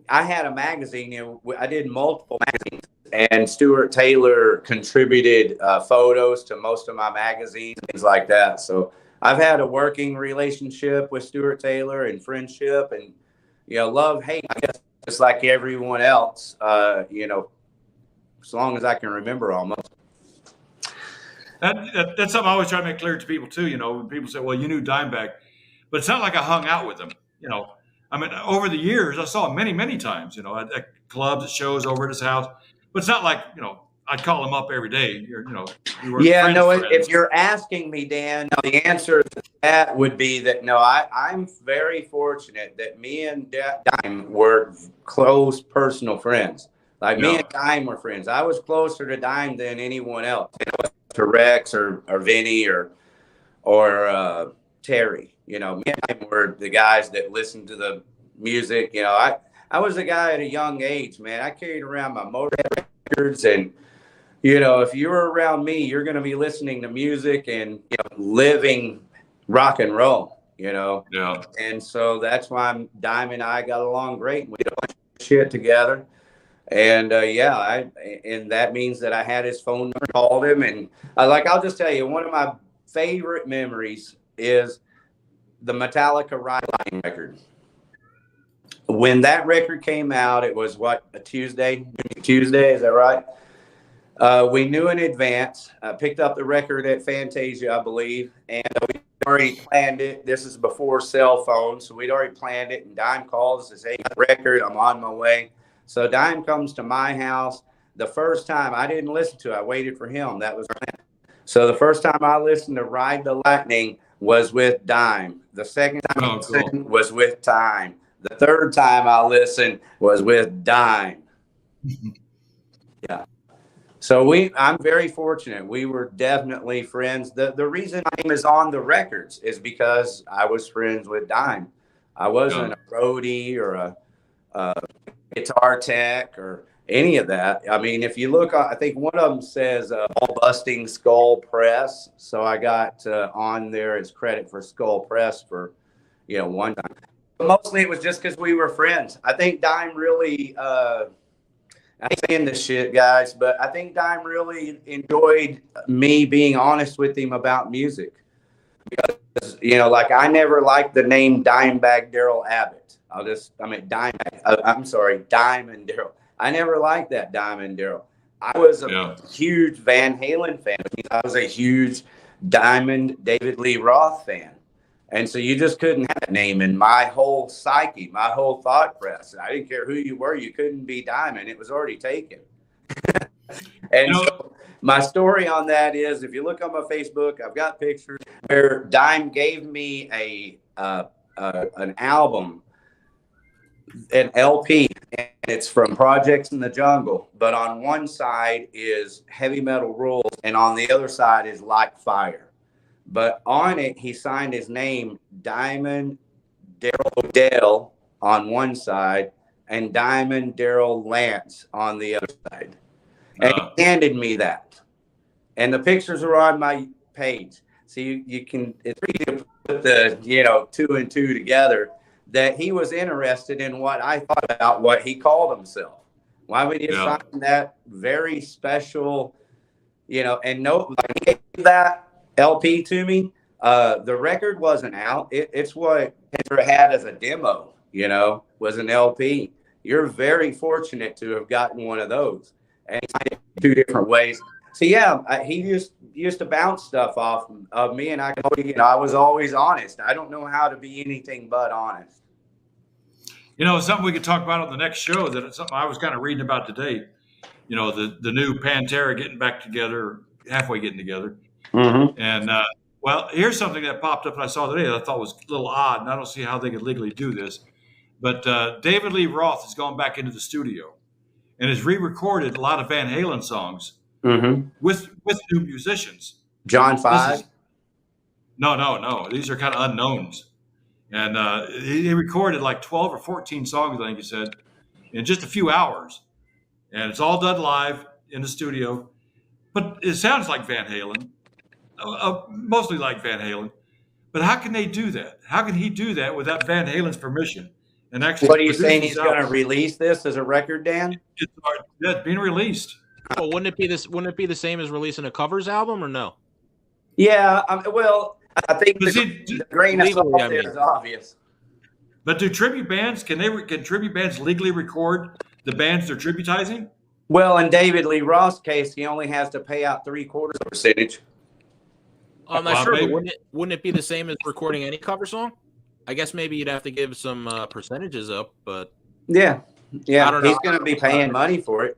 S1: I had a magazine. You know, I did multiple magazines, and Stuart Taylor contributed photos to most of my magazines, things like that. So I've had a working relationship with Stuart Taylor and friendship, and you know, love, hate, I guess, just like everyone else. You know, as long as I can remember, almost.
S2: That's something I always try to make clear to people too. You know, when people say, "Well, you knew Dimebag," but it's not like I hung out with him. You know, I mean, over the years, I saw him many, many times. You know, at clubs, at shows, over at his house. But it's not like, you know, I'd call him up every day. You know, we were friends.
S1: If you're asking me, Dan, the answer to that would be that no. I'm very fortunate that me and Dime were close personal friends. Like me and Dime were friends. I was closer to Dime than anyone else. You know, to Rex or Vinny or Terry. You know, me and Dime were the guys that listened to the music. You know, I was a guy at a young age, man. I carried around my Motorhead records, and you know, if you're around me, you're going to be listening to music and you know, living rock and roll. You know, and so that's why Dime and I got along great. And we did a bunch of shit together. And and that means that I had his phone number, called him, and I'll just tell you, one of my favorite memories is the Metallica Ride Line record. When that record came out, it was a Tuesday, is that right? We knew in advance. Picked up the record at Fantasia, I believe, and we already planned it. This is before cell phones, so we'd already planned it. And Dime calls and says, "Hey, record, I'm on my way." So Dime comes to my house. The first time I didn't listen to it, I waited for him. That was so the first time I listened to Ride the Lightning was with Dime. The second time I listened was with Dime. The third time I listened was with Dime. Yeah. So I'm very fortunate. We were definitely friends. The reason my name is on the records is because I was friends with Dime. I wasn't a roadie or a guitar tech or any of that. I mean, if you look, I think one of them says Ball Busting Skull Press. So I got on there as credit for Skull Press for, you know, one time. But mostly it was just because we were friends. I think Dime really, I ain't saying this shit, guys, but I think Dime really enjoyed me being honest with him about music. Because, you know, like I never liked the name Dimebag Daryl Abbott. Dime and Daryl. I never liked that Dime and Daryl. I was a huge Van Halen fan. I was a huge Diamond David Lee Roth fan. And so you just couldn't have that name in my whole psyche, my whole thought press. I didn't care who you were. You couldn't be Diamond. It was already taken. And so my story on that is, if you look on my Facebook, I've got pictures where Dime gave me an album, an LP, and it's from Projects in the Jungle. But on one side is Heavy Metal Rules, and on the other side is Like Fire. but on it, he signed his name, Diamond Daryl Odell, on one side, and Diamond Daryl Lance on the other side. And he handed me that. And the pictures are on my page. So you can, it's easy to put the, 2 and 2 together, that he was interested in what I thought about what he called himself. Why would he sign that very special, and like he gave that LP to me. The record wasn't out. It's what Pantera had as a demo, was an LP. You're very fortunate to have gotten one of those. And he signed it 2 different ways. So yeah, he used to bounce stuff off of me, and I was always honest. I don't know how to be anything but honest.
S2: Something we could talk about on the next show, that it's something I was kind of reading about today. The new Pantera getting back together, halfway getting together.
S1: Mm-hmm.
S2: And well, here's something that popped up and I saw today that I thought was a little odd, and I don't see how they could legally do this. But David Lee Roth has gone back into the studio and has re-recorded a lot of Van Halen songs with new musicians.
S1: John 5?
S2: No. These are kind of unknowns. And he recorded like 12 or 14 songs, I think he said, in just a few hours. And it's all done live in the studio. But it sounds like Van Halen, mostly like Van Halen. But how can they do that? How can he do that without Van Halen's permission? And actually,
S1: what are you saying? He's going to release this as a record, Dan?
S2: It's being released.
S4: Well, wouldn't it be the same as releasing a covers album, or no?
S1: Yeah. Well, I think the grain of salt there is obvious.
S2: But do tribute bands can tribute bands legally record the bands they're tributizing?
S1: Well, in David Lee Roth's case, he only has to pay out 3/4 percentage.
S4: I'm not sure, but wouldn't it be the same as recording any cover song? I guess maybe you'd have to give some percentages up, but
S1: yeah,
S4: I don't know.
S1: He's going to be paying money for it.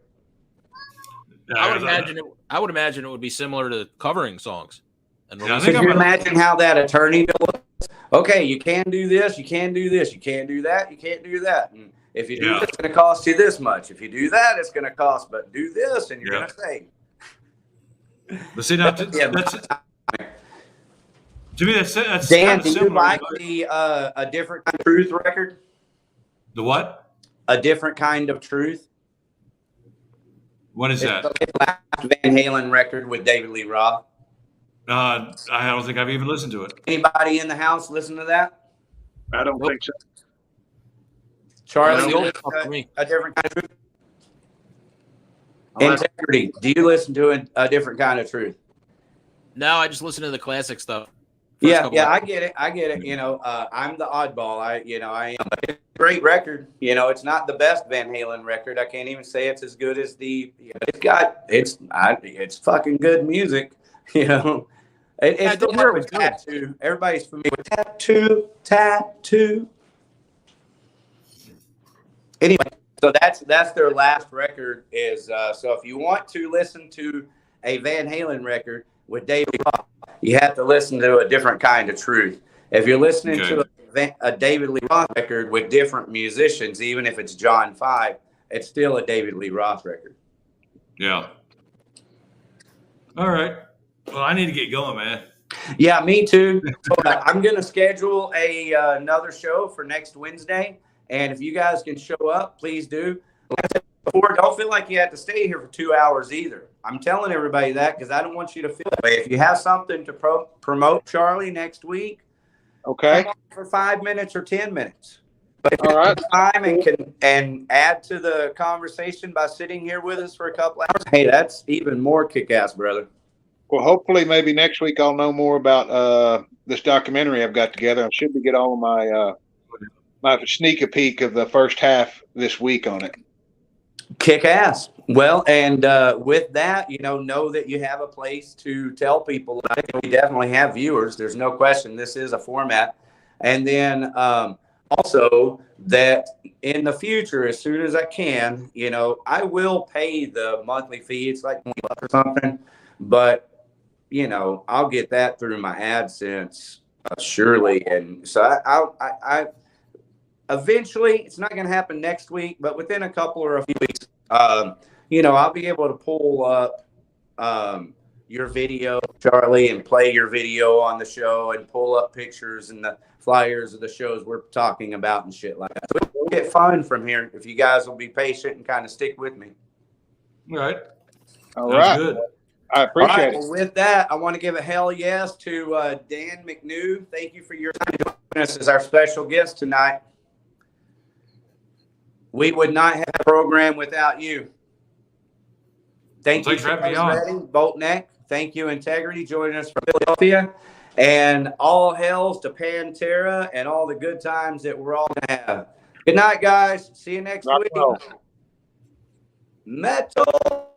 S4: I would imagine it would be similar to covering songs. And
S1: could you imagine how that attorney looks? Okay, you can do this, you can do this, you can't do that, you can't do that. And if you do this, it's going to cost you this much. If you do that, it's going to cost. But do this, and you're going to save.
S2: But see, now, to me, that's
S1: Dan, do you like the A Different Kind of Truth record?
S2: The what?
S1: A Different Kind of Truth.
S2: What is that?
S1: The last Van Halen record with David Lee Roth.
S2: I don't think I've even listened to it.
S1: Anybody in the house listen to that?
S3: I don't think so.
S1: Charlie,
S4: A
S1: Different Kind of Truth. Integrity. Do you listen to A Different Kind of Truth?
S4: No, I just listen to the classic stuff.
S1: Yeah, I get it. I'm the oddball. I am. It's a great record. It's not the best Van Halen record. I can't even say it's as good as the. It's fucking good music. It's the one with Tattoo. Everybody's familiar with Tattoo. Anyway, so that's their last record. So if you want to listen to a Van Halen record with David Roth, you have to listen to A Different Kind of Truth. If you're listening to a David Lee Roth record with different musicians, even if it's John 5, it's still a David Lee Roth record.
S2: Yeah. All right. Well, I need to get going, man.
S1: Yeah, me too. I'm going to schedule another show for next Wednesday. And if you guys can show up, please do. Like I said before, don't feel like you have to stay here for 2 hours either. I'm telling everybody that because I don't want you to feel that way. If you have something to promote, Charlie, next week,
S3: okay,
S1: come on for 5 minutes or 10 minutes. But if you have time and add to the conversation by sitting here with us for a couple hours, hey, that's even more kick-ass, brother.
S3: Well, hopefully maybe next week I'll know more about this documentary I've got together. I should be getting all of my my sneak a peek of the first half this week on it.
S1: Kick ass. Well, and with that, know that you have a place to tell people. I think we definitely have viewers. There's no question. This is a format. And then also that in the future, as soon as I can, I will pay the monthly fee. It's like $20 or something. But, I'll get that through my AdSense, surely. And so I eventually, it's not going to happen next week, but within a couple or a few weeks, I'll be able to pull up your video, Charlie, and play your video on the show and pull up pictures and the flyers of the shows we're talking about and shit like that. So it'll get fun from here if you guys will be patient and kind of stick with me.
S2: All right.
S3: All
S2: Sounds
S3: right.
S2: good.
S3: I appreciate
S1: All right,
S3: it.
S1: well, with that, I want to give a hell yes to Dan McNew. Thank you for your time joining us as our special guest tonight. We would not have a program without you. Thank you,
S2: Thanks for having me on.
S1: Redding, Bolt Neck. Thank you, Integrity, joining us from Philadelphia. And all hells to Pantera and all the good times that we're all going to have. Good night, guys. See you next week.
S3: Well.
S1: Metal.